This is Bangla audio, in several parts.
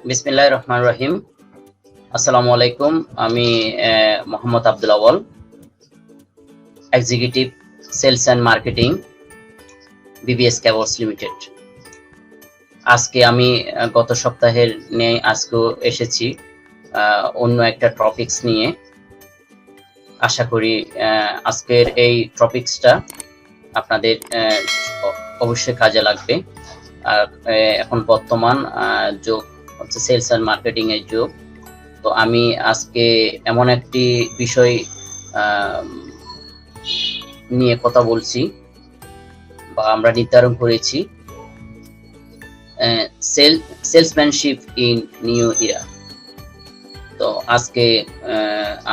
বিসমিল্লাহির রহমানির রহিম। আসসালামু আলাইকুম। আমি Mohammad Abdul Awal, executive sales and marketing, BBS cables limited. আজকে আমি গত সপ্তাহের নিয়ে আজকেও এসেছি অন্য একটা টপিকস নিয়ে। আশা করি আজকের এই টপিকসটা আপনাদের অবশ্যই কাজে লাগবে। আর এখন বর্তমান যুগ হচ্ছে সেলস অ্যান্ড মার্কেটিং এর যুগ। তো আমি আজকে এমন একটি বিষয় নিয়ে কথা বলছি বা আমরা নির্ধারণ করেছি, সেলসম্যানশিপ ইন নিউ ইরা। তো আজকে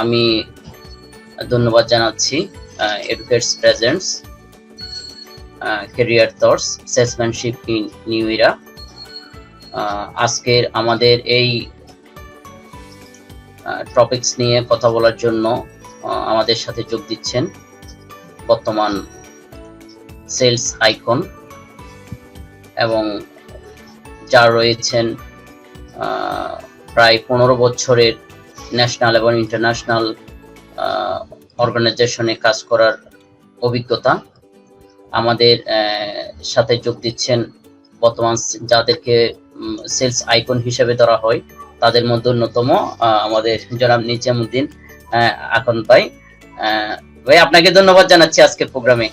আমি ধন্যবাদ জানাচ্ছি Educates presents career thoughts salesmanship in new era. আজকের আমাদের এই টপিকস নিয়ে কথা বলার জন্য আমাদের সাথে যোগ দিচ্ছেন বর্তমান সেলস আইকন এবং যারা রয়েছেন প্রায় 15 বছরের ন্যাশনাল এবং ইন্টারন্যাশনাল অর্গানাইজেশনে কাজ করার অভিজ্ঞতা। আমাদের সাথে যোগ দিচ্ছেন বর্তমান যাদেরকে সেলস আইকন হিসেবে ধরা হয়, তাদের মধ্যে অন্যতম আমাদের জনাব নিজামুদ্দিন আকন ভাই। ভাই, আপনাকে ধন্যবাদ জানাচ্ছি আজকের প্রোগ্রামে।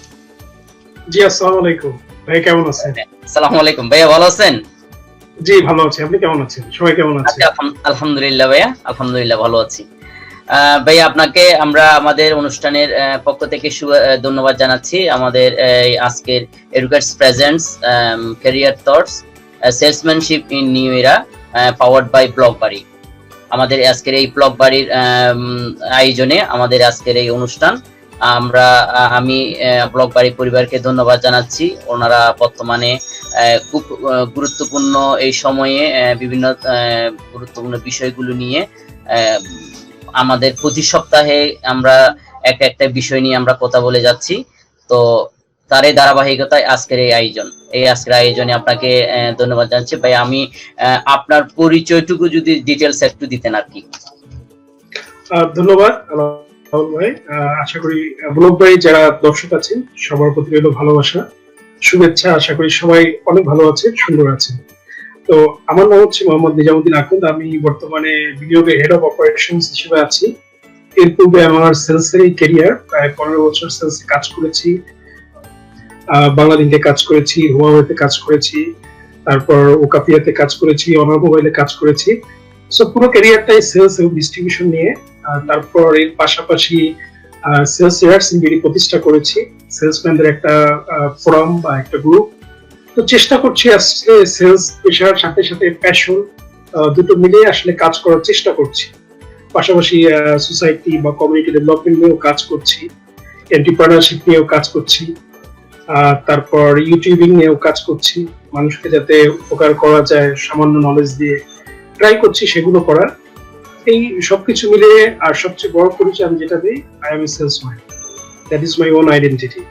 জি, আসসালামু আলাইকুম ভাই, কেমন আছেন? আসসালামু আলাইকুম ভাইয়া, ভালো আছেন? জি, ভালো আছি। আপনি কেমন আছেন? সবাই কেমন আছে? আলহামদুলিল্লাহ ভাইয়া, আলহামদুলিল্লাহ ভালো আছি। ভাইয়া, আপনাকে আমরা আমাদের অনুষ্ঠানের পক্ষ থেকে ধন্যবাদ জানাচ্ছি। আমাদের আজকের Educates presents career thoughts salesmanship in new era powered by Blockbari. আমাদের আজকের এই ব্লকবাড়ির আয়োজনে আমাদের আজকের এই অনুষ্ঠান। আমি ব্লকবাড়ি পরিবারকে ধন্যবাদ জানাচ্ছি। ওনারা বর্তমানে খুব গুরুত্বপূর্ণ এই সময়ে বিভিন্ন গুরুত্বপূর্ণ বিষয়গুলো নিয়ে আমাদের প্রতি সপ্তাহে আমরা একটা বিষয় নিয়ে আমরা কথা বলে যাচ্ছি। তো তার এই ধারাবাহিকতায় আজকের এই আয়োজনে আপনাকে ধন্যবাদ জানাচ্ছি। ভাই, আমি আপনার পরিচয়টুকু যদি ডিটেলস একটু দিতেন আর কি। ধন্যবাদ ভাই। আশা করি ব্লকবাড়ি যারা দর্শক আছেন সবার প্রতি রইল ভালোবাসা, শুভেচ্ছা। আশা করি সবাই অনেক ভালো আছে, সুন্দর আছে। তো আমার নাম হচ্ছে মোহাম্মদ নিজামুদ্দিন আকন। আমি বর্তমানে বিনিয়োগের হেড অফ অপারেশনস হিসেবে আছি। এর পূর্বে আমার সেলসের ক্যারিয়ার প্রায় 15 বছর সেলসে কাজ করেছি। বাংলাদেশে কাজ করেছি, হুয়াওয়েতে কাজ করেছি, তারপর ওকাফিয়াতে কাজ করেছি, অনার মোবাইলে কাজ করেছি। সো পুরো ক্যারিয়ারটাই সেলস এবং ডিস্ট্রিবিউশন নিয়ে। তারপর এর পাশাপাশি সেলস এয়ারসিবিডি প্রতিষ্ঠা করেছি, সেলসম্যানদের একটা ফোরাম বা একটা গ্রুপ। তো চেষ্টা করছি আসলে সেলস পেশার সাথে সাথে প্যাশন দুটো মিলিয়ে আসলে কাজ করার চেষ্টা করছি। পাশাপাশি সোসাইটি বা কমিউনিটি ডেভেলপমেন্ট নিয়েও কাজ করছি, এন্টারপ্রেনারশিপ নিয়েও কাজ করছি, তারপর ইউটিউবিং নিয়েও কাজ করছি। মানুষকে যাতে উপকার করা যায় সামান্য নলেজ দিয়ে ট্রাই করছি সেগুলো করার। এই সবকিছু মিলিয়ে আর সবচেয়ে বড় পরিচয় আমি যেটা দিই, I M A salesman. That is my own identity.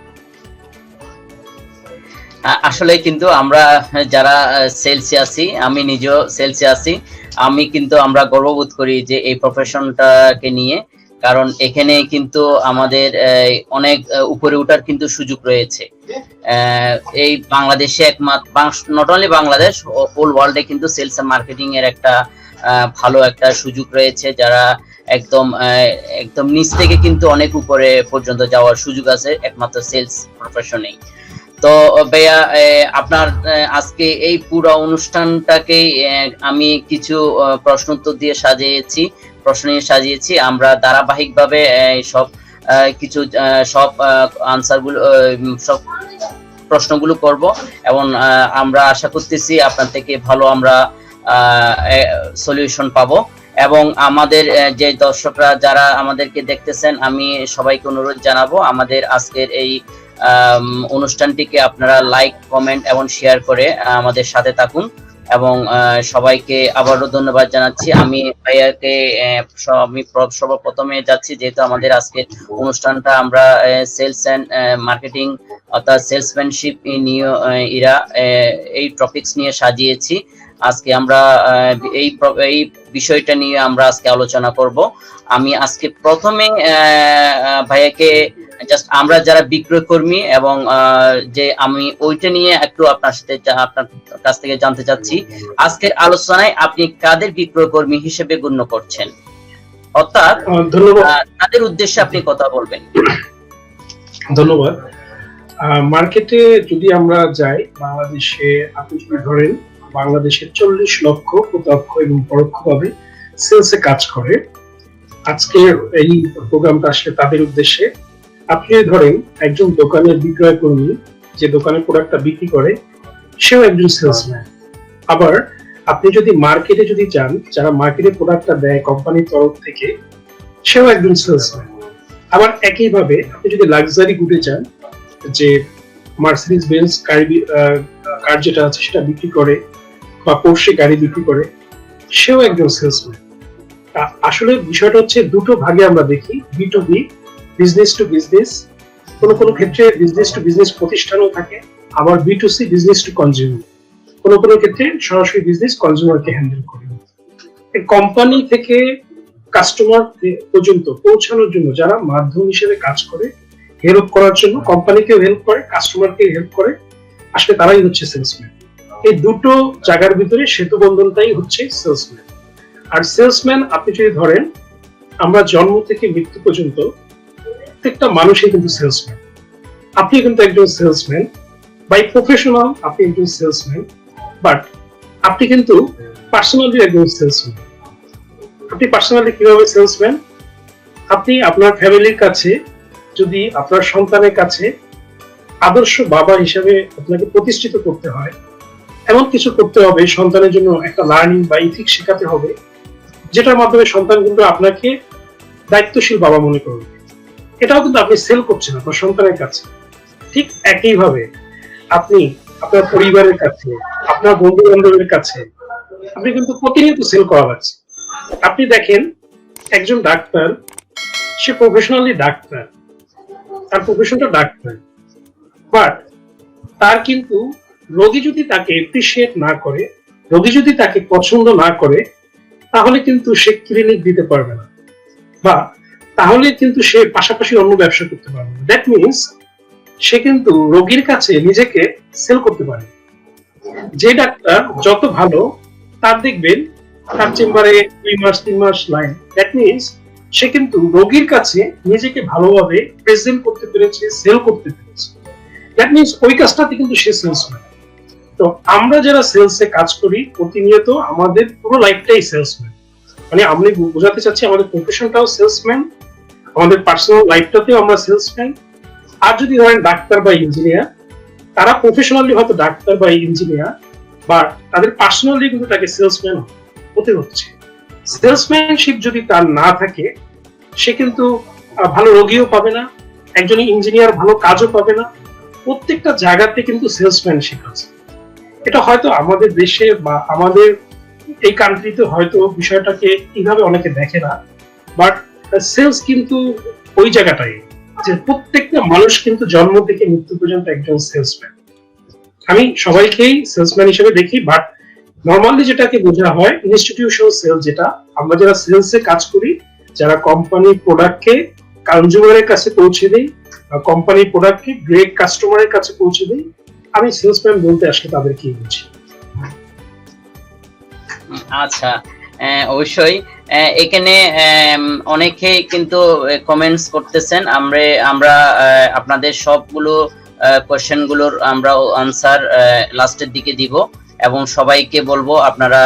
আসলে কিন্তু আমরা যারা সেলসে আছি, আমি নিজেও সেলসে আছি, আমরা গর্ববোধ করি যে এই প্রফেশনটাকে নিয়ে। কারণ এখানে কিন্তু আমাদের অনেক উপরে ওঠার কিন্তু সুযোগ রয়েছে। এই বাংলাদেশে একমাত্র, নট অনলি বাংলাদেশ, হোল ওয়ার্ল্ডে কিন্তু সেলস এন্ড মার্কেটিং এর একটা ভালো একটা সুযোগ রয়েছে। যারা একদম নিচ থেকে কিন্তু অনেক উপরে পর্যন্ত যাওয়ার সুযোগ আছে একমাত্র সেলস প্রফেশনেই। তো ভাইয়া, আপনার আজকে এই পুরো অনুষ্ঠানটাকে আমি কিছু প্রশ্ন উত্তর দিয়ে সাজিয়েছি। আমরা ধারাবাহিকভাবে সব আনসারগুলো, সব প্রশ্নগুলো করব এবং আমরা আশা করতেছি আপনার থেকে ভালো আমরা সলিউশন পাবো। এবং আমাদের যে দর্শকরা যারা আমাদেরকে দেখতেছেন, আমি সবাইকে অনুরোধ জানাবো আমাদের আজকের এই অনুষ্ঠানটিকে আপনারা লাইক, কমেন্ট এবং শেয়ার করে আমাদের সাথে থাকুন। এবং সবাইকে আবারও ধন্যবাদ জানাচ্ছি। আমি ভাইয়াকে সর্বপ্রথমে যাচ্ছি, যেহেতু আমাদের আজকের অনুষ্ঠানটা আমরা সেলস এন্ড মার্কেটিং অর্থাৎ সেলসম্যানশিপ ইন নিউ ইরা এই টপিকস নিয়ে সাজিয়েছি। আজকে আমরা এই বিষয়টা নিয়ে আমরা আজকে আলোচনা করব। আমি আজকে প্রথমে ভাইয়াকে জাস্ট আমরা যারা বিক্রয় কর্মী এবং যে আমি ওইটা নিয়ে একটু আপনার কাছ থেকে জানতে চাচ্ছি, আজকের আলোচনায় আপনি কাদের বিক্রয় কর্মী হিসেবে গণ্য করছেন, অর্থাৎ তাদের উদ্দেশ্যে আপনি কথা বলবেন। ধন্যবাদ। মার্কেটে যদি আমরা যাই, বাংলাদেশে আপনি যদি ধরেন বাংলাদেশের 40 লক্ষ প্রত্যক্ষ এবং পরোক্ষভাবে সেলসে কাজ করে। আজকের এই প্রোগ্রামটা আসলে তাদের উদ্দেশ্যে। আপনি ধরেন একজন দোকানের বিক্রয় কর্মী, যে দোকানে প্রোডাক্টটা বিক্রি করে, সেও একজন সেলসম্যান। আবার আপনি যদি মার্কেটে যদি যান, যারা মার্কেটে প্রোডাক্টটা দেয় কোম্পানির তরফ থেকে, সেও একজন সেলসম্যান। আবার একইভাবে আপনি যদি লাক্সারি গুডে যান, যে মার্সিডিজ বেঞ্জ কার যেটা আছে সেটা বিক্রি করে বা পোর্শে গাড়ি বিক্রি করে, সেও একজন সেলসম্যান। আসলে বিষয়টা হচ্ছে দুটো ভাগে আমরা দেখি, B2B, বিজনেস টু বিজনেস। কোনো কোনো ক্ষেত্রে বিজনেস টু বিজনেস প্রতিষ্ঠানও থাকে, আবার B2C, বিজনেস টু কনজিউমার। কোনো কোনো ক্ষেত্রে সরাসরি বিজনেস কনজিউমারকে হ্যান্ডেল করে। কোম্পানি থেকে কাস্টমার পর্যন্ত পৌঁছানোর জন্য যারা মাধ্যম হিসেবে কাজ করে, হেল্প করার জন্য, কোম্পানিকেও হেল্প করে, কাস্টমারকে হেল্প করে, আসলে তারাই হচ্ছে সেলসম্যান। এই দুটো জায়গার ভিতরে সেতু বন্ধনটাই হচ্ছে সেলসম্যান। আর সেলসম্যান আপনি যদি ধরেন, আমরা জন্ম থেকে মৃত্যু পর্যন্ত প্রত্যেকটা মানুষই কিন্তু সেলসম্যান। আপনি কিন্তু একজন সেলসম্যান বাই প্রফেশনাল, আপনি একজন সেলসম্যান, বাট আপনি কিন্তু পার্সোনালি একজন সেলসম্যান। আপনি পার্সোনালি কিভাবে সেলসম্যান? আপনি আপনার ফ্যামিলির কাছে, যদি আপনার সন্তানের কাছে আদর্শ বাবা হিসেবে আপনাকে প্রতিষ্ঠিত করতে হয়, এমন কিছু করতে হবে, সন্তানের জন্য একটা লার্নিং বা ইথিক্স শেখাতে হবে, যেটার মাধ্যমে সন্তান কিন্তু আপনাকে দায়িত্বশীল বাবা মনে করবে। এটাও কিন্তু আপনি সেল করছেন আপনার সন্তানের কাছে। ঠিক একইভাবে আপনি আপনার পরিবারের কাছে, আপনার বন্ধু বান্ধবের কাছে আপনি কিন্তু প্রতিনিয়ত সেল করা লাগছে। আপনি দেখেন একজন ডাক্তার, সে প্রফেশনালি ডাক্তার, তার প্রফেশনটা ডাক্তার, বাট তার কিন্তু রোগী যদি তাকে এপ্রিশিয়েট না করে, রোগী যদি তাকে পছন্দ না করে, তাহলে কিন্তু সে ক্লিনিক দিতে পারবে না, বা তাহলে কিন্তু সে পাশাপাশি অন্য ব্যবসা করতে পারবে না। দ্যাট মিনস সে কিন্তু রোগীর কাছে নিজেকে সেল করতে পারে। যে ডাক্তার যত ভালো, তার দেখবেন তার চেম্বারে 2 মাস 3 মাস লাইন। দ্যাট মিনস সে কিন্তু রোগীর কাছে নিজেকে ভালোভাবে প্রেজেন্ট করতে পেরেছে, সেল করতে পেরেছে। দ্যাট মিনস ওই কাজটাতে কিন্তু সে সেলসম্যান। তো আমরা যারা সেলসে কাজ করি প্রতিনিয়ত, আমাদের পুরো লাইফটাই সেলসম্যান। মানে আমি বোঝাতে চাচ্ছি, আমাদের প্রফেশনটাও সেলসম্যান, আমাদের পার্সোনাল লাইফটাতেও আমরা সেলসম্যান। আর যদি ধরেন ডাক্তার বা ইঞ্জিনিয়ার, তারা প্রফেশনালি হয়তো ডাক্তার বা ইঞ্জিনিয়ার, বা তাদের পার্সোনালি কিন্তু তাকে সেলসম্যান হতে হচ্ছে। সেলসম্যানশিপ যদি তার না থাকে, সে কিন্তু ভালো রোগীও পাবে না, একজন ইঞ্জিনিয়ার ভালো কাজও পাবে না। প্রত্যেকটা জায়গাতে কিন্তু সেলসম্যানশিপ আছে। এটা হয়তো আমাদের দেশে বা আমাদের এই কান্ট্রিতে হয়তো বিষয়টাকে এইভাবে অনেকে দেখে না, বাট সেলস কিন্তু ওই জায়গাটাই, যে প্রত্যেকটা মানুষ কিন্তু জন্ম থেকে মৃত্যু পর্যন্ত একজন সেলসম্যান। আমি সবাইকেই সেলসম্যান হিসেবে দেখি, বাট নর্মালি যেটাকে বোঝা হয় ইনস্টিটিউশনাল সেল, যেটা আমরা যারা সেলসে কাজ করি, যারা কোম্পানির প্রোডাক্টকে কনজিউমারের কাছে পৌঁছে দেই, কোম্পানির প্রোডাক্টকে গ্রেট কাস্টমারের কাছে পৌঁছে দেই, আমি সেলসম্যান বলতে আসলে তাদেরকেই বুঝি। আচ্ছা, অবশ্যই এখানে অনেকেই কিন্তু কমেন্টস করতেছেন। আমরা আপনাদের সবগুলো কোশ্চেন গুলোর আমরা আনসার লাস্টের দিকে দিব, এবং সবাইকে বলবো আপনারা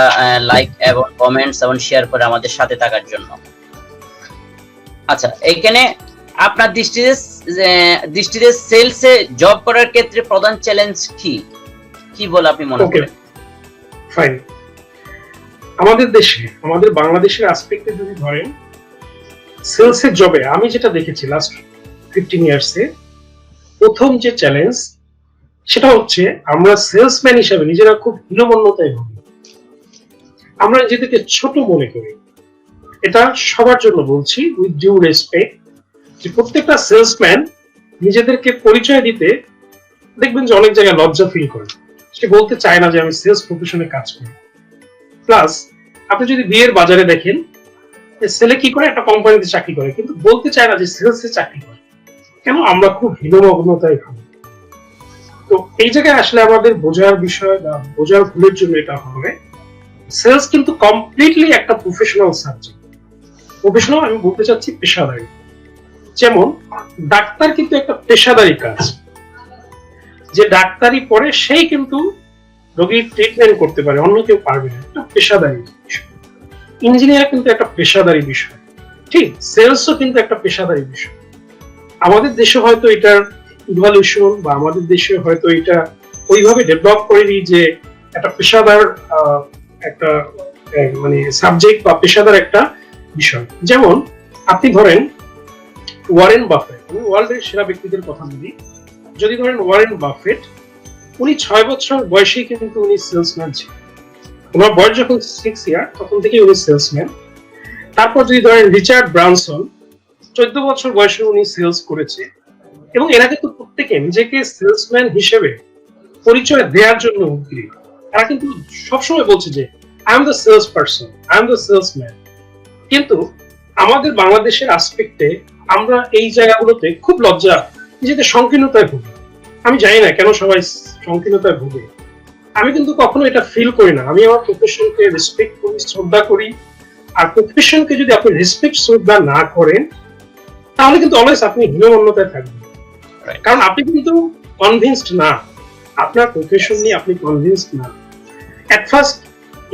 লাইক এবং কমেন্টস এবং শেয়ার করে আমাদের সাথে থাকার জন্য। আচ্ছা, এখানে আপনার দৃষ্টিতে সেলসে জব করার ক্ষেত্রে প্রধান চ্যালেঞ্জ কি বলে আপনি মনে করেন? ফাইন। আমাদের দেশে, আমাদের বাংলাদেশের অ্যাসপেক্টে যদি ধরেন, সেলসের জবে আমি যেটা দেখেছি লাস্ট 15 ইয়ার্সে, প্রথম যে চ্যালেঞ্জ সেটা হচ্ছে আমরা সেলসম্যান হিসেবে নিজেরা খুব হীনমন্যতায় ভুগি। আমরা নিজেদেরকে ছোট মনে করি। এটা সবার জন্য বলছি, উইথ ডিউ রেসপেক্ট, যে প্রত্যেকটা সেলসম্যান নিজেদেরকে পরিচয় দিতে দেখবেন যে অনেক জায়গায় লজ্জা ফিল করে। সে বলতে চায় না যে আমি সেলস প্রফেশনে কাজ করি। প্লাস আপনি যদি বিয়ের বাজারে দেখেন, ছেলে কি করে, একটা কোম্পানিতে চাকরি করে, কিন্তু বলতে চায় না যে সেলসে চাকরি করে। কেন? আমরা খুব হীনমগ্নতায় ভুগি। তো এই জায়গায় আসলে আমাদের বোঝার বিষয় বা বোঝার ভুলের জন্য এটা হবে, সেলস কিন্তু কমপ্লিটলি একটা প্রফেশনাল সাবজেক্ট। প্রফেশনাল আমি বলতে চাচ্ছি পেশাদারি। যেমন ডাক্তার কিন্তু একটা পেশাদারি কাজ, যে ডাক্তারি পড়ে সেই কিন্তু রোগীর ট্রিটমেন্ট করতে পারে, অন্য কেউ পারবে না, একটা পেশাদারি বিষয়। ইঞ্জিনিয়ার কিন্তু একটা পেশাদারি বিষয়, ঠিক সেলসও কিন্তু একটা পেশাদারি বিষয়। আমাদের দেশে হয়তো এটার ইভলিউশন বা আমাদের দেশে হয়তো এটা ওইভাবে ডেভেলপ করেনি যে একটা পেশাদার একটা মানে সাবজেক্ট বা পেশাদার একটা বিষয়। যেমন আপনি ধরেন ওয়ারেন বাফেট, আমি ওয়ার্ল্ডের সেরা ব্যক্তিদের কথা বলি, যদি ধরেন ওয়ারেন বাফেট, উনি 6 বছর বয়সেই কিন্তু উনি সেলসম্যান ছিলেন। ওনার বয়স যখন 6 ইয়ার তখন থেকেই উনি সেলসম্যান। তারপর যদি ধরেন রিচার্ড ব্রানসন, 14 বছর বয়সে উনি সেলস করেছে, এবং এরা কিন্তু প্রত্যেকে নিজেকে সেলসম্যান হিসেবে পরিচয় দেওয়ার জন্য উদ্গ্রীব। তারা কিন্তু সবসময় বলছে যে I am the sales person, I am the salesman. কিন্তু আমাদের বাংলাদেশের আসপেক্টে আমরা এই জায়গাগুলোতে খুব লজ্জা, নিজেদের সংকীর্ণতায় ভুগি। আমি জানি না কেন সবাই সংকীর্ণতায় ভুগে। আমি কিন্তু কখনো এটা ফিল করি না। আমি আমার প্রফেশনকে রেসপেক্ট করি, শ্রদ্ধা করি। আর প্রফেশনকে যদি আপনি রেসপেক্ট শ্রদ্ধা না করেন, তাহলে কিন্তু অলওয়েজ আপনি হীনমন্যতায় থাকবেন। কারণ আপনি কিন্তু কনভিন্সড না, আপনার প্রফেশন নিয়ে আপনি কনভিন্সড না। At first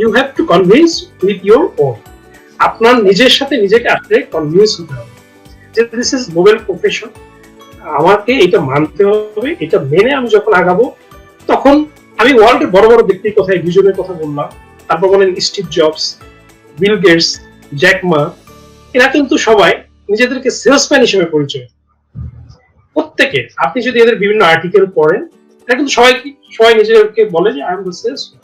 you have to convince with your own. আপনার নিজের সাথে নিজেকে আসলে কনভিন্স হতে হবে যে দিস ইজ নোবেল প্রফেশন, আমাকে এটা মানতে হবে। এটা মেনে আমি যখন আগাবো, তখন আমি ওয়ার্ল্ডের বড় বড় ব্যক্তির কথা, দুজনের কথা বললাম, তারপর বলেন Steve Jobs, Bill Gates, Jack Ma, এরা কিন্তু সবাই নিজেদেরকে সেলসম্যান হিসেবে পরিচয়। প্রত্যেকে, আপনি যদি এদের বিভিন্ন আর্টিকেল পড়েন, এরা কিন্তু সবাই নিজেদেরকে বলে যে আই এম দ্য সেলসম্যান।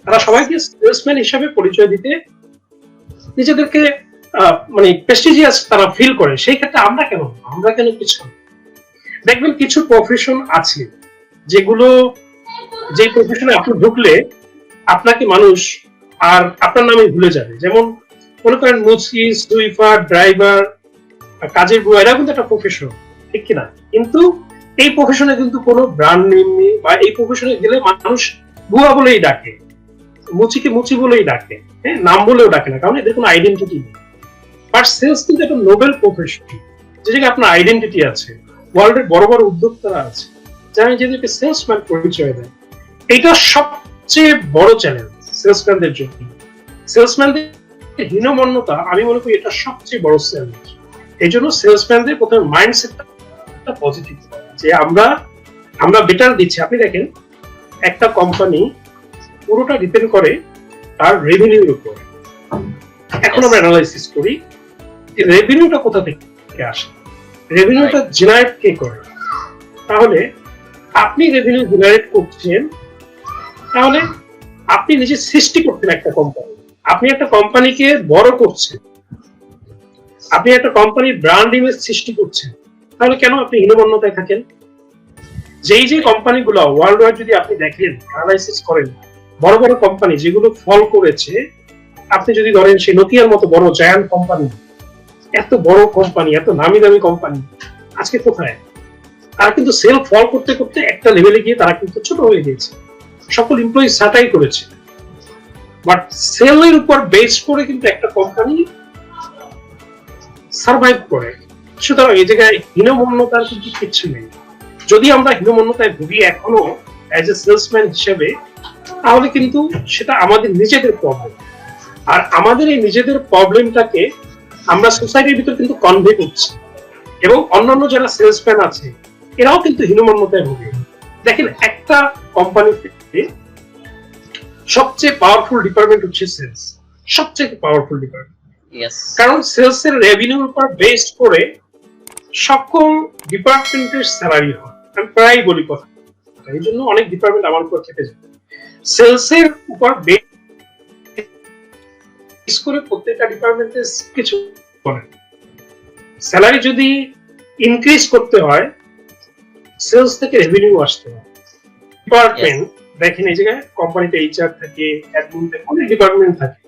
তারা সবাইকে সেলসম্যান হিসেবে পরিচয় দিতে নিজেদেরকে মানে প্রেস্টিজিয়াস তারা ফিল করে। সেই ক্ষেত্রে আমরা কেন কিছু দেখবেন, কিছু প্রফেশন আছে যেগুলো, যে প্রফেশনে আপনি ঢুকলে আপনাকে মানুষ আর আপনার নামে ভুলে যাবে। যেমন মনে করেন মুচি, সুইপার, ড্রাইভার, কাজের বুয়া, এরা কিন্তু একটা প্রফেশন, ঠিক কিনা? কিন্তু এই প্রফেশনে কিন্তু কোনো ব্র্যান্ড নেম নেই, বা এই প্রফেশনে গেলে মানুষ বুয়া বলেই ডাকে, মুচিকে মুচি বলেই ডাকে, হ্যাঁ, নাম বলেও ডাকে না, কারণ এদের কোনো আইডেন্টিটি নেই। বাট সেলস কিন্তু একটা নোবেল প্রফেশন, যে জায়গায় আপনার আইডেন্টিটি আছে। ওয়ার্ল্ডের বড় বড় উদ্যোক্তারা আছে যারা নিজেদেরকে সেলসম্যান পরিচয় দেয়। এটা সবচেয়ে বড় চ্যালেঞ্জ সেলসম্যানদের জন্য। সেলসম্যানদের হীনমন্যতা, আমি মনে করি এটা সবচেয়ে বড় চ্যালেঞ্জ। এই জন্য সেলসম্যানদের প্রথমে মাইন্ডসেটটা পজিটিভ, যে আমরা বেটার দিচ্ছি। আপনি দেখেন, একটা কোম্পানি পুরোটা ডিপেন্ড করে তার রেভিনিউর উপর। এখন আমরা অ্যানালাইসিস করি যে রেভিনিউটা কোথা থেকে আসে, রেভিনিউটা জেনারেট কে করে। তাহলে আপনি রেভিনিউ জেনারেট করছেন, তাহলে আপনি নিজে সৃষ্টি করছেন একটা কোম্পানি, আপনি একটা কোম্পানিকে বড় করছেন, আপনি একটা কোম্পানির ব্র্যান্ড ইমেজ সৃষ্টি করছেন। তাহলে কেন আপনি হীনমন্যতায় থাকেন? যে কোম্পানিগুলো ওয়ার্ল্ড ওয়াইড যদি আপনি দেখেন, অ্যানালাইসিস করেন, বড় বড় কোম্পানি যেগুলো ফল করেছে, আপনি যদি ধরেন সেই নোকিয়ার মতো বড় জায়ান্ট কোম্পানি, এত বড় কোম্পানি, এত নামি দামি কোম্পানি, আজকে কোথায়? তারা কিন্তু সেল ফল করতে করতে একটা লেভেলে গিয়ে তারা কিন্তু ছোট হয়ে গিয়েছে, সকল এমপ্লয়ি ছাঁটাই করেছে। বাট সেলের উপর বেস করে কিন্তু একটা কোম্পানি সার্ভাইভ করে। সুতরাং এই জায়গায় হীনমন্যতার কিন্তু কিছু নেই। যদি আমরা হীনমন্যতায় ভুগি এখনো অ্যাজ এ সেলসম্যান হিসেবে, তাহলে কিন্তু সেটা আমাদের নিজেদের প্রবলেম। আর আমাদের এই নিজেদের প্রবলেমটাকে আমরা সোসাইটির ভিতর কিন্তু কনভে করছি, এবং অন্যান্য যারা সেলসম্যান আছে এরাও কিন্তু হীনমন্যতায় ভোগে। দেখেন, একটা কোম্পানিতে সবচেয়ে পাওয়ারফুল ডিপার্টমেন্ট হচ্ছে সেলস, সবচেয়ে পাওয়ারফুল ডিপার্টমেন্ট। কারণ সেলস এর রেভিনিউর উপর বেস করে সকল ডিপার্টমেন্টের স্যালারি হয়। আমি প্রায় বলি কথা, এই জন্য অনেক ডিপার্টমেন্ট আমার উপর খেপে যায়। সেলস এর উপর বেস করে প্রত্যেকটা ডিপার্টমেন্টে কিছু করে। স্যালারি যদি ইনক্রিজ করতে হয়, সেলস থেকে রেভিনিউ আসতে হয়। ডিপার্টমেন্ট দেখেন এই জায়গায় কোম্পানিতে এইচআর থাকে, অ্যাডমিন থাকে, অনেক ডিপার্টমেন্ট থাকে,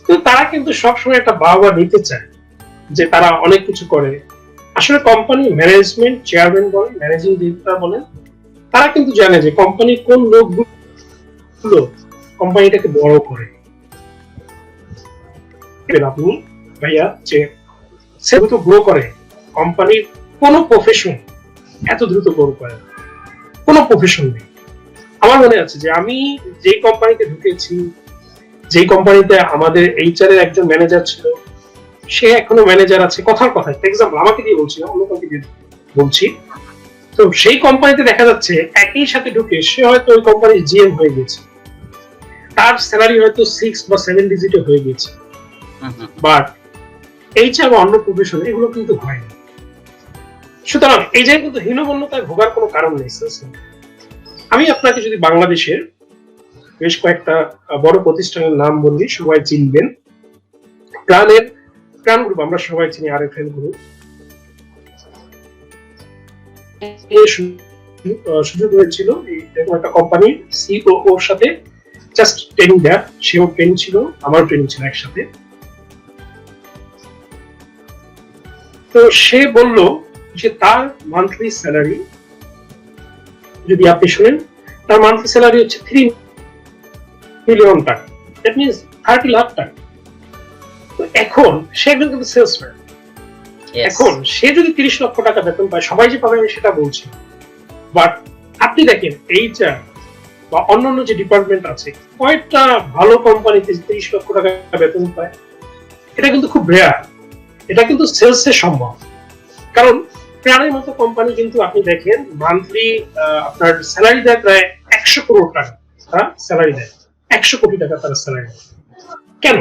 কিন্তু তারা কিন্তু সবসময় একটা বাহবা নিতে চায় যে তারা অনেক কিছু করে। আসলে কোম্পানি ম্যানেজমেন্ট, চেয়ারম্যান বলেন, ম্যানেজিং ডিরেক্টর বলেন, তারা কিন্তু জানে যে কোম্পানির কোন লোকগুলো কোম্পানিটাকে বড় করে। আপনি ভাইয়া যে সে দ্রুত গ্রো করে, কোম্পানির কোন প্রফেশন এত দ্রুত গ্রো করে না, কোন প্রফেশন নেই। আমার মনে আছে যে আমি যেই কোম্পানিতে ঢুকেছি, যেই কোম্পানিতে আমাদের এইচআর এর একজন ম্যানেজার ছিল, সে এখনো ম্যানেজার আছে। কথার কথা এক্সাম্পল আমাকে দিয়ে বলছি না, অন্য কাউকে দিয়ে বলছি। তো সেই কোম্পানিতে দেখা যাচ্ছে একই সাথে ঢুকে সে হয়তো ওই কোম্পানির জিএম হয়ে গেছে, তার স্যালারি হয়তো 6 বা 7 ডিজিটে হয়ে গেছে। বাট এইচআর বা অন্য প্রফেশন এগুলো কিন্তু হয় না। সুতরাং এই জায়গায় কিন্তু হীনমন্যতায় ভোগার কোনো কারণ নেই। আমি আপনাকে যদি বাংলাদেশের বেশ কয়েকটা বড় প্রতিষ্ঠানের নাম বলি, সবাই চিনবেন। প্রাণ গ্রুপ আমরা সবাই চিনি, আরএফএল গ্রুপ। সুযোগ হয়েছিল এরকম একটা কোম্পানির সিইও ওর সাথে জাস্ট ট্রেনিং দেয়া, সেও ট্রেনিং ছিল, আমার ট্রেনিং ছিল একসাথে। তো সে বলল যে তার মান্থলি স্যালারি, যদি আপনি শুনেন, তার মান্থলি স্যালারি হচ্ছে 3 মিলিয়ন টাকা, দ্যাট মিনস 30 লাখ টাকা। তো এখন সে একজন কিন্তু সেলসম্যান, এখন সে যদি 30 লক্ষ টাকা বেতন পায়, সবাই যে পাবে আমি সেটা বলছি, বাট আপনি দেখেন এইচআর বা অন্যান্য যে ডিপার্টমেন্ট আছে, কয়েকটা ভালো কোম্পানিতে 30 লক্ষ টাকা বেতন পায়। এটা কিন্তু খুব রেয়ার, এটা কিন্তু সেলসে সম্ভব। কারণ প্রাণের মতো কোম্পানি কিন্তু আপনি দেখেন মান্থলি আপনার স্যালারি দেয় প্রায় 100 কোটি টাকা, তারা স্যালারি দেয় 100 কোটি টাকা তারা স্যালারি দেয়। কেন?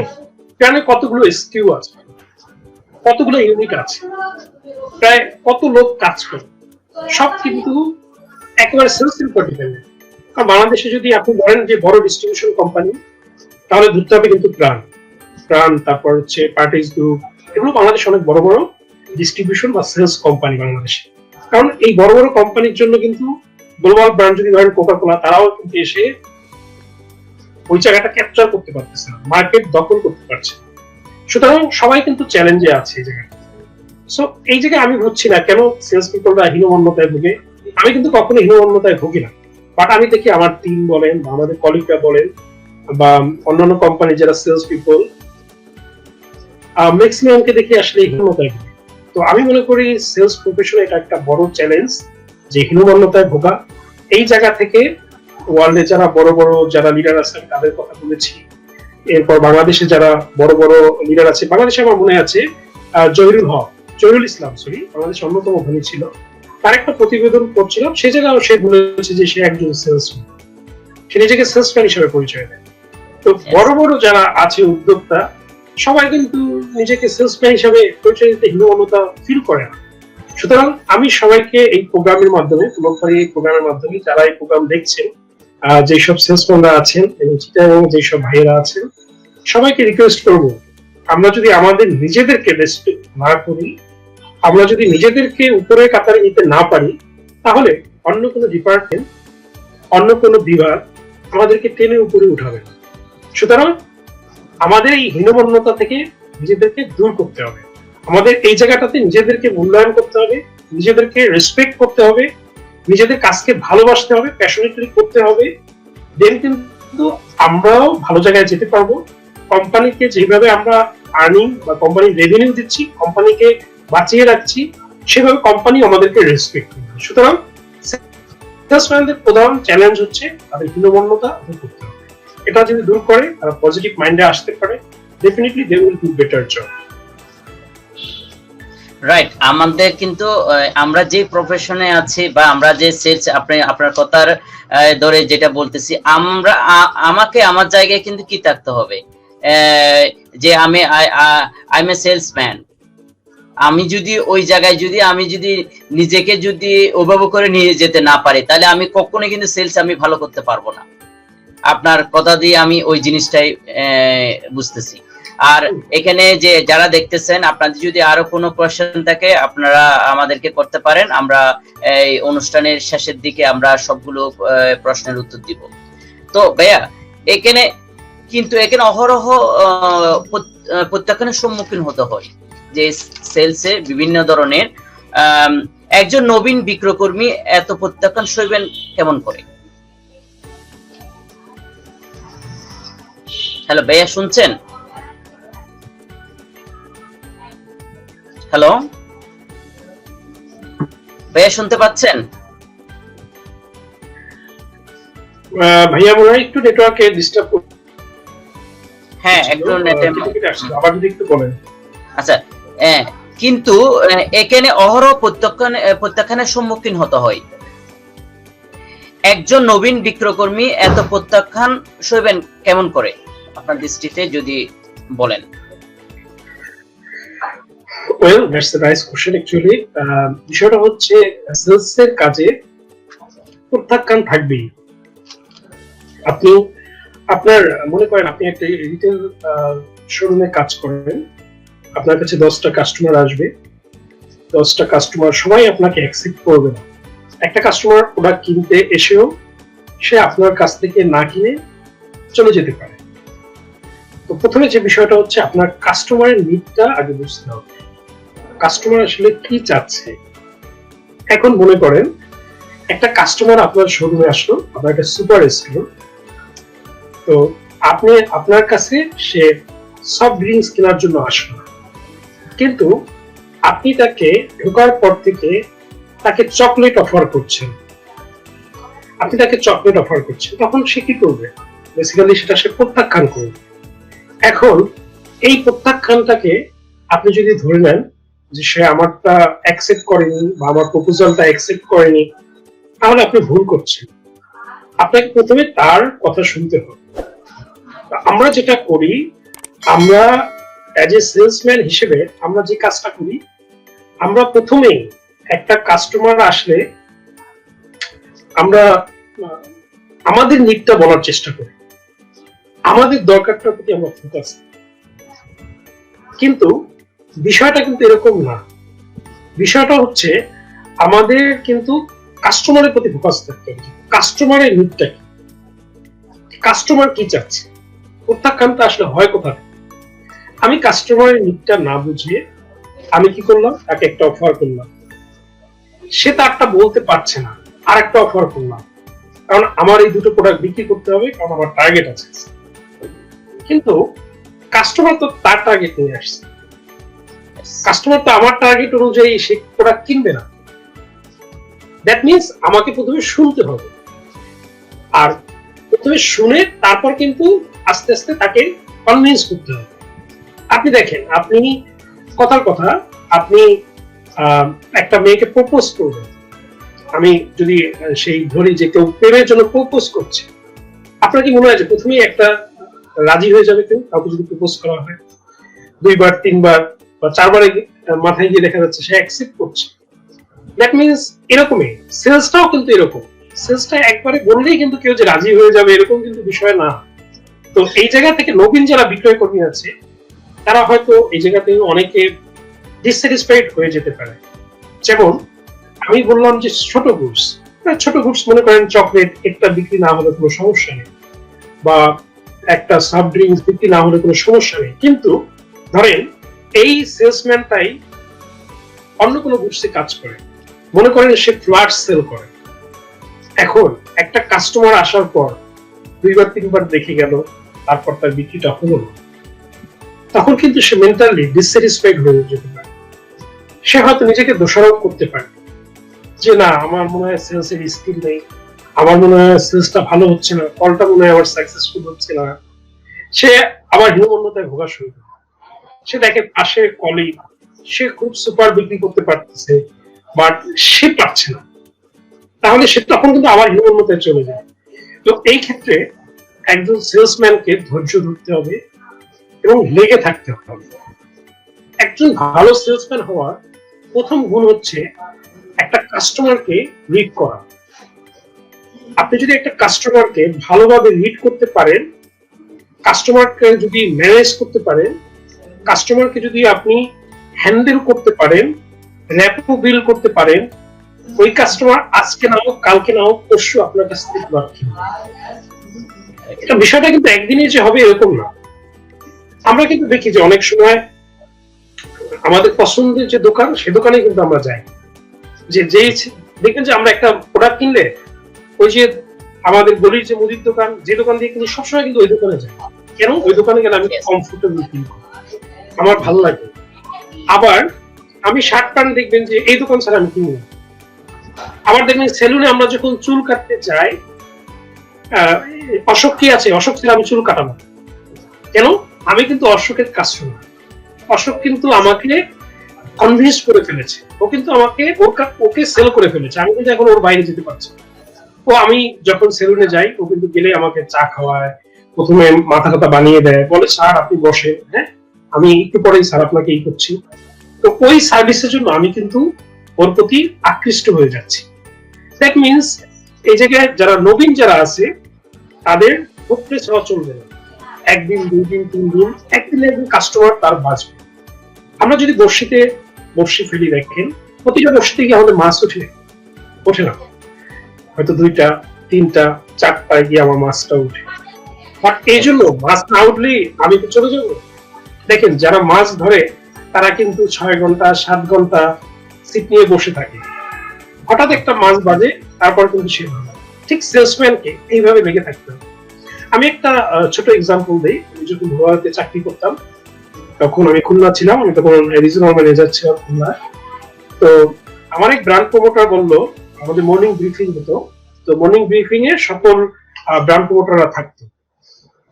প্রাণে কতগুলো স্কিউ আছে, কতগুলো ইউনিট আছে, প্রায় কত লোক কাজ করে, সব কিন্তু একেবারে সেলসের উপর ডিপেন্ডেন্ট। কারণ বাংলাদেশে যদি আপনি বলেন যে বড় ডিস্ট্রিবিউশন কোম্পানি, তাহলে ধরতে হবে কিন্তু প্রাণ, তারপর হচ্ছে পার্টিস গ্রুপ, এগুলো বাংলাদেশে অনেক বড় বড় ডিস্ট্রিবিউশন বা সেলস কোম্পানি বাংলাদেশে। কারণ এই বড় বড় কোম্পানির জন্য কিন্তু গ্লোবাল ব্র্যান্ড যদি ধরেন কোকা-কোলা, তারাও কিন্তু এসে ওই জায়গাটা ক্যাপচার করতে পারতেছে না, মার্কেট দখল করতে পারছে। সুতরাং সবাই কিন্তু চ্যালেঞ্জে আছে এই জায়গায়। সো এই জায়গায় আমি বুঝছি না কেন সেলস পিপলরা হীনমন্যতায় ভোগে। আমি কিন্তু কখনো হীনমন্যতায় ভুগি না, বাট আমি দেখি আমার টিম বলেন বা আমাদের কলিগরা বলেন বা অন্যান্য কোম্পানি যারা সেলস পিপল, ম্যাক্সিমামকে দেখি আসলে হীনমন্যতায় ভোগে। তো আমি মনে করি সেলস প্রফেশনে এটা একটা বড় চ্যালেঞ্জ যে হীনমন্যতায় ভোগা। এই জায়গা থেকে ওয়ার্ল্ডে যারা বড় বড় যারা লিডার আছেন তাদের কথা বলেছি, এরপর বাংলাদেশে যারা বড় বড় লিডার আছে, বাংলাদেশে আমার মনে আছে জহিরুল ইসলাম বাংলাদেশের অন্যতম ধনী ছিল, তার একটা প্রতিবেদন করছিলাম, সে জায়গায় সে বলেছে যে সে একজন সেলসম্যান, সে নিজেকে সেলসম্যান হিসেবে পরিচয় দেয়। তো বড় বড় যারা আছে উদ্যোক্তা, সবাই কিন্তু নিজেকে সেলসম্যান হিসেবে পরিচয় দিতে হীনমন্যতা ফিল করে না। সুতরাং আমি সবাইকে এই প্রোগ্রামের মাধ্যমে, এই প্রোগ্রামের মাধ্যমে যারা এই প্রোগ্রাম দেখছেন, যেসব সেলসম্যানরা আছেন এবং যেসব ভাইয়েরা আছেন, সবাইকে রিকোয়েস্ট করব, আমরা যদি আমাদের নিজেদেরকে রেসপেক্ট না করি, আমরা যদি নিজেদেরকে উপরে কাতারে নিতে না পারি, তাহলে অন্য কোনো ডিপার্টমেন্ট, অন্য কোনো বিভাগ আমাদেরকে টেনে উপরে উঠাবে না। সুতরাং আমাদের এই হীনমন্যতা থেকে নিজেদেরকে দূর করতে হবে, আমাদের এই জায়গাটাতে নিজেদেরকে মূল্যায়ন করতে হবে, নিজেদেরকে রেসপেক্ট করতে হবে, নিজেদের কাজকে ভালোবাসতে হবে, প্যাশনেটলি করতে হবে। দেন কিন্তু আমরাও ভালো জায়গায় যেতে পারবো। কোম্পানিকে যেভাবে আমরা আর্নিং বা কোম্পানির রেভিনিউ দিচ্ছি, কোম্পানিকে বাঁচিয়ে রাখছি, সেভাবে কোম্পানি আমাদেরকে রেসপেক্ট করবে। সুতরাং সেলসম্যানদের প্রধান চ্যালেঞ্জ হচ্ছে তাদের হীনমন্যতা দূর করতে হবে। এটা যদি দূর করে, তারা পজিটিভ মাইন্ডে আসতে পারে, definitely they will do better job. Right. আমাদের কিন্তু আমরা যে প্রফেশনে আছি বা আমরা যে সেলস, আপনি আপনার কথার ধরে যেটা বলতেছি, আমরা আমাকে আমার জায়গায় কিন্তু কি থাকতে হবে, যে আমি আই এম এ সেলসম্যান। আমি যদি ওই জায়গায় আমি যদি নিজেকে যদি ওভাবে করে নিয়ে যেতে না পারি, তাহলে আমি কখনোই কিন্তু সেলস আমি ভালো করতে পারবো না। আপনার কথা দিয়ে আমি ওই জিনিসটাই বুঝতেছি। আর এখানে যে যারা দেখতেছেন, আপনাদের যদি আরো কোনো কোয়েশ্চেন থাকে আপনারা আমাদেরকে করতে পারেন, আমরা এই অনুষ্ঠানের শেষের দিকে আমরা সবগুলো প্রশ্নের উত্তর দিব। তো ভাইয়া এখানে অহরহ প্রত্যাখ্যানের সম্মুখীন হতে হয়, যে সেলসে বিভিন্ন ধরনের একজন নবীন বিক্রয়কর্মী এত প্রত্যাখ্যান সইবেন কেমন করে? হ্যালো ভাইয়া, শুনছেন? হ্যালো ভাইয়া, শুনতে পাচ্ছেন? ভাইয়া মনে হয় একটু নেটওয়ার্কে ডিস্টার্ব করছে। হ্যাঁ, একটু নেটে আবার যদি একটু বলেন। আচ্ছা, কিন্তু এখানে অহরহ প্রত্যাখ্যানের সম্মুখীন হতে হয়। একজন নবীন বিক্রয়কর্মী এত প্রত্যাখ্যান সইবেন কেমন করে আপনার দৃষ্টিতে, যদি বলেন। Well, that's a nice question actually. বিষয়টা হচ্ছে সেলস এর কাজে প্রত্যাখ্যান থাকবেই। আপনি আপনার মনে করেন আপনি একটা রিটেল শোরুমে কাজ করেন, আপনার কাছে 10টা কাস্টমার আসবে, 10টা কাস্টমার সবাই আপনাকে অ্যাকসেপ্ট করবে না। একটা কাস্টমার প্রোডাক্ট কিনতে এসেও সে আপনার কাছ থেকে না কিনে চলে যেতে পারে। তো প্রথমে যে বিষয়টা হচ্ছে আপনার কাস্টমারের নিডটা আগে বুঝতে হবে, কাস্টমার আসলে কি চাচ্ছে। এখন মনে করেন একটা কাস্টমার আপনার শোরুমে আসলো, আপনার একটা সুপার স্টোর, তো আপনি আপনার কাছে সে সফট ড্রিঙ্কস কেনার জন্য আসলো, কিন্তু আপনি তাকে ঢোকার পর থেকে তাকে চকলেট অফার করছেন, তখন সে কি করবে? বেসিক্যালি সেটা সে প্রত্যাখ্যান করবে। এখন এই প্রত্যাখ্যানটাকে আপনি যদি ধরে নেন যে সে আমারটা অ্যাকসেপ্ট করেনি বা আমার প্রপোজালটা অ্যাকসেপ্ট করেনি, তাহলে আপনি ভুল করছেন। আপনাকে প্রথমে তার কথা শুনতে হবে। আমরা যেটা করি, আমরা অ্যাজ এ সেলসম্যান হিসেবে আমরা যে কাজটা করি, আমরা প্রথমেই একটা কাস্টমার আসলে আমরা আমাদের নিডটা বলার চেষ্টা করি, আমাদের দরকারটার প্রতি আমরা ফোকাস। কিন্তু বিষয়টা কিন্তু এরকম না। বিষয়টা হচ্ছে আমাদের কিন্তু কাস্টমারের প্রতি ফোকাস থাকতে হবে। কাস্টমারের নিডটা কি, কাস্টমার কি চাচ্ছে। প্রত্যাখ্যানটা আসলে হয় কোথায়? আমি কাস্টমারের নিডটা না বুঝিয়ে আমি কি করলাম, তাকে একটা অফার করলাম, সে তারটা বলতে পারছে না, আর একটা অফার করলাম, কারণ আমার এই দুটো প্রোডাক্ট বিক্রি করতে হবে, কারণ আমার টার্গেট আছে। কিন্তু কাস্টমার তো তার টার্গেট নিয়ে আসছে, কাস্টমার তো আমার টার্গেট অনুযায়ী সে প্রোডাক্ট কিনবে না। দ্যাট মিনস আমাকে প্রথমে শুনতে হবে, আর প্রথমে শুনে তারপর কিন্তু আস্তে আস্তে তাকে কনভিন্স করতে হবে। আপনি দেখেন, আপনি কথার কথা, আপনি একটা মেয়েকে প্রপোজ করবেন, আমি যদি সেই ধরি যে কেউ প্রেমের জন্য প্রপোজ করছে, আপনার কি মনে হয় যে প্রথমেই একটা রাজি হয়ে যাবে কেউ? কাউকে যদি প্রপোজ করা হয় 2বার 3বার বা 4বারে মাথায় গিয়ে দেখা যাচ্ছে সে অ্যাকসেপ্ট করছে। দ্যাট মিনস এরকমই সেলসটাও কিন্তু এরকম। সেলসটা একবারে বললেই কিন্তু কেউ যে রাজি হয়ে যাবে এরকম কিন্তু বিষয় না। তো এই জায়গা থেকে নবীন যারা বিক্রয় কর্মী আছে, তারা হয়তো এই জায়গা থেকে অনেকে ডিসস্যাটিসফাইড হয়ে যেতে পারে। যেমন আমি বললাম যে ছোট গুডস মনে করেন চকলেট একটা বিক্রি না হলে কোনো সমস্যা নেই, বা একটা সফট ড্রিঙ্কস বিক্রি না হলে কোনো সমস্যা নেই। কিন্তু ধরেন এই সেলসম্যানটাই অন্য কোনো গুডসে কাজ করে, মনে করেন সে ফ্ল্যাট সেল করে। এখন একটা কাস্টমার আসার পর 2বার 3বার দেখে গেল, তারপর তার বিক্রিটা হলো না, তখন কিন্তু সে মেন্টালি ডিসস্যাটিসফাইড হয়ে যেতে পারে। সে হয়তো নিজেকে দোষারোপ করতে পারে যে না, আমার মনে হয় সেলসের স্কিল নেই, আমার মনে হয় সেলসটা ভালো হচ্ছে না, কলটা মনে হয় আমার সাকসেসফুল হচ্ছে না। সে আবার হীনমন্যতায় ভোগা শুরু করে। সে দেখে পাশে কলিগ সে খুব সুপার বিক্রি করতে পারতেছে, বাট সে পারছে না, তাহলে সে তখন কিন্তু আবার হীনমন্যতায় চলে যায়। তো এই ক্ষেত্রে একজন সেলসম্যানকে ধৈর্য ধরতে হবে এবং লেগে থাকতে হবে। একজন ভালো সেলসম্যান হওয়ার প্রথম গুণ হচ্ছে একটা কাস্টমারকে রিড করা। আপনি যদি একটা কাস্টমারকে ভালোভাবে রিড করতে পারেন, কাস্টমারকে যদি ম্যানেজ করতে পারেন, কাস্টমারকে যদি আপনি হ্যান্ডেল করতে পারেন, র্যাপো বিল্ড করতে পারেন, ওই কাস্টমার আজকে না হোক, কালকে না হোক, পরশু আপনার কাছ থেকে প্রোডাক্ট কিনবে। এটা বিষয়টা কিন্তু একদিনই যে হবে এরকম না। আমরা কিন্তু দেখি যে অনেক সময় আমাদের পছন্দের যে দোকান, সে দোকানে কিন্তু আমরা যাই, যেই দেখবেন যে আমরা একটা প্রোডাক্ট কিনলে ওই যে আমাদের গলির যে মুদির দোকান, যে দোকান দিয়ে কিনি, সবসময় কিন্তু ওই দোকানে যাই। কেন? ওই দোকানে গেলে আমি কমফোর্টেবল ফিল করি, আমার ভালো লাগে। আবার আমি শার্ট প্যান্ট দেখবেন যে এই দোকান ছাড়া আমি কিনি না। আবার দেখবেন সেলুনে আমরা যখন চুল কাটতে যাই, অশোক কি আছে, অশোক ছাড়া আমি চুল কাটাবো। কেন? আমি কিন্তু অশোকের কাস্টমার। অশোক কিন্তু আমাকে কনভিন্স করে ফেলেছে, ও কিন্তু আমাকে ওকে সেল করে ফেলেছে, আমি কিন্তু এখন ওর বাইরে যেতে পারছি। ও আমি যখন সেলুনে যাই, ও কিন্তু গেলে আমাকে চা খাওয়ায়, প্রথমে মাথা কথা বানিয়ে দেয়, বলে স্যার আপনি বসে, হ্যাঁ আমি একটু পরেই স্যার আপনাকে এই করছি। তো ওই সার্ভিসের জন্য আমি কিন্তু ওর প্রতি আকৃষ্ট হয়ে যাচ্ছি। দ্যাট মিনস এই জায়গায় যারা নবীন যারা আছে তাদের ক্ষেত্রে ছোঁয়া চলবে না। একদিন, 2 দিন, 3 দিন, একদিনে একদিন কাস্টমার তার বাঁচবে। আমরা যদি বর্ষি ফেলি, দেখেন প্রতিটা বর্ষিতে গিয়ে আমাদের মাছ ওঠে না, হয়তো 2টা 3টা 4টা গিয়ে আমার মাছটা উঠে। বাট এই জন্য মাছ না উঠলেই আমি তো চলে যাবো? দেখেন যারা মাছ ধরে তারা কিন্তু 6 ঘন্টা 7 ঘন্টা সিট নিয়ে বসে থাকে, হঠাৎ একটা মাছ বাজে, তারপর কিন্তু সে ভালো। ঠিক সেলসম্যানকে এইভাবে লেগে থাকতে হবে। আমি একটা ছোট এক্সাম্পল দিই। আমি যখন ভোয়াতে চাকরি করতাম, তখন আমি খুলনা ছিলাম, আমি তখন রিজনাল ম্যানেজার ছিলাম খুলনা। তো আমার এক ব্র্যান্ড প্রমোটার বললো, আমাদের মর্নিং ব্রিফিং হতো, তো মর্নিং ব্রিফিং এ সকল ব্র্যান্ড প্রমোটাররা থাকতো।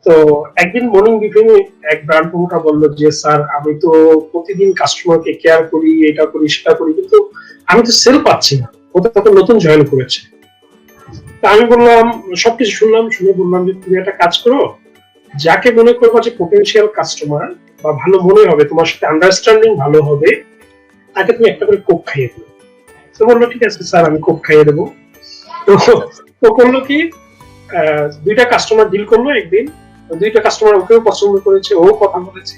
তো একদিন মর্নিং ব্রিফিং এ এক ব্র্যান্ড প্রমোটার বললো যে স্যার আমি তো প্রতিদিন কাস্টমারকে কেয়ার করি, এটা করি সেটা করি, কিন্তু আমি তো সেল পাচ্ছি না। ও তো তখন নতুন জয়েন করেছে। তা আমি বললাম, সবকিছু শুনলাম, শুনে বললাম যে তুমি একটা কাজ করো, যাকে মনে করবো যে পোটেনশিয়াল কাস্টমার বা ভালো মনে হবে, তোমার সাথে আন্ডারস্ট্যান্ডিং ভালো হবে, তাকে তুমি একটা করে কোক খাইয়ে দেবো। তো বললো ঠিক আছে স্যার, আমি কোক খাইয়ে দেবো। তো করলো কি, 2টা কাস্টমার ডিল করলো একদিন। 2টা কাস্টমার ওকেও পছন্দ করেছে, ও কথা বলেছে,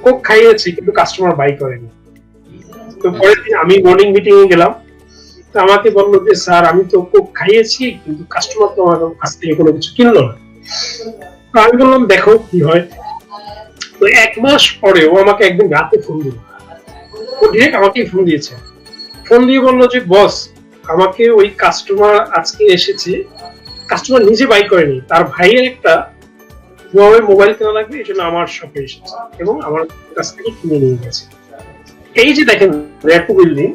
কোক খাইয়েছে, কিন্তু কাস্টমার বাই করেনি। তো পরের দিন আমি মর্নিং মিটিং এ গেলাম, তো আমাকে বললো যে স্যার আমি তো কোক খাইয়েছি, কিন্তু কাস্টমার তো আমার কাছ থেকে কোনো কিছু কিনলো না। তো আমি বললাম দেখো কি হয়। তো 1 মাস পরে ও আমাকে একদিন রাতে ফোন দিল, ও ডিরেক্ট আমাকেই ফোন দিয়েছে। ফোন দিয়ে বললো যে বস, আমাকে ওই কাস্টমার আজকে এসেছে, কাস্টমার নিজে বাই করেনি, তার ভাইয়ের একটা হুয়াওয়ে মোবাইল কেনা লাগবে, এই জন্য আমার শপে এসেছে এবং আমার কাছ থেকে কিনে নিয়ে গেছে। এই যে দেখেন র্যাপো বিল্ডিং,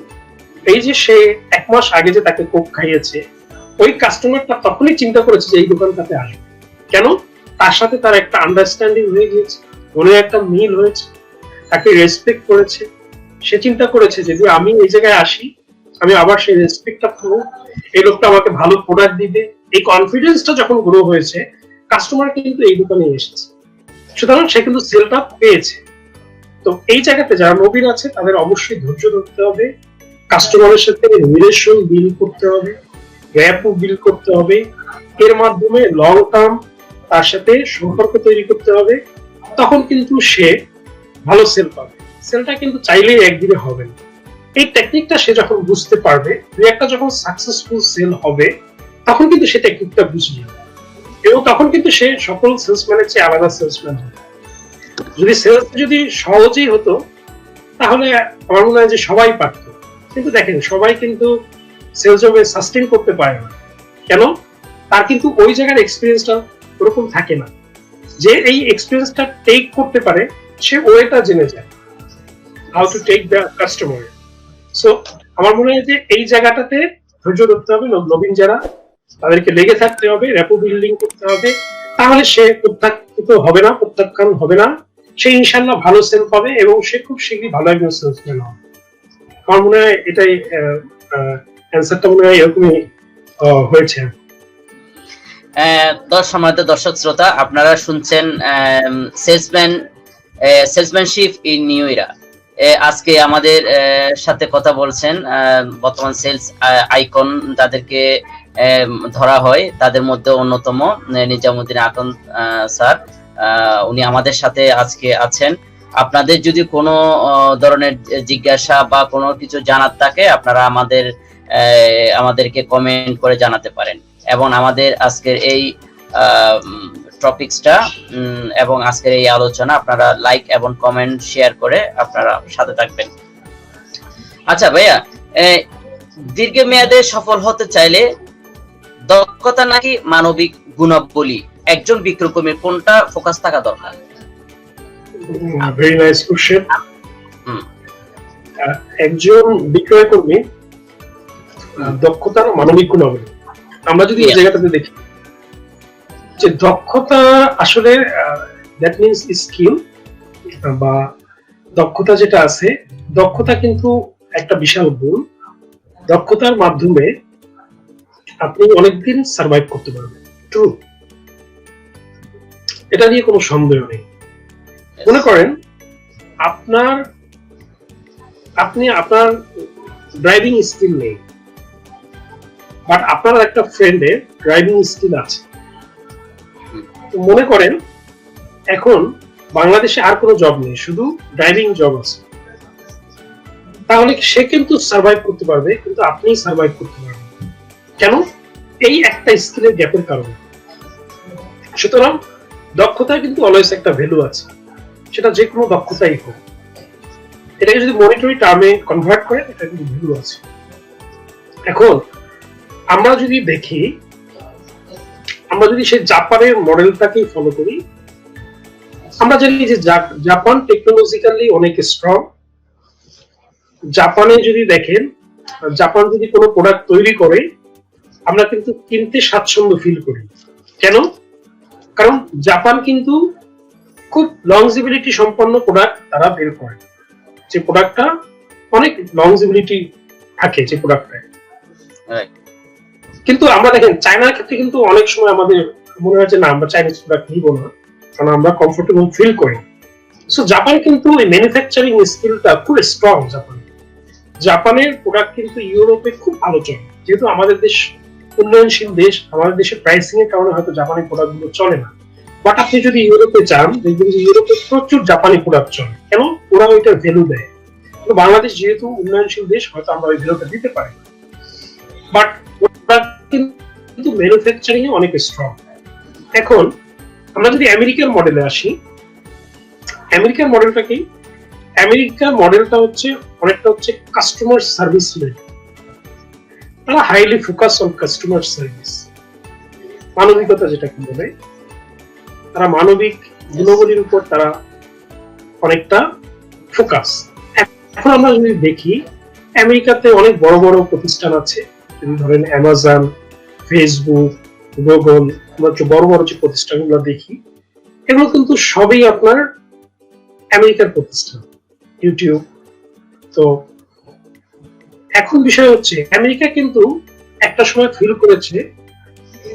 এই যে সে 1 মাস আগে যে তাকে কোক খাইয়েছে, ওই কাস্টমারটা তখনই চিন্তা করেছে যে এই দোকানটাতে আসবে। কেন? তার সাথে তার একটা আন্ডারস্ট্যান্ডিং হয়ে গিয়েছে, মনে একটা মিল হয়েছে, তাকে রেসপেক্ট করেছে। সে চিন্তা করেছে যদি আমি এই জায়গায় আসি, আমি আবার সেই রেসপেক্টটা পাবো, এই লোকটা আমাকে ভালো প্রোডাক্ট দিবে। এই কনফিডেন্সটা যখন গ্রো হয়েছে, কাস্টমার কিন্তু এই দোকানে এসেছে, সুতরাং সে কিন্তু সেলটা পেয়েছে। তো এই জায়গাতে যারা নবীন আছে তাদের অবশ্যই ধৈর্য ধরতে হবে, কাস্টমারের সাথে রিলেশন বিল্ড করতে হবে, র্যাপো বিল্ড করতে হবে, এর মাধ্যমে লং টার্ম তার সাথে সম্পর্ক তৈরি করতে হবে। তখন কিন্তু সে ভালো সেল পাবে। সেলটা কিন্তু চাইলেই একদিনে হবে না। এই টেকনিকটা সে যখন বুঝতে পারবে, একটা যখন সাকসেসফুল সেল হবে, তখন কিন্তু সে টেকনিকটা বুঝে যাবে এবং তখন কিন্তু সে সকল সেলসম্যানের চেয়ে আলাদা সেলসম্যান হবে। যদি সেলস যদি সহজেই হতো, তাহলে আমার মনে হয় যে সবাই পারত। কিন্তু দেখেন সবাই কিন্তু সেলস জবে সাস্টেইন করতে পারে না। কেন? তার কিন্তু ওই জায়গার এক্সপিরিয়েন্সটা ওরকম থাকে না। যে এই এক্সপিরিয়েন্সটা টেক করতে পারে, সে ওয়েটা জেনে যায়, how to take the customer. So আমার মনে হয় যে এই জায়গাটাতে ধৈর্য ধরতে হবে। নবীন যারা, তাদেরকে লেগে থাকতে হবে, র্যাপো বিল্ডিং করতে হবে, তাহলে সে প্রত্যাখ্যাত হবে না, প্রত্যাখ্যান হবে না। সে ইনশাল্লাহ ভালো সেল পাবে এবং সে খুব শীঘ্রই ভালো একজন সেলসম্যান হবে। আমার মনে হয় এটাই অ্যান্সারটা মনে হয় এরকমই হয়েছে। সম্মানিত দর্শক শ্রোতা, আপনারা শুনছেন সেলসম্যানশিপ ইন নিউ এরা। আজকে আমাদের সাথে কথা বলছেন বর্তমান সেলস আইকন, তাদেরকে ধরা হয়, তাদের মধ্যে অন্যতম নিজামুদ্দিন আকন স্যার। উনি আমাদের সাথে আজকে আছেন। আপনাদের যদি কোনো ধরনের জিজ্ঞাসা বা কোনো কিছু জানার থাকে, আপনারা আমাদেরকে কমেন্ট করে জানাতে পারেন এবং আমাদের আজকের এই টপিকসটা এবং আজকের এই আলোচনা আপনারা লাইক এবং কমেন্ট শেয়ার করে আপনারা সাথে থাকবেন। আচ্ছা ভাইয়া, দীর্ঘমেয়াদে সফল হতে চাইলে দক্ষতা নাকি মানবিক গুণাবলী, একজন বিক্রয় কর্মীর কোনটা ফোকাস থাকা দরকার? Very nice question. একজন বিক্রয় কর্মী দক্ষতার মানবিক গুণাবলী, আমরা যদি এই জায়গাটাতে দেখি যে দক্ষতা আসলে দ্যাট মিনস স্কিল বা দক্ষতা যেটা আছে, দক্ষতা কিন্তু একটা বিশাল গুণ। দক্ষতার মাধ্যমে আপনি অনেকদিন সার্ভাইভ করতে পারবেন, ট্রু, এটা নিয়ে কোনো সন্দেহ নেই। মনে করেন আপনার ড্রাইভিং স্কিল নেই, বাট আপনার একটা ফ্রেন্ডের ড্রাইভিং স্কিল আছে। মনে করেন এখন বাংলাদেশে আর কোনো জব নেই, শুধু ড্রাইভিং জব আছে, তাহলে সে কিন্তু সার্ভাইভ করতে পারবে, কিন্তু আপনি সার্ভাইভ করতে পারবেন। কেন? এই একটা স্কিলের গ্যাপের কারণে। সুতরাং দক্ষতার কিন্তু অলওয়েজ একটা ভ্যালু আছে, সেটা যে কোনো দক্ষতাই হোক। এটাকে যদি মনিটরি টার্মে কনভার্ট করে, এটা কিন্তু ভ্যালু আছে। এখন আমরা যদি দেখি, আমরা যদি সেই জাপানের মডেলটাকেই ফলো করি, আমরা জানি যে জাপান টেকনোলজিক্যালি অনেক স্ট্রং। জাপানে যদি দেখেন, জাপান যদি কোনো প্রোডাক্ট তৈরি করে, আমরা কিন্তু কিনতে স্বাচ্ছন্দ্য ফিল করি। কেন? কারণ জাপান কিন্তু খুব লংজিবিলিটি সম্পন্ন প্রোডাক্ট তারা বের করে, যে প্রোডাক্টটা অনেক লংজিবিলিটি থাকে যে প্রোডাক্টটায়। কিন্তু আমরা দেখেন চায়নার ক্ষেত্রে কিন্তু অনেক সময় আমাদের মনে হয় যে না, আমরা চাইনিজ প্রোডাক্ট নিব না, কারণ আমরা কমফোর্টেবল ফিল করি। সো জাপান কিন্তু এই ম্যানুফ্যাকচারিং স্কিলটা খুব স্ট্রং। জাপানের প্রোডাক্ট কিন্তু ইউরোপে খুব ভালো চলে, যেহেতু আমাদের দেশ উন্নয়নশীল দেশ, আমাদের দেশের প্রাইসিং এর কারণে হয়তো জাপানি প্রোডাক্ট গুলো চলে না। বাট আপনি যদি ইউরোপে যান, দেখবেন যে ইউরোপে প্রচুর জাপানি প্রোডাক্ট চলে। কেন? ওরা ওইটার ভ্যালু দেয়। কিন্তু বাংলাদেশ যেহেতু উন্নয়নশীল দেশ, হয়তো আমরা ওই ভ্যালুটা দিতে পারি না, বাট ওরা কিন্তু ম্যানুফ্যাকচারিং এ অনেক স্ট্রং। এখন আমরা যদি আমেরিকার মডেলে আসি, আমেরিকার মডেলটা কি? আমেরিকার মডেলটা হচ্ছে অনেকটা হচ্ছে কাস্টমার সার্ভিস লেড। তারা highly focus on customer service, মানবিকতা যেটাকে বলে, তারা মানবিক গুণাবলীর উপর তারা অনেকটা ফোকাস। এখন আমরা যদি দেখি, আমেরিকাতে অনেক বড় বড় প্রতিষ্ঠান আছে, যদি ধরেন অ্যামাজন, ফেসবুক, গুগল, আমরা যে বড় বড় যে প্রতিষ্ঠানগুলো দেখি, এগুলো কিন্তু সবই আপনার আমেরিকার প্রতিষ্ঠান, ইউটিউব। তো এখন বিষয় হচ্ছে, আমেরিকা কিন্তু একটা সময় ফিল করেছে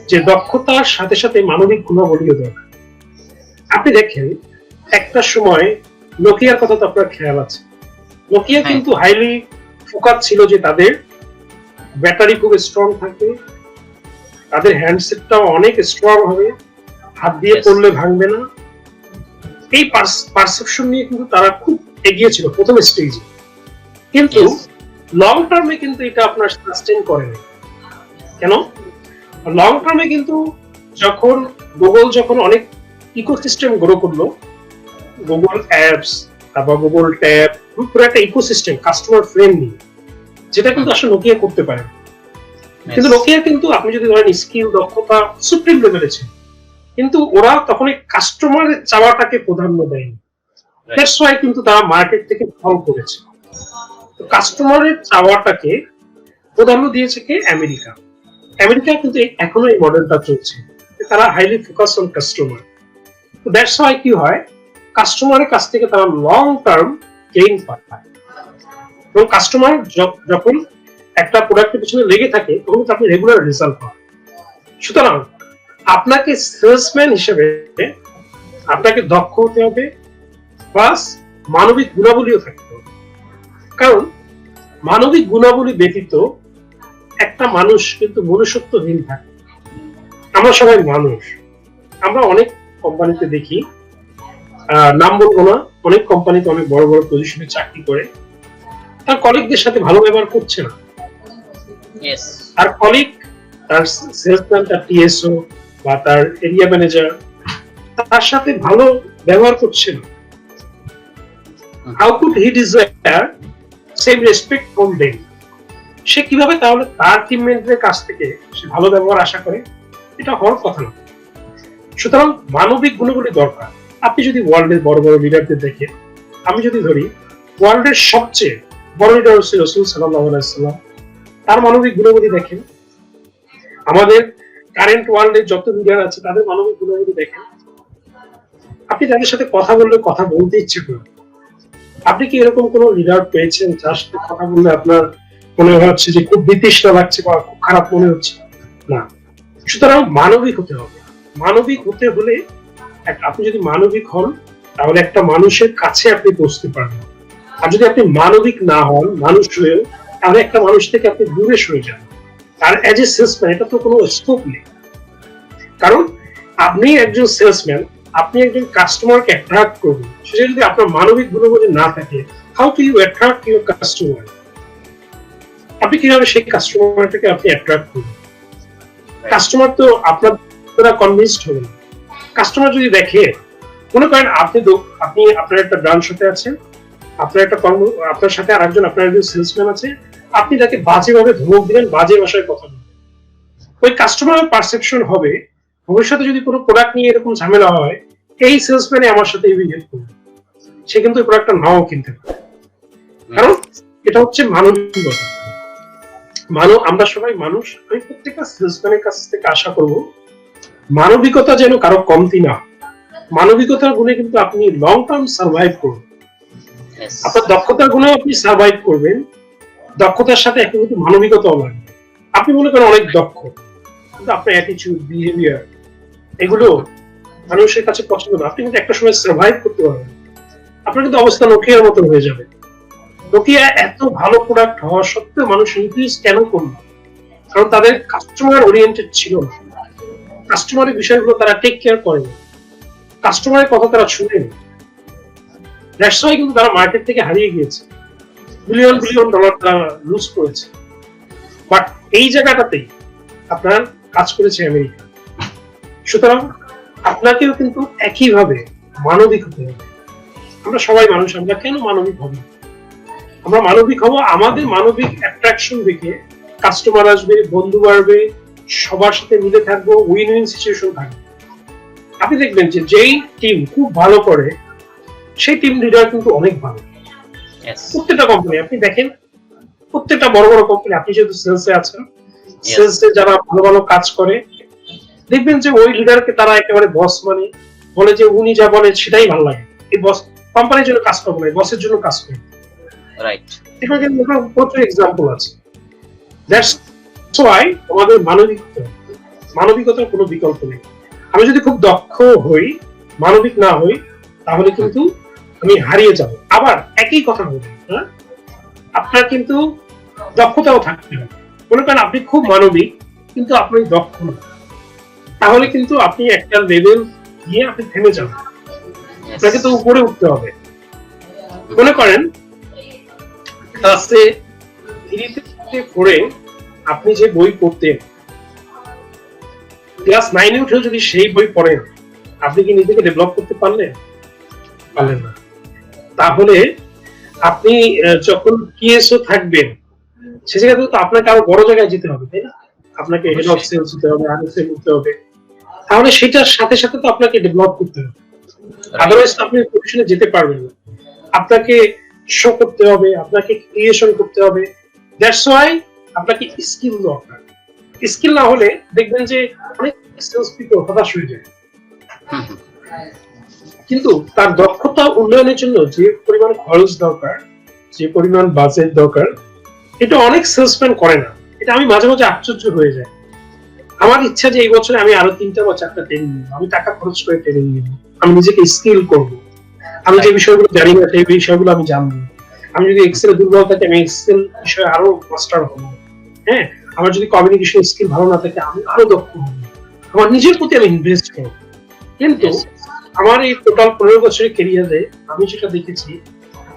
যে দক্ষতার সাথে সাথে মানবিক গুণাবলীও দরকার। আপনি দেখেন একটা সময় নোকিয়ার কথা তো আপনার খেয়াল আছে, নোকিয়া কিন্তু হাইলি ফোকাস ছিল যে তাদের ব্যাটারি খুব স্ট্রং থাকে, তাদের হ্যান্ডসেটটাও অনেক স্ট্রং হবে, হাত দিয়ে পড়লে ভাঙবে না। এই পারসেপশন নিয়ে কিন্তু তারা খুব এগিয়ে ছিল প্রথম স্টেজে, কিন্তু লং টার্মে কিন্তু এটা আপনার সাস্টেইন করে না। কেন? লং টার্মে কিন্তু যখন গুগল যখন অনেক ইকোসিস্টেম গ্রো করলো, গুগল অ্যাপস, তারপর গুগল ট্যাব, পুরো একটা ইকোসিস্টেম কাস্টমার ফ্রেন্ডলি, যেটা কিন্তু আসলে নোকিয়া করতে পারে। কিন্তু নোকিয়া কিন্তু আপনি যদি ধরেন স্কিল দক্ষতা সুপ্রিম লেভেলে ছিল, কিন্তু ওরা তখন এই কাস্টমারের চাওয়াটাকে প্রাধান্য দেয়নি। দ্যাটস ওয়াই কিন্তু তারা মার্কেট থেকে ফল করেছে। তো কাস্টমারের চাওয়াটাকে প্রাধান্য দিয়েছে কে? আমেরিকা। আমেরিকা কিন্তু এখনো এই মডেলটা চলছে, তারা হাইলি ফোকাস অন কাস্টমার। তো দ্যাটস ওয়াই কি হয়, কাস্টমারের কাছ থেকে তারা লং টার্ম গেইন পায়, এবং কাস্টমার যখন একটা প্রোডাক্টের পিছনে লেগে থাকে, তখন আপনি রেগুলার রেজাল্ট পান। সুতরাং আপনাকে সেলসম্যান হিসেবে আপনাকে দক্ষ হতে হবে, প্লাস মানবিক গুণাবলীও থাকতে হবে। কারণ মানবিক গুণাবলী ব্যতীত একটা মানুষ কিন্তু মনুষ্যত্বহীন থাকে। আমরা সবাই মানুষ, আমরা অনেক কোম্পানিতে দেখি, নাম বলবো না, অনেক কোম্পানিতে অনেক বড় বড় পজিশনে চাকরি করে, তার কলিগদের সাথে ভালো ব্যবহার করছে না। আর কলিগ, তার সেলসম্যান, তার টিএসও বা তার এরিয়া ম্যানেজার, তার সাথে ভালো ব্যবহার করছে না, how could he desire same respect from them? সে কিভাবে তাহলে তার টিমমেটদের কাছ থেকে সে ভালো ব্যবহার আশা করে? এটা হওয়ার কথা না। সুতরাং মানবিক গুণগুলি দরকার। আপনি যদি ওয়ার্ল্ডের বড় বড় লিডারদের দেখেন, আমি যদি ধরি ওয়ার্ল্ডের সবচেয়ে বড় লিডার হচ্ছে রাসূল সাল্লাল্লাহু আলাইহি ওয়াসাল্লাম, তার মানবিক গুণগুলি দেখেন। আমাদের কারেন্ট ওয়ার্ল্ডে যত লিডার আছে তাদের মানবিক গুণগুলি দেখেন। আপনি তাদের সাথে কথা বললে কথা বলতে ইচ্ছে করবে। আপনি কি এরকম কোন লিডার পেয়েছেন যার সাথে কথা বললে আপনার মনে হচ্ছে যে খুব বিতৃষ্ণা লাগছে বা খুব খারাপ মনে হচ্ছে? না। সুতরাং মানবিক হতে হবে। মানবিক হতে হলে আপনি যদি মানবিক হন তাহলে একটা মানুষের কাছে আপনি পৌঁছতে পারবেন। আর যদি আপনি মানবিক না হন, মানুষ হয়েও, তাহলে একটা মানুষ থেকে আপনি দূরে সরে যান। আর এজ এ সেলসম্যান এটা তো কোনো স্কোপ নেই। কারণ আপনি একজন সেলসম্যান, আপনি একজন কাস্টমারকে অ্যাট্রাক্ট করবেন, সেটা যদি আপনার মানবিক গুণগুলি না থাকে, how to you attract your customer? আপনি কিভাবে সেই কাস্টমারটাকে আপনি অ্যাট্রাক্ট করবেন? কাস্টমার তো আপনার দ্বারা কনভিন্সড হবে না। কাস্টমার যদি দেখে, মনে করেন আপনি আপনার একটা ব্রাঞ্চ হতে আছেন, আপনার সাথে আরেকজন আপনার একজন সেলসম্যান আছে, আপনি তাকে বাজেভাবে ধমক দিলেন, বাজে ভাষায় কথা বলবেন, ওই কাস্টমারের পারসেপশন হবে ভবিষ্যতে যদি কোনো প্রোডাক্ট নিয়ে এরকম ঝামেলা হয়, এই সেলসম্যানে আমার সাথে বিহেভ করবে, সে কিন্তু ওই প্রোডাক্টটা নাও কিনতে পারে। কারণ এটা হচ্ছে মানবিকতা। আমরা সবাই মানুষ। আমি প্রত্যেকটা সেলসম্যানের কাছ থেকে আশা করব মানবিকতা যেন কারো কমতি না। মানবিকতার গুণে কিন্তু আপনি লং টার্ম সার্ভাইভ করবেন। আপনার দক্ষতার গুণে আপনি সার্ভাইভ করবেন, দক্ষতার সাথে একটু কিন্তু মানবিকতাও লাগবে। আপনি মনে করেন অনেক দক্ষ, কিন্তু আপনার অ্যাটিটিউড, বিহেভিয়ার এগুলো মানুষের কাছে পছন্দ না, আপনি কিন্তু একটা সময় সার্ভাইভ করতে পারবেন। আপনার কিন্তু অবস্থা নোকিয়ার মতো হয়ে যাবে। নোকিয়া এত ভালো প্রোডাক্ট হওয়া সত্ত্বেও মানুষ ইনক্রিজ কেন করলো? কারণ তাদের কাস্টমার ওরিয়েন্টেড ছিল না। কাস্টমারের বিষয়গুলো তারা টেক কেয়ার করেনি, কাস্টমারের কথা তারা শুনেনি। দ্যাটস ওয়াই কিন্তু তারা মার্কেট থেকে হারিয়ে গিয়েছে, বিলিয়ন বিলিয়ন ডলার তারা লুজ করেছে। বাট এই জায়গাটাতেই আপনার কাজ করেছে আমেরিকা। সুতরাং আপনাকেও কিন্তু একইভাবে মানবিক হতে হবে। আমরা সবাই মানুষ, আমরা কেন মানবিক হব? আমরা মানবিক হব আমাদের মানবিক অ্যাট্রাকশন দেখে কাস্টমার আসবে, বন্ধু বাড়বে, সবার সাথে মিলে থাকবো, উইন উইন সিচুয়েশন থাকবে। আপনি দেখবেন যে যেই টিম খুব ভালো করে সেই টিম লিডার কিন্তু অনেক ভালো। প্রত্যেকটা কোম্পানি আপনি দেখেন, প্রত্যেকটা বড় বড় কোম্পানি, আপনি যেহেতু সেলসে আছেন, সেলসে যারা ভালো ভালো কাজ করে, দেখবেন যে ওই লিডারকে তারা একেবারে বস মানে বলে যে উনি যা বলে সেটাই ভালো লাগে। এই বস কোম্পানির জন্য কাজ করবে না, বসের জন্য কাজ করবে। রাইট। এখানে কিন্তু প্রচুর এক্সাম্পল আছে। দ্যাটস ওয়াই আমাদের মানবিকতার কোনো বিকল্প নেই। আমি যদি খুব দক্ষ হই, মানবিক না হই, তাহলে কিন্তু আমি হারিয়ে যাব। আবার একই কথা বলি, আপনার কিন্তু দক্ষতাও থাকতে হবে। মনে করেন আপনি খুব মানবিক কিন্তু আপনি দক্ষ না, তাহলে কিন্তু আপনি একটা লেভেল গিয়ে আপনি থেমে যাবেন। আপনাকে তো উপরে উঠতে হবে। মনে করেন ক্লাসে 3 থেকে 4 আপনি যে বই পড়তেন, ক্লাস 9 উঠেও যদি সেই বই পড়েন, আপনি কি নিজেকে ডেভেলপ করতে পারলেন না? তাহলে আপনি যখন পিএসও থাকবেন, সে জায়গাতে তো আপনাকে আরো বড় জায়গায় যেতে হবে, তাই না? আপনাকে হেড অফ সেলস হতে হবে, আরএসএ হতে হবে। তাহলে সেটার সাথে সাথে তো আপনাকে ডেভেলপ করতে হবে, আদারওয়াইজ আপনি পজিশনে যেতে পারবেন না। আপনাকে শো করতে হবে, আপনাকে ক্রিয়েশন করতে হবে। দ্যাটস ওয়াই আপনাকে স্কিল দরকার। স্কিল না হলে দেখবেন যে অনেক সেলস পিপল হতাশ হয়ে যায়। কিন্তু তার দক্ষতা উন্নয়নের জন্য যে পরিমাণ খরচ দরকার, যে পরিমাণ বাজেট দরকার, এটা অনেক সেলসম্যান করে না। এটা আমি মাঝে মাঝে আশ্চর্য হয়ে যায়। আমার ইচ্ছা যে এই বছরে আমি আরো 3টা বা 4টা ট্রেনিং নিব, আমি টাকা খরচ করে ট্রেনিং নিব, আমি নিজেকে স্কিল করব, আমি যে বিষয়গুলো জানি না সেই বিষয়গুলো আমি জানবো। আমি যদি এক্সেল দুর্বল থাকে, আমি এক্সেল বিষয়ে আরো মাস্টার হব। হ্যাঁ, আমার যদি কমিউনিকেশন স্কিল ভালো না থাকে, আমি আরো দক্ষ হব। আমার নিজের প্রতি আমি ইনভেস্ট করব। কিন্তু আমার এই টোটাল 15 বছরের ক্যারিয়ারে আমি যেটা দেখেছি,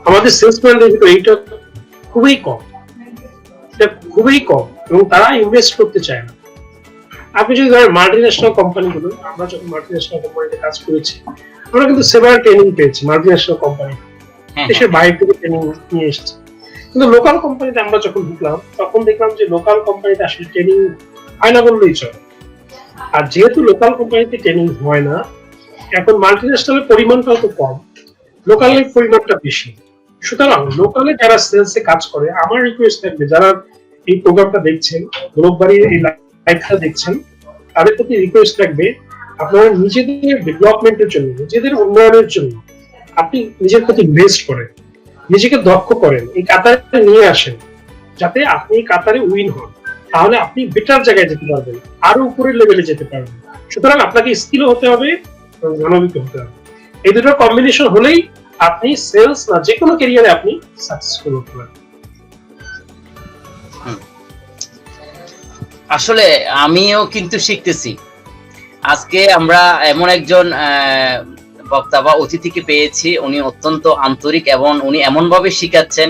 আমাদের সেলসম্যানদের ভিতরে এইটা খুবই কম, এবং তারা ইনভেস্ট করতে চায় না। আপনি যদি ধরেন মাল্টিন্যাশনাল কোম্পানিগুলো, আমরা যখন মাল্টিন্যাশনাল কোম্পানিতে কাজ করেছি, আমরা কিন্তু সেভারাল ট্রেনিং পেয়েছি মাল্টিন্যাশনাল কোম্পানি, দেশের বাইরে থেকে ট্রেনিং নিয়ে এসেছি। কিন্তু লোকাল কোম্পানিতে আমরা যখন ঢুকলাম তখন দেখলাম যে লোকাল কোম্পানিতে আসলে ট্রেনিং হয় না বললেই চলে। আর যেহেতু লোকাল কোম্পানিতে ট্রেনিং হয় না, এখন মাল্টিন্যাশনালের পরিমাণটাও তো কম, লোকালের পরিমাণটা বেশি। সুতরাং লোকালে যারা সেলসে কাজ করে, আমার রিকোয়েস্ট থাকবে যারা এই প্রোগ্রামটা দেখছেন, গ্লোবালির এই লাইভটা দেখছেন, তাদের প্রতি রিকোয়েস্ট থাকবে আপনারা নিজেদের ডেভেলপমেন্টের জন্য, নিজেদের উন্নয়নের জন্য আপনি নিজের প্রতি ইনভেস্ট করেন, নিজেকে দক্ষ করেন, এই কাতারে নিয়ে আসেন, যাতে আপনি এই কাতারে উইন হন। তাহলে আপনি বেটার জায়গায় যেতে পারবেন, আরো উপরের লেভেলে যেতে পারবেন। সুতরাং আপনাকে স্কিল হতে হবে এবং মানবিক হতে হবে। এই দুটোর কম্বিনেশন হলেই আপনি সেলস না যে কোনো ক্যারিয়ারে আপনি সাকসেসফুল হতে পারবেন। আসলে আমিও কিন্তু শিখতেছি। আজকে আমরা এমন একজন বক্তা বা অতিথিকে পেয়েছি, উনি অত্যন্ত আন্তরিক এবং উনি এমন ভাবে শিখাচ্ছেন,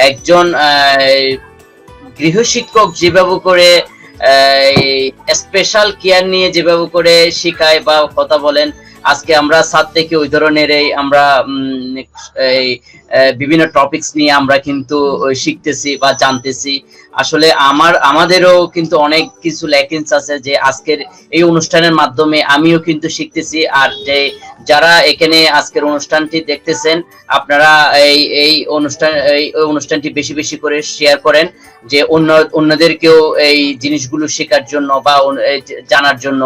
একজন গৃহশিক্ষক যেভাবে করে স্পেশাল কেয়ার নিয়ে যেভাবে করে শেখায় বা কথা বলেন, আজকে আমরা সাত থেকে ওই ধরনের আমরা বিভিন্ন টপিকস নিয়ে আমরা কিন্তু শিখতেছি বা জানতেছি। আসলে আমাদেরও কিন্তু অনেক কিছু ল্যাকিংস আছে, যে আজকের এই অনুষ্ঠানের মাধ্যমে আমিও কিন্তু শিখতেছি। আর যে যারা এখানে আজকের অনুষ্ঠানটি দেখতেছেন, আপনারা এই অনুষ্ঠানটি বেশি বেশি করে শেয়ার করেন, যে অন্যদেরকেও এই জিনিসগুলো শেখার জন্য বা জানার জন্য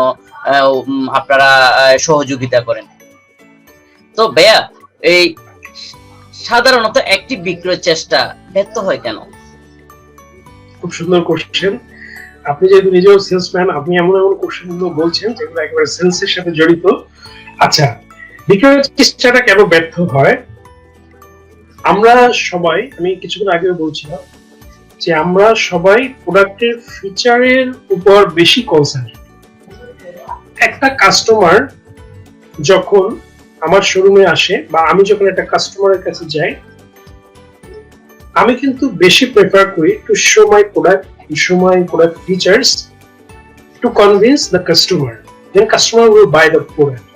আপনারা সহযোগিতা করেন। তো ভাইয়া, এই সাধারণত একটি বিক্রয় চেষ্টা ব্যর্থ হয় কেন? খুব সুন্দর কোশ্চেন। আপনি যেহেতু নিজেও সেলসম্যান, আপনি এমন এমন কোশ্চেন গুলো বলছেন যেগুলো একেবারে সেলসের সাথে জড়িত। আচ্ছা, বিক্রয় চেষ্টাটা কেন ব্যর্থ হয়? আমরা সবাই, আমি কিছুক্ষণ আগেও বলছিলাম যে আমরা সবাই প্রোডাক্টের ফিচারের উপর বেশি কনসেন্ট্রেট। একটা কাস্টমার যখন আমার শোরুমে আসে বা আমি যখন একটা কাস্টমারের কাছে যাই, আমি কিন্তু বেশি প্রেফার করি to show my product, to show my product features, to convince the customer, then customer will buy the product.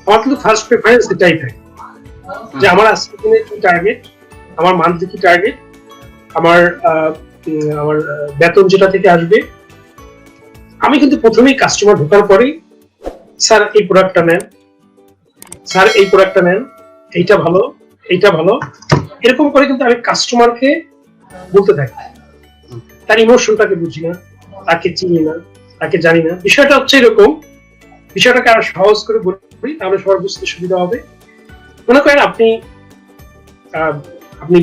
আমার কিন্তু ফার্স্ট প্রেফারেন্স এটাই থাকে যে আমার আজকে দিনে কি টার্গেট, আমার মান্থলি কি টার্গেট, আমার আমার বেতন যেটা থেকে আসবে। আমি কিন্তু প্রথমেই কাস্টমার ঢোকার পরেই, স্যার এই প্রোডাক্টটা নেন, স্যার এই প্রোডাক্টটা নেন, এইটা ভালো, এইটা ভালো, এরকম করে কিন্তু আমি কাস্টমারকে বলতে থাকি। তার ইমোশনটাকে বুঝি না, তাকে চিনি না, তাকে জানি না। বিষয়টা হচ্ছে এরকম, বিষয়টাকে আরো সহজ করে বলি তাহলে সবার বুঝতে সুবিধা হবে। মনে করেন আপনি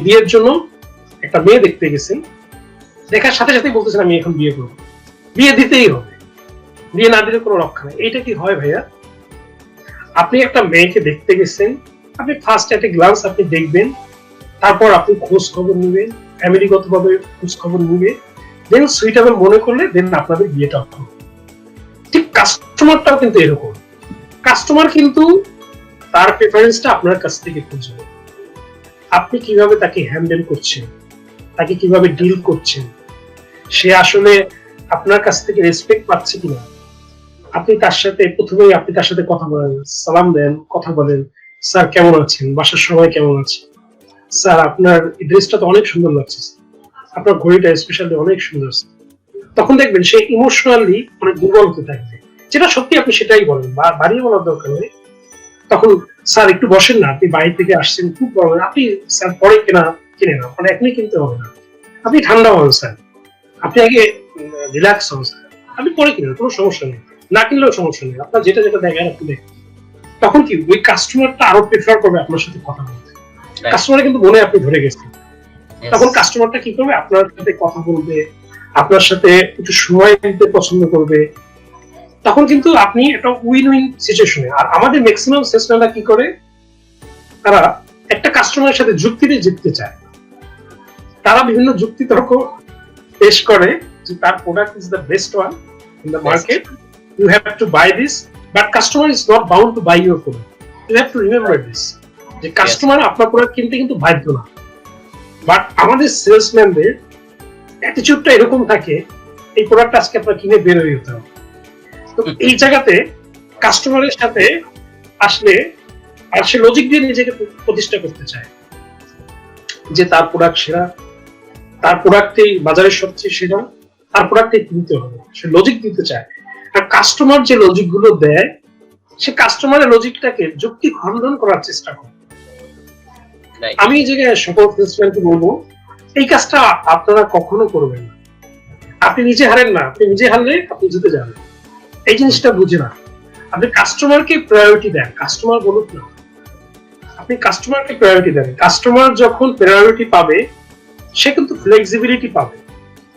বিয়ের জন্য একটা মেয়ে দেখতে গেছেন, দেখার সাথে সাথে বলতেছেন আমি এখন বিয়ে করবো, বিয়ে দিতেই হবে, বিয়ে না দিলে কোনো রক্ষা নেই। এইটা কি হয় ভাইয়া? আপনি একটা মেয়েকে দেখতে গেছেন, আপনি ফার্স্ট একটা গ্লান্স আপনি দেখবেন, তারপর আপনি খোঁজ খবর নিবেন, ফ্যামিলিগত ভাবে খোঁজ খবর নিবে, দেন সুইটেবল মনে করলে দেন আপনাদের বিয়েটা হবে। ঠিক কাস্টমারটাও কিন্তু এরকম। কাস্টমার কিন্তু তার প্রেফারেন্সটা আপনার কাছ থেকে খুঁজবে। আপনি কিভাবে তাকে হ্যান্ডেল করছেন, তাকে কিভাবে ডিল করছেন, সে আসলে আপনার কাছ থেকে রেসপেক্ট পাচ্ছে কিনা। আপনি তার সাথে প্রথমেই আপনি তার সাথে কথা বলেন, সালাম দেন, কথা বলেন, স্যার কেমন আছেন, বাসার সবাই কেমন আছে, স্যার আপনার ড্রেসটা তো অনেক সুন্দর লাগছে, আপনার ঘড়িটা স্পেশালি অনেক সুন্দর। তখন দেখবেন সে ইমোশনালি অনেক দুর্বল হতে থাকবে, যেটা সত্যি আপনি সেটাই বলেন, বাড়িয়ে বলার দরকার নেই। তখন স্যার একটু বসেন না, আপনি বাইরে থেকে আসছেন, খুব বড় আপনি স্যার পরে কিনে না, মানে এখনই কিনতে হবে না, আপনি ঠান্ডা হন স্যার, আপনি আগে রিল্যাক্স হন স্যার, আপনি পরে কিনেন, কোনো সমস্যা নেই, না কিনলেও সমস্যা নেই, আপনার যেটা যেটা দেখেন আপনি দেখেন। তখন কি ওই কাস্টমারটা আরো প্রেফার করবে আপনার সাথে কথা বলতে। কাস্টমার কিন্তু মনে আপনি ধরে গেছেন, তখন কাস্টমারটা কি করবে, আপনার সাথে কথা বলবে, আপনার সাথে একটু সময় দিতে পছন্দ করবে। তখন কিন্তু আপনি একটা উইন উইন সিচুয়েশনে। আর আমাদের ম্যাক্সিমাম সেলসম্যানরা কি করে, তারা একটা কাস্টমারের সাথে যুক্তিতে জিততে চায়, তারা বিভিন্ন যুক্তি তর্ক পেশ করে যে তার product is the best one in the market, you have to buy this, but customer is not bound to buy your product, you have to remember this, যে কাস্টমার আপনার প্রোডাক্ট কিনতে কিন্তু বাধ্য না। বাট আমাদের সেলসম্যানদের অ্যাটিটিউডটা এরকম থাকে, এই প্রোডাক্ট আজকে আপনার কিনে বের হয়ে যেতে হবে, তো এই জায়গাতে কাস্টমারের সাথে আসলে আর সে লজিক দিয়ে নিজেকে প্রতিষ্ঠা করতে চায় যে তার প্রোডাক্ট সেরা, তার প্রোডাক্টই বাজারের সবচেয়ে সেরা, তার প্রোডাক্টই কিনতে হবে, সে লজিক দিতে চায়। আর কাস্টমার যে লজিক গুলো দেয়, সে কাস্টমারের লজিকটাকে যুক্তি খণ্ডন করার চেষ্টা করে। আমি এই জায়গায় সকল সেলসম্যানকে বলবো, এই কাজটা আপনারা কখনো করবেন না। আপনি নিজে হারেন না, আপনি নিজে হারলে আপনি জিতে যাবেন, এই জিনিসটা বুঝে না। আপনি কাস্টমারকে প্রায়োরিটি দেন, কাস্টমার বলুক না, আপনি কাস্টমারকে প্রায়োরিটি দেন। কাস্টমার যখন প্রায়োরিটি পাবে, সে কিন্তু ফ্লেক্সিবিলিটি পাবে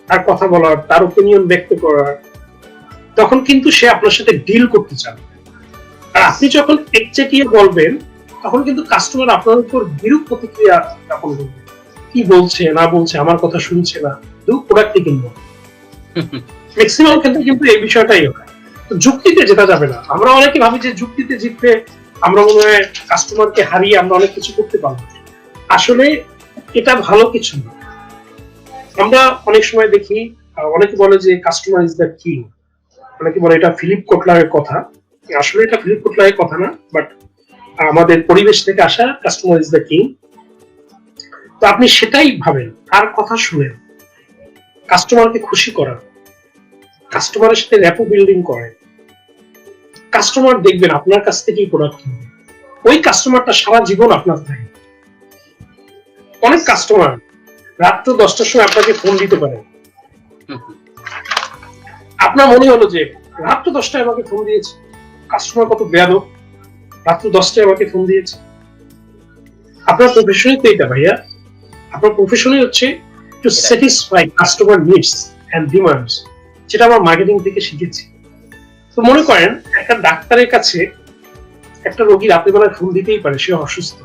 তার কথা বলার, তার ওপিনিয়ন ব্যক্ত করার, তখন কিন্তু সে আপনার সাথে ডিল করতে চান। আর আপনি যখন একচেটিয়ে বলবেন, তখন কিন্তু কাস্টমার আপনার উপর বিরূপ প্রতিক্রিয়া জ্ঞাপন করবে, কি বলছে না বলছে, আমার কথা শুনছে না, দু প্রোডাক্টই কিনবো। ম্যাক্সিমাম ক্ষেত্রে কিন্তু এই বিষয়টাই হয়। তো যুক্তিতে জেতা যাবে না। আমরা অনেকে ভাবি যে যুক্তিতে জিতলে আমরা মনে হয় কাস্টমারকে হারিয়ে আমরা অনেক কিছু করতে পারবো। আসলে এটা ভালো কিছু না। আমরা অনেক সময় দেখি অনেকে বলে যে কাস্টমার ইজ দ্য কিং, অনেকে বলে এটা ফিলিপ কোটলারের কথা। আসলে এটা ফিলিপ কোটলারের কথা না, বাট আমাদের পরিবেশ থেকে আসা কাস্টমার ইজ দ্য কিং। তো আপনি সেটাই ভাবেন, আর কথা শুনেন, কাস্টমারকে খুশি করার, কাস্টমারের সাথে র্যাপো বিল্ডিং করেন। কাস্টমার দেখবেন আপনার কাছ থেকেই প্রোডাক্ট কিনবে, ওই কাস্টমারটা সারা জীবন আপনার থাকে। অনেক কাস্টমার রাত্র 10টার সময় আপনাকে ফোন দিতে পারে, আপনার মনে হলো যে রাত্র 10টায় আমাকে ফোন দিয়েছে, কাস্টমার কত বেয়াদব, রাত্র 10টায় আমাকে ফোন দিয়েছে। আপনার প্রফেশনই তো এটা ভাইয়া, আপনার প্রফেশনই হচ্ছে to satisfy customer needs and demands, যেটা আমরা মার্কেটিং থেকে শিখেছি। তো মনে করেন একটা ডাক্তারের কাছে একটা রোগী রাত্রিবেলায় ফোন দিতেই পারে, সে অসুস্থ।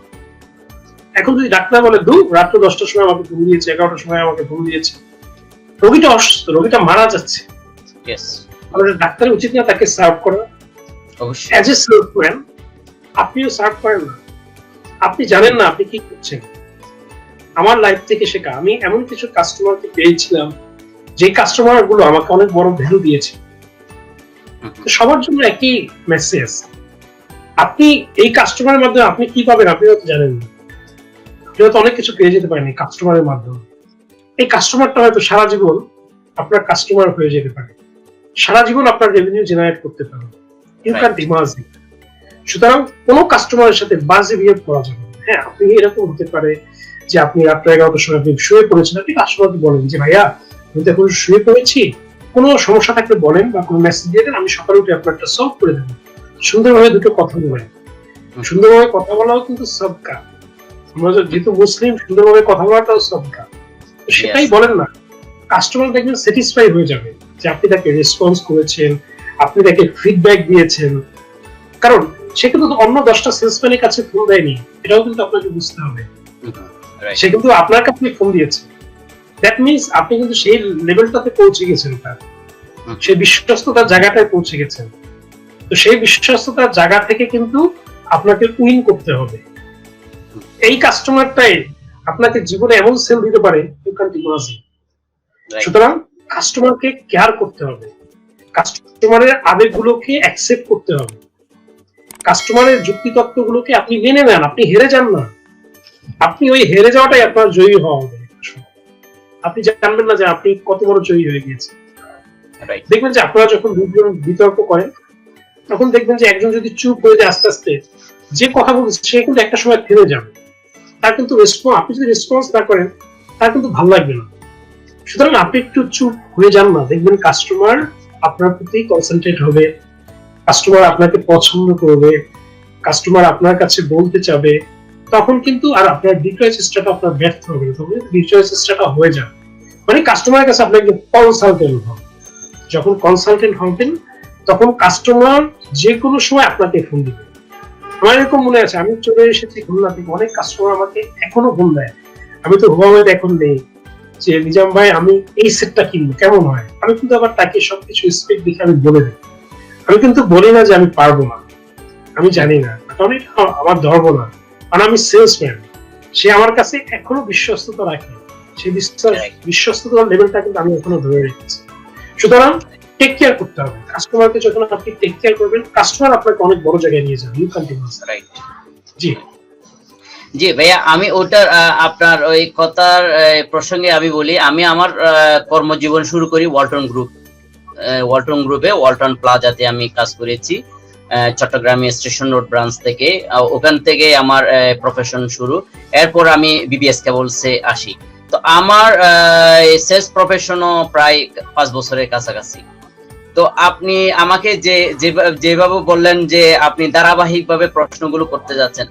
এখন যদি ডাক্তার বলে রাত্র 10টার সময় আমাকে ফোন দিয়েছে, 11টার সময় আমাকে ফোন দিয়েছে, রোগীটা অসুস্থ, রোগীটা মারা যাচ্ছে, আমাদের ডাক্তারের উচিত না তাকে সার্ভ করা? অবশ্যই অ্যাজ এ সেলসম্যান আপনিও সার্ভ করেন না, আপনি জানেন না আপনি কি করছেন। আমার লাইফ থেকে শেখা, আমি এমন কিছু কাস্টমারকে পেয়েছিলাম যে কাস্টমার গুলো আমাকে অনেক বড় ভ্যালু দিয়েছে। সবার জন্য একই মেসেজ, আপনি এই কাস্টমারের মাধ্যমে আপনি কি পাবেন আপনি হয়তো জানেন না, আপনি হয়তো অনেক কিছু পেয়ে যেতে পারেন এই কাস্টমারের মাধ্যমে। এই কাস্টমারটা হয়তো সারা জীবন আপনার কাস্টমার হয়ে যেতে পারে, সারা জীবন আপনার রেভিনিউ জেনারেট করতে পারে। You can imagine. সুতরাং কোনো কাস্টমারের সাথে বাজে বিহেভ করা যাবে না। হ্যাঁ, আপনি এরকম হতে পারে যে আপনি রাত্র 11টার সময় আপনি শুয়ে পড়েছেন, আপনি কাস্টমারকে বলেন যে ভাইয়া আমি তো এখন শুয়ে পড়েছি, কোনো সমস্যা থাকলে বলেন বা কোনো মেসেজ দিয়ে দেন, আমি সকালে উঠে আপনারটা সলভ করে দেবো। সুন্দরভাবে দুটো কথা বলেন, সুন্দরভাবে কথা বলাও কিন্তু সদকা। আমরা যেহেতু মুসলিম, সুন্দরভাবে কথা বলাটাও সদকা। তো সেটাই বলেন না, কাস্টমার দেখবেন স্যাটিসফাই হয়ে যাবে যে আপনি তাকে রেসপন্স করেছেন, আপনি তাকে ফিডব্যাক দিয়েছেন। কারণ সে কিন্তু অন্য 10টা সেলসম্যানের কাছে ফোন দেয়নি, এটাও কিন্তু আপনাকে বুঝতে হবে। সে কিন্তু আপনার কাছে ফোন দিয়েছে, দ্যাট মিনস আপনি কিন্তু সেই লেভেলটাতে পৌঁছে গেছেন, তার সেই বিশ্বস্ততার জায়গাটায় পৌঁছে গেছেন। তো সেই বিশ্বস্ততার জায়গা থেকে কিন্তু আপনাকে উইন করতে হবে। এই কাস্টমারটাই আপনাকে জীবনে এমন সেল দিতে পারে ইউ ক্যান্ট ইমাজিন। সুতরাং কাস্টমারকে কেয়ার করতে হবে, কাস্টমারের আবেগগুলোকে অ্যাকসেপ্ট করতে হবে, কাস্টমারের যুক্তি তত্ত্বগুলোকে আপনি মেনে নেন, আপনি হেরে যান না। আপনি ওই হেরে যাওয়াটাই আপনার জয়ী হওয়া হবে। আপনি জানবেন না যে আপনি কত বড় জয়ী হয়ে গিয়েছেন। দেখবেন যে আপনারা যখন দুজন বিতর্ক করেন, তখন দেখবেন যে একজন যদি চুপ হয়ে যায়, আস্তে আস্তে যে কথা বলছে সে কিন্তু একটা সময় থেমে যাবে, তার কিন্তু আপনি যদি রেসপন্স না করেন তার কিন্তু ভালো লাগবে না। সুতরাং আপনি একটু চুপ হয়ে যান না, দেখবেন কাস্টমার আপনার প্রতি কনসেন্ট্রেট হবে, কাস্টমার আপনাকে পছন্দ করবে, কাস্টমার আপনার কাছে বলতে চাবে। তখন কিন্তু আর আপনার বিক্রয় চেষ্টাটা আপনার ব্যর্থ হবে না, তখন বিক্রয় চেষ্টাটা হয়ে যাবে। মানে কাস্টমারের কাছে আপনাকে কনসালটেন্ট হবে। যখন কনসালটেন্ট হবেন তখন কাস্টমার যে কোনো সময় আপনাকে ফোন দিবে। আমার এরকম মনে আছে, আমি চলে এসেছি খুলনা থেকে, অনেক কাস্টমার আমাকে এখনো ফোন দেয়। আমি তো হুবাইতে এখন নেই, যে নিজাম ভাই আমি এই সেটটা কিনবো, কেমন হয়? আমি কিন্তু আবার তাকে সবকিছু স্পেক দেখে আমি বলে দিই। আমি কিন্তু বলি না যে আমি পারবো না, আমি জানি না, কারণ এটা আমার ধর্ম না, কারণ আমি সেলসম্যান। সে আমার কাছে এখনো বিশ্বস্ততা রাখে, সেই বিশ্বস্ততার লেভেলটা কিন্তু আমি এখনো ধরে রেখেছি। সুতরাং টেক কেয়ার করতে হবে। কাস্টমারকে যখন আপনি টেক কেয়ার করবেন, কাস্টমার আপনাকে অনেক বড় জায়গায় নিয়ে যাবে। You continues. রাইট। জি জি ভাইয়া, আমি ওটার আপনার ওই কথার প্রসঙ্গে আমি বলি, আমি আমার কর্মজীবন শুরু করি ওয়ালটন গ্রুপে, ওয়ালটন প্লাজাতে আমি কাজ করেছি চট্টগ্রামে স্টেশন রোড ব্রাঞ্চ থেকে। ওখান থেকে আমার প্রফেশন শুরু। এরপর আমি বিবিএস কেবলসে আসি। তো আমার সেলস প্রফেশনও প্রায় 5 বছরের কাছাকাছি। তো আপনি আমাকে যেভাবে বললেন যে আপনি ধারাবাহিকভাবে প্রশ্নগুলো করতে যাচ্ছেন,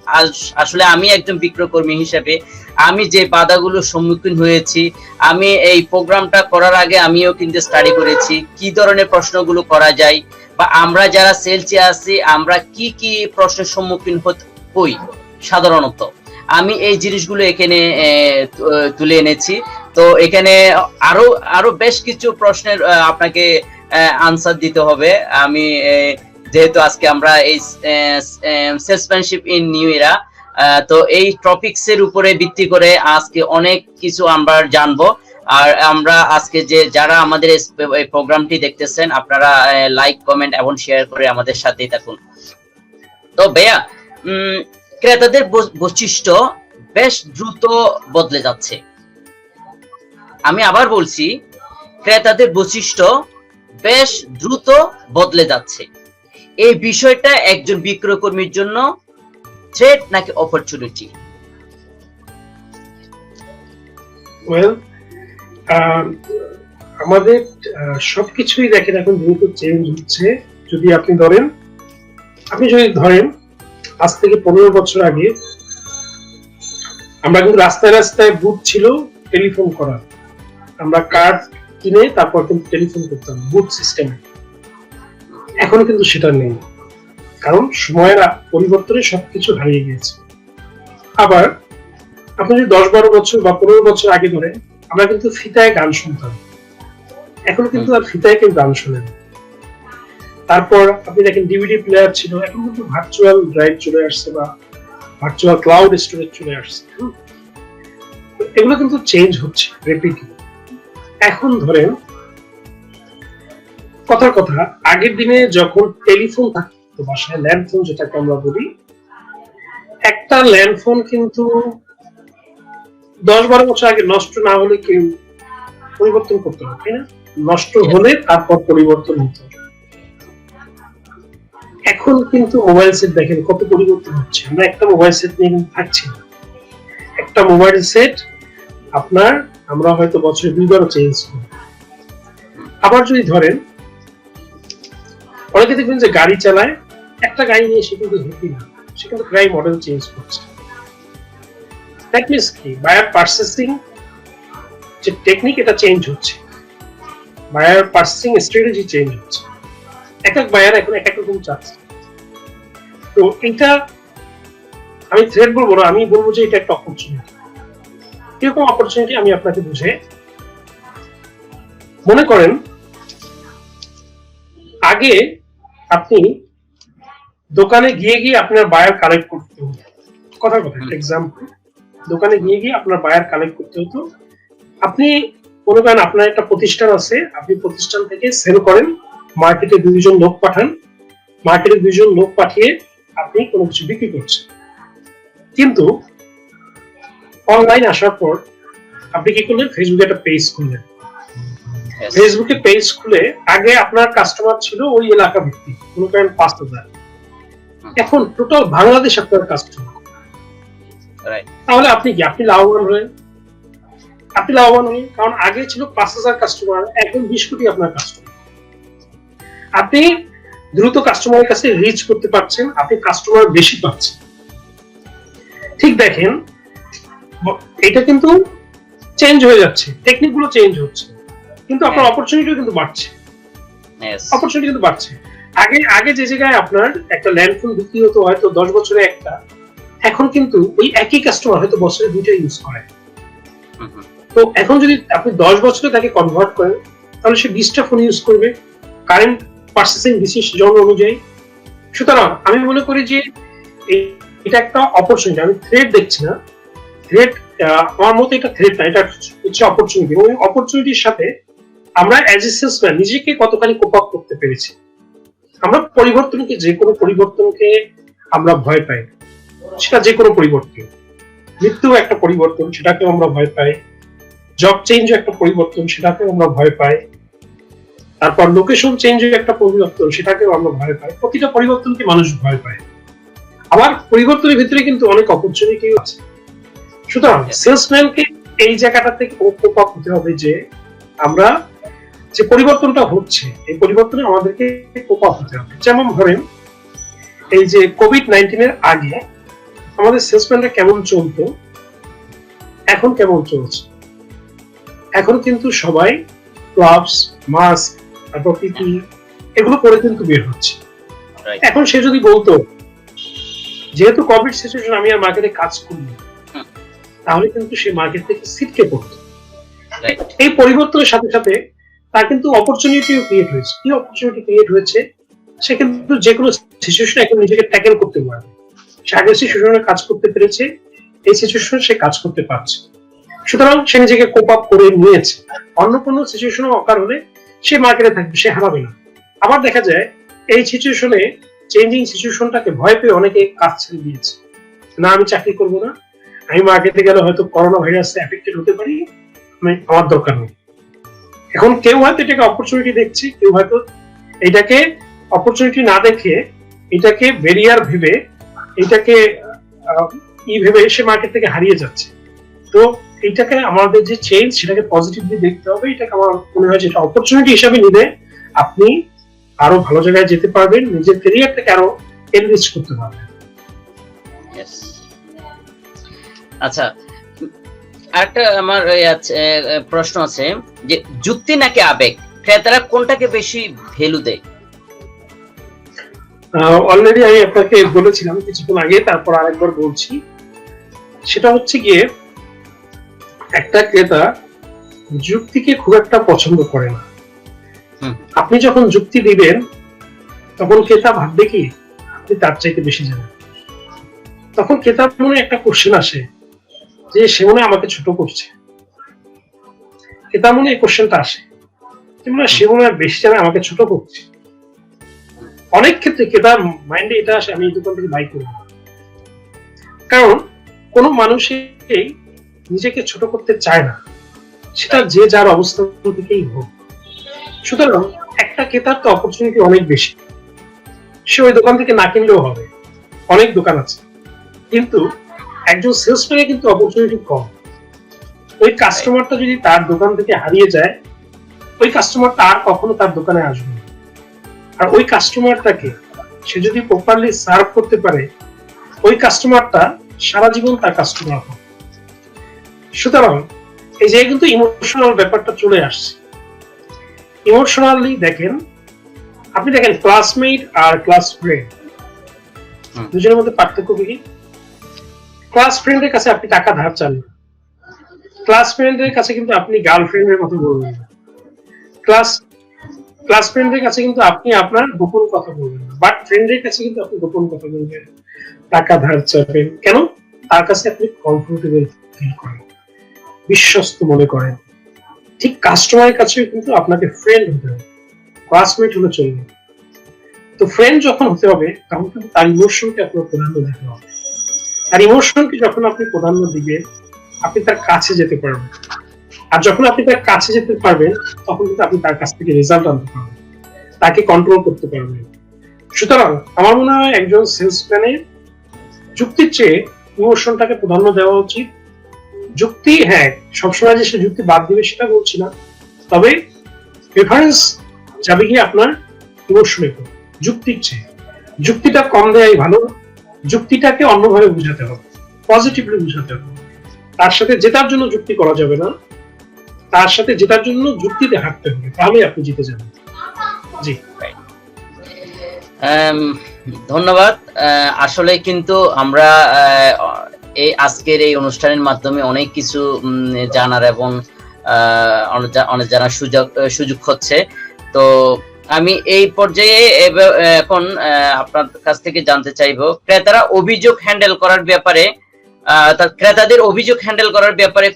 আসলে আমি একজন বিক্রয়কর্মী হিসেবে আমি যে বাধাগুলোর সম্মুখীন হয়েছি, আমি এই প্রোগ্রামটা করার আগে আমিও কিন্তু স্টাডি করেছি কি ধরনের প্রশ্নগুলো করা যায়, বা আমরা যারা সেলসে আছি আমরা কি কি প্রশ্নের সম্মুখীন হই সাধারণত, আমি এই জিনিসগুলো এখানে তুলে এনেছি। তো এখানে আরো বেশ কিছু প্রশ্নের আপনাকে আনসার দিতে হবে। আমি যেহেতু আজকে আমরা এই সেলসম্যানশিপ ইন নিউ এরা, তো এই টপিকস এর উপরে ভিত্তি করে আজকে অনেক কিছু আমরা জানবো। আর আমরা আজকে যারা আমাদের এই প্রোগ্রামটি দেখতেছেন, আপনারা লাইক, কমেন্ট এবং শেয়ার করে আমাদের সাথেই থাকুন। তো ভাইয়া, ক্রেতাদের বৈশিষ্ট্য বেশ দ্রুত বদলে যাচ্ছে। আমি আবার বলছি, ক্রেতাদের বৈশিষ্ট্য বেশ দ্রুত বদলে যাচ্ছে। এই বিষয়টা একজন বিক্রয়কর্মীর জন্য থ্রেট নাকি অপরচুনিটি? ওয়েল, আমাদের সবকিছুই দেখেন এখন দ্রুত চেঞ্জ হচ্ছে। যদি আপনি ধরেন আজ থেকে 15 বছর আগে আমরা কিন্তু রাস্তায় রাস্তায় বুথ ছিল টেলিফোন করার। আমরা কার্ড কিনে তারপর কিন্তু টেলিফোন করতাম বুথ সিস্টেমে। এখন কিন্তু সেটা নেই, কারণ সময়ের পরিবর্তনে সবকিছু হারিয়ে গিয়েছে। আবার আপনি যদি 10-12 বছর বা 15 বছর আগে ধরে, আমরা কিন্তু ফিতায় গান শুনতাম। এখন কিন্তু আর ফিতায় কেউ গান শোনে না। তারপর আপনি দেখেন ডিভিডি প্লেয়ার ছিল, এখন কিন্তু ভার্চুয়াল ড্রাইভ চলে আসছে বা ভার্চুয়াল ক্লাউড স্টোরেজ চলে আসছে। এগুলো কিন্তু চেঞ্জ হচ্ছে রেপিডলি। এখন ধরেন কথার কথা, আগের দিনে যখন টেলিফোন থাকতো বাসায়, ল্যান্ডফোন যেটাকে আমরা বলি, একটা ল্যান্ডফোন কিন্তু 10-12 বছর আগে নষ্ট না হলে কেউ পরিবর্তন করতে হবে, তাই না? নষ্ট হলে তারপর পরিবর্তন হতো। এখন কিন্তু মোবাইল সেট দেখেন কত পরিবর্তন হচ্ছে। আমরা একটা মোবাইল সেট নিয়ে কিন্তু থাকছি না। একটা মোবাইল সেট আমরা হয়তো বছরে 2 বারও চেঞ্জ করি। আবার যদি ধরেন, অনেকে দেখবেন যে গাড়ি চালায়, একটা গাড়ি নিয়ে সে কিন্তু হ্যাপি না, সে কিন্তু প্রায় মডেল চেঞ্জ করছে। দ্যাট মিনস কি, বায়ার পারচেসিং যে টেকনিক, এটা চেঞ্জ হচ্ছে। বায়ার পারচেসিং স্ট্র্যাটেজি চেঞ্জ হচ্ছে। এক এক বায়ার এখন এক এক রকম চাচ্ছে। তো এটা আমি থ্রেট বলবো না, আমি বলবো যে এটা একটা অপরচুনিটি। কিরকম অপরচুনিটি আমি আপনাকে বুঝে, মনে করেন আগে আপনি দোকানে গিয়ে আপনার বায়ার কালেক্ট করতে হতো। কথার কথা এক্সাম্পল, দোকানে গিয়ে আপনার বায়ার কালেক্ট করতে হতো। আপনি মনে করেন আপনার একটা প্রতিষ্ঠান আছে, আপনি প্রতিষ্ঠান থেকে সেল করেন, মার্কেটে 2জন লোক পাঠান, মার্কেটে 2জন লোক পাঠিয়ে আপনি কোনো কিছু বিক্রি করছেন। কিন্তু অনলাইন আসার পর আপনি কি করলেন, ফেসবুকে একটা পেজ খুললেন। ফেসবুকে পেজ খুলে আগে আপনার কাস্টমার ছিল ওই এলাকা ভিত্তিক, মনে করেন 5000, এখন টোটাল বাংলাদেশ আপনার কাস্টমার। তাহলে আপনি লাভবান হলেন। কারণ আগে ছিল 5000 কাস্টমার, এখন 20 কোটি আপনার কাস্টমার। আপনি দ্রুত কাস্টমারের কাছে রিচ করতে পারছেন, আপনি কাস্টমার বেশি পাচ্ছেন। ঠিক দেখেন, এটা কিন্তু চেঞ্জ হয়ে যাচ্ছে, টেকনিক গুলো চেঞ্জ হচ্ছে, কিন্তু আপনার অপরচুনিটিও কিন্তু বাড়ছে। অপরচুনিটি কিন্তু বাড়ছে। আগে যে জায়গায় আপনার একটা ল্যান্ডফোন বিক্রি হতো হয়তো 10 বছরে একটা, এখন কিন্তু ওই একই কাস্টমার হয়তো বছরে 2টা ইউজ করে। তো এখন যদি আপনি 10 বছরে তাকে কনভার্ট করেন, তাহলে সে 20টা ফোন ইউজ করবে, কারেন্ট পারচেসিং বিশেষ জন অনুযায়ী। সুতরাং আমি মনে করি যে এটা একটা অপরচুনিটি, আমি থ্রেট দেখছি না। থ্রেট আমার মতে এটা থ্রেট না, এটা হচ্ছে অপরচুনিটি। এবং অপরচুনিটির সাথে আমরা অ্যাজ এ সেলসম্যান নিজেকে কতখানি কোপ আপ করতে পেরেছি। আমরা পরিবর্তনকে, যে কোনো পরিবর্তনকে আমরা ভয় পাই, সেটা যে কোনো পরিবর্তন, মৃত্যু একটা পরিবর্তন, সেটাকেও আমরা ভয় পাই, জব চেঞ্জ একটা পরিবর্তন, সেটাকেও আমরা ভয় পাই, তারপর লোকেশন চেঞ্জ একটা পরিবর্তন, সেটাকেও আমরা ভয় পাই। প্রতিটা পরিবর্তনকে মানুষ ভয় পায়। আবার পরিবর্তনের ভিতরে কিন্তু অনেক অপরচুনিটি আছে। সুতরাং সেলসম্যানকে এই জায়গাটা থেকে কোপ আপ হতে হবে যে আমরা যে পরিবর্তনটা হচ্ছে, এই পরিবর্তনে আমাদেরকে কোপ আপ হতে হবে। যেমন ধরেন এই যে কোভিড-19 এর আগে আমাদের সেলসম্যানরা কেমন চলতো, এখন কেমন চলছে। এখন কিন্তু সবাই গ্লাভস, মাস্ক, তারপর পিপি এগুলো পরে কিন্তু বের হচ্ছে। এখন সে যদি বলতো যেহেতু কোভিড সিচুয়েশন আমি আর মার্কেটে কাজ করি, তাহলে কিন্তু সে মার্কেট থেকে ছিটকে পড়তো। এই পরিবর্তনের সাথে সাথে তার কিন্তু অপরচুনিটিও ক্রিয়েট হয়েছে। কি অপরচুনিটি ক্রিয়েট হয়েছে? সে কিন্তু যে কোনো সিচুয়েশনে এখন নিজেকে ট্যাকেল করতে পারবে। সে আগের সিচুয়েশনে কাজ করতে পেরেছে, এই সিচুয়েশনে সে কাজ করতে পারছে। সুতরাং সে নিজেকে কোপ আপ করে নিয়েছে। অন্য কোনো সিচুয়েশনে অকার হলে সে মার্কেটে থাকবে, সে হারাবে না। আবার দেখা যায় এই সিচুয়েশনে, চেঞ্জিং সিচুয়েশনটাকে ভয় পেয়ে অনেকে কাজ ছেড়ে দিয়েছে। না, আমি চাকরি করব না, আমি মার্কেটে গেলে হয়তো করোনা ভাইরাসে এফেক্টেড হতে পারি, আমার দরকার নেই। এখন কেউ হয়তো এটাকে অপরচুনিটি দেখছে, কেউ হয়তো এটাকে অপরচুনিটি না দেখে এটাকে ব্যারিয়ার ভেবে, এটাকে ভেবে সে মার্কেট থেকে হারিয়ে যাচ্ছে। তো এটাকে আমাদের যে চেঞ্জ, সেটাকে পজিটিভলি দেখতে হবে। এটাকে আমার মনে হয় যেটা অপরচুনিটি হিসাবে নিলে আপনি আরো ভালো জায়গায় যেতে পারবেন, নিজের ক্যারিয়ারটাকে আরো এনরিচ করতে পারবেন। আচ্ছা, আরেকটা আমার প্রশ্ন আছে যে যুক্তি নাকি আবেগ, ক্রেতারা কোনটাকে বেশি ভ্যালু দেয়? অলরেডি আমি আপনাকে বলেছিলাম কিছুক্ষণ আগে, তারপর আরেকবার বলছি। সেটা হচ্ছে গিয়ে একটা ক্রেতা যুক্তিকে খুব একটা পছন্দ করে না। আপনি যখন যুক্তি দিবেন তখন ক্রেতা ভাববে কি আপনি তার চাইতে বেশি জানেন। তখন ক্রেতার মনে একটা কোশ্চেন আসে যে সে মনে আমাকে ছোট করছে। ক্রেতার মনে এই কোশ্চেনটা আসে সে মনে বেশি জানে, আমাকে ছোট করছে। অনেক ক্ষেত্রে ক্রেতার মাইন্ডে এটা আসে আমি এই দোকান থেকে বাই করব। কারণ কোনো মানুষই নিজেকে ছোট করতে চায় না, সেটা যে যার অবস্থা থেকেই হোক। সুতরাং একটা ক্রেতার তো অপরচুনিটি অনেক বেশি, সে ওই দোকান থেকে না কিনলেও হবে, অনেক দোকান আছে। কিন্তু একজন সেলসম্যানের কিন্তু অপরচুনিটি কম। ওই কাস্টমারটা যদি তার দোকান থেকে হারিয়ে যায়, ওই কাস্টমারটা আর কখনো তার দোকানে আসবে না। আর ওই কাস্টমারটাকে সে যদি প্রপারলি সার্ভ করতে পারে, ওই কাস্টমারটা সারা জীবন তার কাস্টমার হবে। সুতরাং এই যে কিন্তু ইমোশনাল ব্যাপারটা চলে আসছে। ইমোশনালি দেখেন, আপনি দেখেন ক্লাসমেট আর ক্লাস ফ্রেন্ড দুজনের মধ্যে পার্থক্য কি? ক্লাস ফ্রেন্ডের কাছে আপনি টাকা ধার চান না, ক্লাস ফ্রেন্ডের কাছে কিন্তু আপনি গার্লফ্রেন্ডের মতো বলবেন না, ক্লাস ফ্রেন্ডের কাছে কিন্তু আপনি আপনার গোপন কথা বলবেন না, বাট ফ্রেন্ডের কাছে কিন্তু আপনি গোপন কথা বলবেন, টাকা ধার চাবেন। কেন? তার কাছে আপনি কমফোর্টেবল ফিল করেন, বিশ্বস্ত মনে করেন। ঠিক কাস্টমারের কাছেও কিন্তু আপনাকে ফ্রেন্ড হতে হবে, ক্লাসমেট হলে চলবে। তো ফ্রেন্ড যখন হতে হবে তখন কিন্তু তার ইমোশনকে আপনার প্রাধান্য দিতে হবে। আর ইমোশনকে যখন আপনি প্রাধান্য দিবেন, আপনি তার কাছে যেতে পারবেন। আর যখন আপনি তার কাছে যেতে পারবেন, তখন কিন্তু আপনি তার কাছ থেকে রেজাল্ট আনতে পারবেন, তাকে কন্ট্রোল করতে পারবেন। সুতরাং আমার মনে হয় একজন সেলসম্যানের যুক্তির চেয়ে ইমোশনটাকে প্রাধান্য দেওয়া উচিত। যুক্তি, হ্যাঁ, সবসময় যে সে যুক্তি বাদ দিবে সেটা বলছি না, তবে প্রেফারেন্স যাবে গিয়ে আপনার ইমোশনের উপর যুক্তির চেয়ে। যুক্তিটা কম দেওয়াই ভালো, যুক্তিটাকে অন্যভাবে বুঝাতে হবে, পজিটিভলি বুঝাতে হবে। তার সাথে জেতার জন্য যুক্তি করা যাবে না, তার সাথে জেতার জন্য যুক্তিতে হাঁটতে হবে, তাহলে আপনি জিতে যাবেন। জি, ধন্যবাদ। আসলে কিন্তু আমরা এই আজকের এই অনুষ্ঠানের মাধ্যমে অনেক কিছু জানার এবং অনেক জানার সুযোগ হচ্ছে। তো আমি এই পর্যায়ে এখন আপনার কাছ থেকে জানতে চাইবো, ক্রেতারা অভিযোগ হ্যান্ডেল করার ব্যাপারে, ক্রেতাদের অভিযোগ হ্যান্ডেল করার ব্যাপারে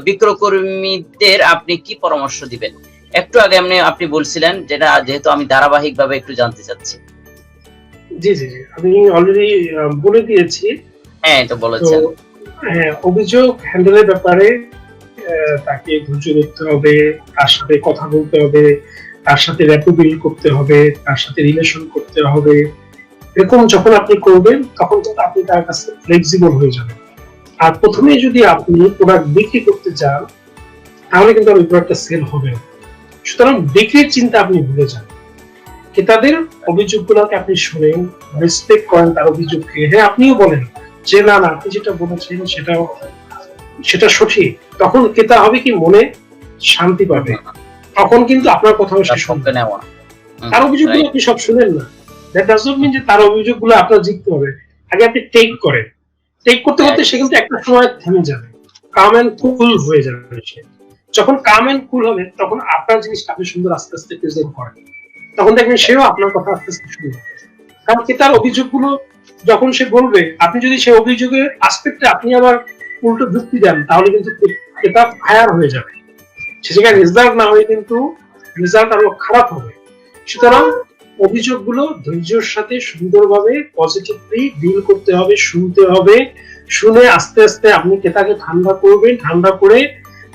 বিক্রয়কর্মীদের আপনি কি পরামর্শ দিবেন একটু আগে আপনি বলছিলেন, যেটা যেহেতু আমি ধারাবাহিক ভাবে একটু জানতে চাচ্ছি। জি জি জি, আমি অলরেডি বলে দিয়েছি। হ্যাঁ, এটা তো বলেছেন। হ্যাঁ, অভিযোগ হ্যান্ডেলের ব্যাপারে তাকে ধৈর্য ধরতে হবে, তার সাথে কথা বলতে হবে, তার সাথে র্যাপো বিল্ড করতে হবে, তার সাথে রিলেশন করতে হবে। এরকম যখন আপনি করবেন তখন কিন্তু আপনি তার কাছে ফ্লেক্সিবল হয়ে যাবেন। আর প্রথমে যদি আপনি প্রোডাক্ট বিক্রি করতে যান তাহলে কিন্তু ওই প্রোডাক্টটা সেল হবে না। সুতরাং বিক্রির চিন্তা আপনি ভুলে যান। ক্রেতাদের অভিযোগগুলোকে আপনি শুনেন, রেসপেক্ট করেন তার অভিযোগকে। হ্যাঁ, আপনিও বলেন যে না না, আপনি যেটা বলেছেন সেটা সঠিক। তখন ক্রেতা হবে কি, মনে শান্তি পাবে। তখন কিন্তু আপনার কথাও সে শুনবে। তার অভিযোগগুলো আপনি সব শুনেন না। দ্যাট ডাজ নট মিন যে তার অভিযোগগুলো আপনার জিততে হবে। আগে আপনি টেক করেন। টেক করতে করতে সে কিন্তু একটা সময় থেমে যাবে, কাম এন্ড কুল হয়ে যাবে সে। যখন কাম এন্ড কুল হবে তখন আপনার জিনিসটা আপনি সুন্দর আস্তে আস্তে প্রেজেন্ট করেন, তখন দেখবেন সেও আপনার কথা আস্তে আস্তে শুনবে। কারণ কি, তার অভিযোগগুলো যখন সে বলবে, আপনি যদি সেই অভিযোগের আসপেক্টে আপনি আবার উল্টো যুক্তি দেন তাহলে কিন্তু এটা ফায়ার হয়ে যাবে। সে জায়গায় রেজাল্ট না হয়ে কিন্তু রেজাল্ট আরো খারাপ হবে। সুতরাং অভিযোগগুলো ধৈর্যের সাথে সুন্দরভাবে পজিটিভলি ডিল করতে হবে, শুনতে হবে। শুনে আস্তে আস্তে আপনি ক্রেতাকে ঠান্ডা করবেন, ঠান্ডা করে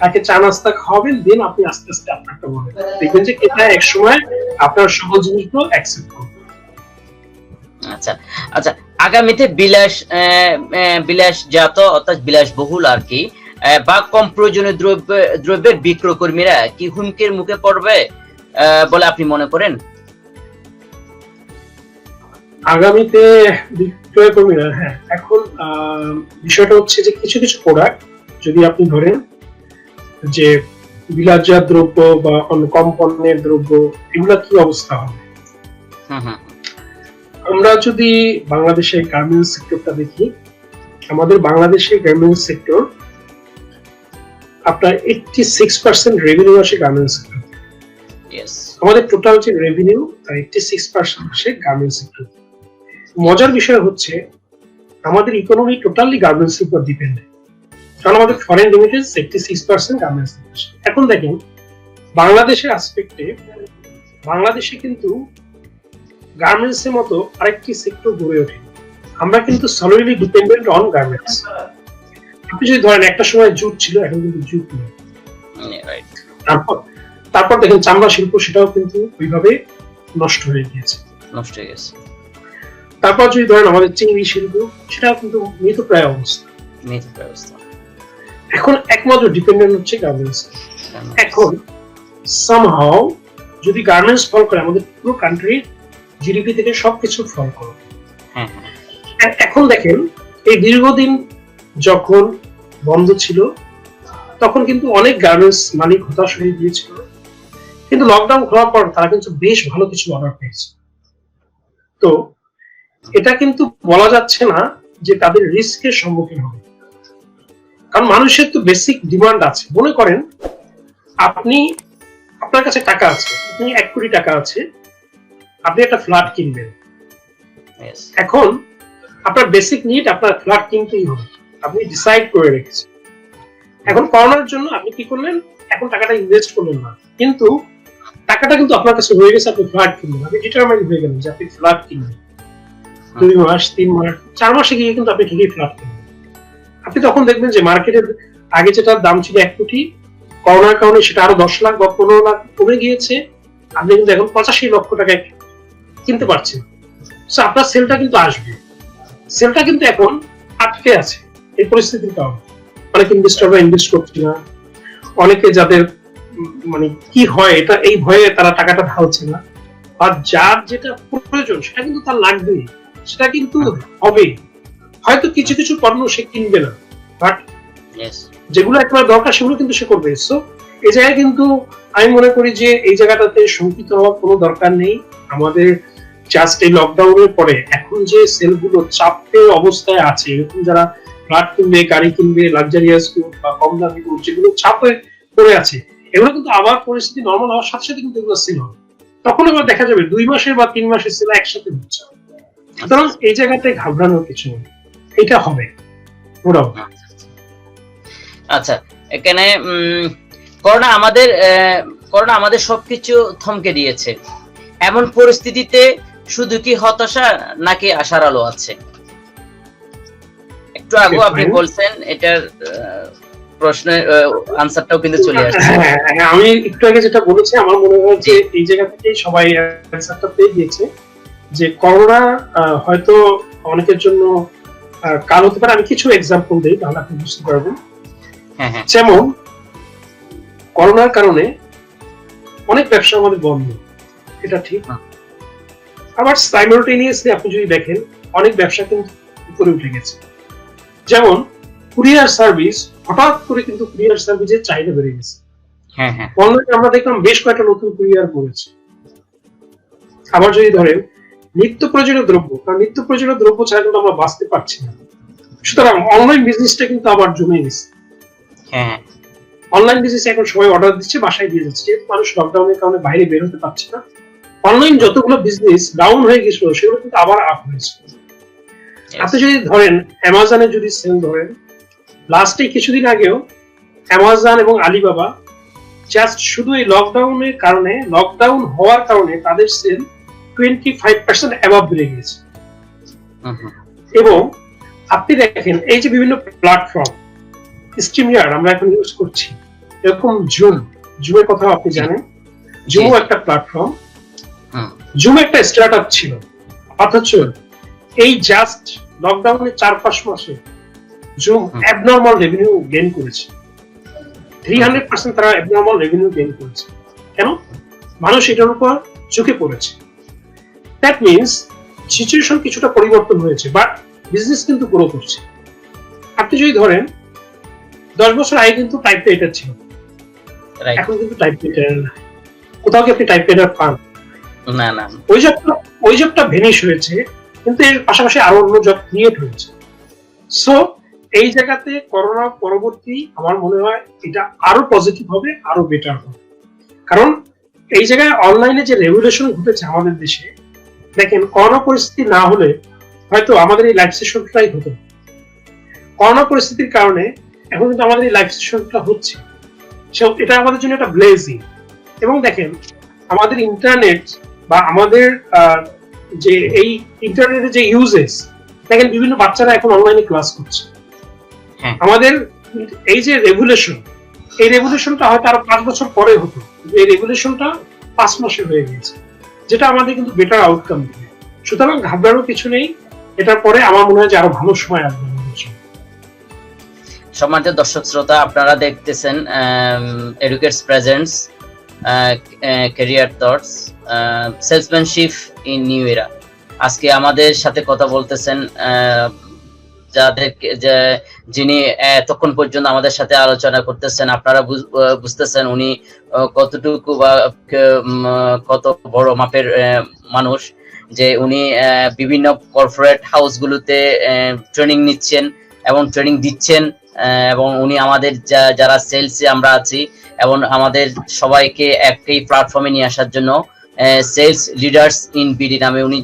তাকে চা নাস্তা খাওয়াবেন, দেন আপনি আস্তে আস্তে আপনারটা বলবেন। দেখবেন যে ক্রেতা একসময় আপনার সহজ জিনিসগুলো অ্যাকসেপ্ট করবে। আচ্ছা আচ্ছা, আগামীতে বিলাসজাত অর্থাৎ বিলাসবহুল আর কি বা কম প্রয়োজনীয় দ্রব্যের বিক্রয় কর্মীরা কি হুমকির মুখে পড়বে বলে আপনি মনে করেন? আগামীতে বিক্রয় কর্মীরা, হ্যাঁ, এখন বিষয়টা হচ্ছে যে কিছু কিছু প্রোডাক্ট যদি আপনি ধরেন যে বিলাসজাত দ্রব্য বা কম পণ্যের দ্রব্য, এগুলা কি অবস্থা হবে। আমরা যদি বাংলাদেশের গার্মেন্টস সেক্টরটা দেখি, আমাদের বাংলাদেশের গার্মেন্টস সেক্টর আপনার 86% রেভিনিউ আসে গার্মেন্টস সেক্টর। আমাদের টোটাল যে রেভিনিউ তার 86% আসে গার্মেন্টস সেক্টর। মজার বিষয় হচ্ছে আমাদের ইকোনমি টোটালি গার্মেন্টস উপর ডিপেন্ডেন্ট, কারণ আমাদের ফরেন রেমিটেন্স 86% গার্মেন্টস। এখন দেখেন বাংলাদেশের আসপেক্টে, বাংলাদেশে কিন্তু গার্মেন্টস এর মতো আরেকটি সেক্টর গড়ে ওঠে। আমরা কিন্তু সলিডলি ডিপেন্ডেন্ট অন গার্মেন্টস। আপনি যদি ধরেন একটা সময় জুট ছিল, এখন কিন্তু জুট নেই। তারপর দেখেন চামড়া শিল্প, সেটাও কিন্তু ওইভাবে নষ্ট হয়ে গিয়েছে। তারপর যদি ধরেন আমাদের চিংড়ি শিল্প, সেটাও কিন্তু মৃতপ্রায় অবস্থা। এখন একমাত্র ডিপেন্ডেন্ট হচ্ছে গার্মেন্টস। এখন সামহাউ যদি গার্মেন্টস ফল করে, আমাদের পুরো কান্ট্রির জিডিপি থেকে সবকিছু ফল করে। এখন দেখেন এই দীর্ঘদিন যখন বন্ধ ছিল তখন কিন্তু অনেক গার্মেন্টস মালিক হতাশ হয়ে গিয়েছিল, কিন্তু লকডাউন খোলার পর তারা কিন্তু বেশ ভালো কিছু অর্ডার পেয়েছে। তো এটা কিন্তু বলা যাচ্ছে না যে তাদের রিস্কের সম্মুখীন হবে, কারণ মানুষের তো বেসিক ডিমান্ড আছে। মনে করেন আপনার কাছে টাকা আছে, আপনি 1 কোটি টাকা আছে, আপনি একটা ফ্ল্যাট কিনবেন। এখন আপনার বেসিক নিড, আপনার ফ্ল্যাট কিনতেই হবে, আপনি ডিসাইড করে রেখেছেন। এখন করোনার জন্য আপনি কি করলেন, এখন টাকাটা ইনভেস্ট করলেন না, কিন্তু টাকাটা কিন্তু আপনার কাছে রয়ে গেছে, আপনি ফ্ল্যাট কিনবেন। আপনি ডিটারমাইন্ড হয়ে গেলেন যে আপনি ফ্ল্যাট কিনবেন। 2 মাস 3 মাস 4 মাসে গিয়ে কিন্তু আপনি ঠিকই ফ্ল্যাট কিনবেন। আপনি তখন দেখবেন যে মার্কেটের আগে যেটার দাম ছিল 1 কোটি, করোনার কারণে সেটা আরো 10 লাখ বা 15 লাখ কমে গিয়েছে। আপনি কিন্তু এখন 85 লক্ষ টাকায় কিনতে পারছেন। সো আপনার সেলটা কিন্তু আসবে। সেলটা কিন্তু এখন আটকে আছে এই পরিস্থিতির কারণে। অনেক ইনভেস্টররা ইনভেস্ট করছে না, অনেকে যাদের মানে কি হয় এটা, এই ভয়ে তারা টাকাটা ঢালছে না। আর যার যেটা প্রয়োজন সেটা কিন্তু তার লাগবেই, সেটা কিন্তু হবে। হয়তো কিছু কিছু পণ্য সে কিনবে না, বাট যেগুলো একেবারে দরকার সেগুলো কিন্তু সে করবে। সো এই জায়গায় কিন্তু আমি মনে করি যে এই জায়গাটাতে শঙ্কিত হওয়ার কোনো দরকার নেই। আমাদের জাস্ট এই লকডাউনের পরে এখন যে সেলগুলো চাপে অবস্থায় আছে, এরকম যারা ফ্ল্যাট কিনবে, গাড়ি কিনবে, লাক্সারিয়াস গুড বা কম দামি গুড, যেগুলো চাপে পড়ে আছে, এগুলো কিন্তু আবার পরিস্থিতি নর্মাল হওয়ার সাথে সাথে কিন্তু এগুলো সেল হবে। তখন আবার দেখা যাবে 2 মাসের বা 3 মাসের সেল একসাথে হচ্ছে। সুতরাং এই জায়গাতে ঘাবড়ানোর কিছু নেই, এটা হবে। আচ্ছা, এখানে করোনা আমাদের করোনা আমাদের সবকিছু থমকে দিয়েছে। এমন পরিস্থিতিতে শুধু কি হতাশা নাকি আশার আলো আছে? একটু আগে আপনি বলছেন, এটার প্রশ্নের আনসারটাও কিন্তু চলে আসছে। আমি একটু আগে যেটা বলেছি, আমার মনে হয় যে এই জায়গা থেকে সবাই অ্যানসারটা পেয়ে গিয়েছে যে করোনা হয়তো অনেকের জন্য কাল হতে পারে। আমি কিছু এক্সাম্পল দিই, তাহলে আপনি বুঝতে পারবেন। যেমন করোনার কারণে অনেক ব্যবসা আমাদের বন্ধ, এটা ঠিক। আবার সাইমালটেনিয়াসলি আপনি যদি দেখেন অনেক ব্যবসা কিন্তু উপরে উঠে গেছে। যেমন কুরিয়ার সার্ভিস, হঠাৎ করে কিন্তু কুরিয়ার সার্ভিসের চাহিদা বেড়ে গেছে। অনলাইনে আমরা দেখলাম বেশ কয়েকটা নতুন কুরিয়ার করেছে। আবার যদি ধরেন নিত্য প্রয়োজনীয় দ্রব্য, কারণ নিত্য প্রয়োজনীয় দ্রব্য ছাড়া কিন্তু আমরা বাঁচতে পারছি না, সুতরাং অনলাইন বিজনেসটা কিন্তু আবার জমে গেছে। অনলাইন বিজনেস এখন সবাই অর্ডার দিচ্ছে, বাসায় দিয়ে যাচ্ছে, যেহেতু মানুষ লকডাউনের কারণে বাইরে বের হতে পারছে না। অনলাইন যতগুলো বিজনেস ডাউন হয়ে গেছিল সেগুলো কিন্তু আবার আপ হয়েছে। আপনি যদি ধরেন অ্যামাজনের যদি সেল ধরেন, লাস্টে কিছুদিন আগেও অ্যামাজন এবং আলিবাবা জাস্ট শুধু এই লকডাউনের কারণে, লকডাউন হওয়ার কারণে তাদের সেল 25% অ্যাবাভ বেড়ে গেছে। এবং আপনি দেখেন এই যে বিভিন্ন প্ল্যাটফর্ম, স্ট্রিমইয়ার্ড আমরা এখন ইউজ করছি, এরকম জুমের কথা আপনি জানেন, জুমও একটা প্ল্যাটফর্ম। জুম একটা স্টার্টআপ ছিল, অথচ এই জাস্ট লকডাউনের 4-5 মাসে জুম অ্যাবনর্মাল রেভিনিউ গেইন করেছে। 300% তারা অ্যাবনর্মাল রেভিনিউ গেইন করেছে। কেন? মানুষ এটার উপর ঝুঁকে পড়েছে। দ্যাট মিনস সিচুয়েশন কিছুটা পরিবর্তন হয়েছে, বাট বিজনেস কিন্তু গ্রো করছে। আপনি যদি ধরেন 10 বছর আগে কিন্তু টাইপ রাইটার ছিল, এখন কিন্তু টাইপ রাইটার না। কোথাও কি আপনি টাইপ রাইটার পান? না না, ওই জবটা ভেনিশ হয়েছে, কিন্তু এর পাশাপাশি আরো অন্য জব ক্রিয়েট হয়েছে। সো এই জায়গাতে করোনা পরবর্তী আমার মনে হয় এটা আরো পজিটিভ হবে, আরো বেটার হবে। কারণ এই জায়গায় অনলাইনে যে রেগুলেশন ঘটেছে আমাদের দেশে, দেখেন করোনা পরিস্থিতি না হলে হয়তো আমাদের এই লাইভ সেশনটাই হতো। করোনা পরিস্থিতির কারণে এখন কিন্তু আমাদের এই লাইভ সেশনটা হচ্ছে, এটা আমাদের জন্য একটা ব্লেজিং। এবং দেখেন আমাদের ইন্টারনেট বা আমাদের যে এই ইন্টারনেটের যে ইউজেস, দেখেন বিভিন্ন বাচ্চারা এখন অনলাইনে ক্লাস করছে। আমাদের এই যে রেগুলেশন, এই রেগুলেশনটা হয়তো আরো 5 বছর পরে হতো, এই রেগুলেশনটা 5 মাসে হয়ে গেছে, যেটা আমাদের কিন্তু বেটার আউটকাম দেবে। সুতরাং ঘাবড়ানোর কিছু নেই, এটার পরে আমার মনে হয় যে আরো ভালো সময় আসবে। সম্মানিত দর্শক শ্রোতা, আপনারা দেখতেছেন Educates presents career thoughts salesmanship in new era. আজকে আমাদের সাথে কথা বলতেছেন যিনি এতক্ষণ পর্যন্ত আমাদের সাথে আলোচনা করতেছেন। আপনারা বুঝতেছেন উনি কতটুকু বা কত বড় মাপের মানুষ, যে উনি বিভিন্ন কর্পোরেট হাউসগুলোতে ট্রেনিং নিচ্ছেন এবং ট্রেনিং দিচ্ছেন, এবং উনি আমাদের যারা সেলসে আমরা আছি এবং আমাদের সবাইকে একই প্ল্যাটফর্মে নিয়ে আসার জন্য সেলস লিডার্স ইন বিডি নামে উনি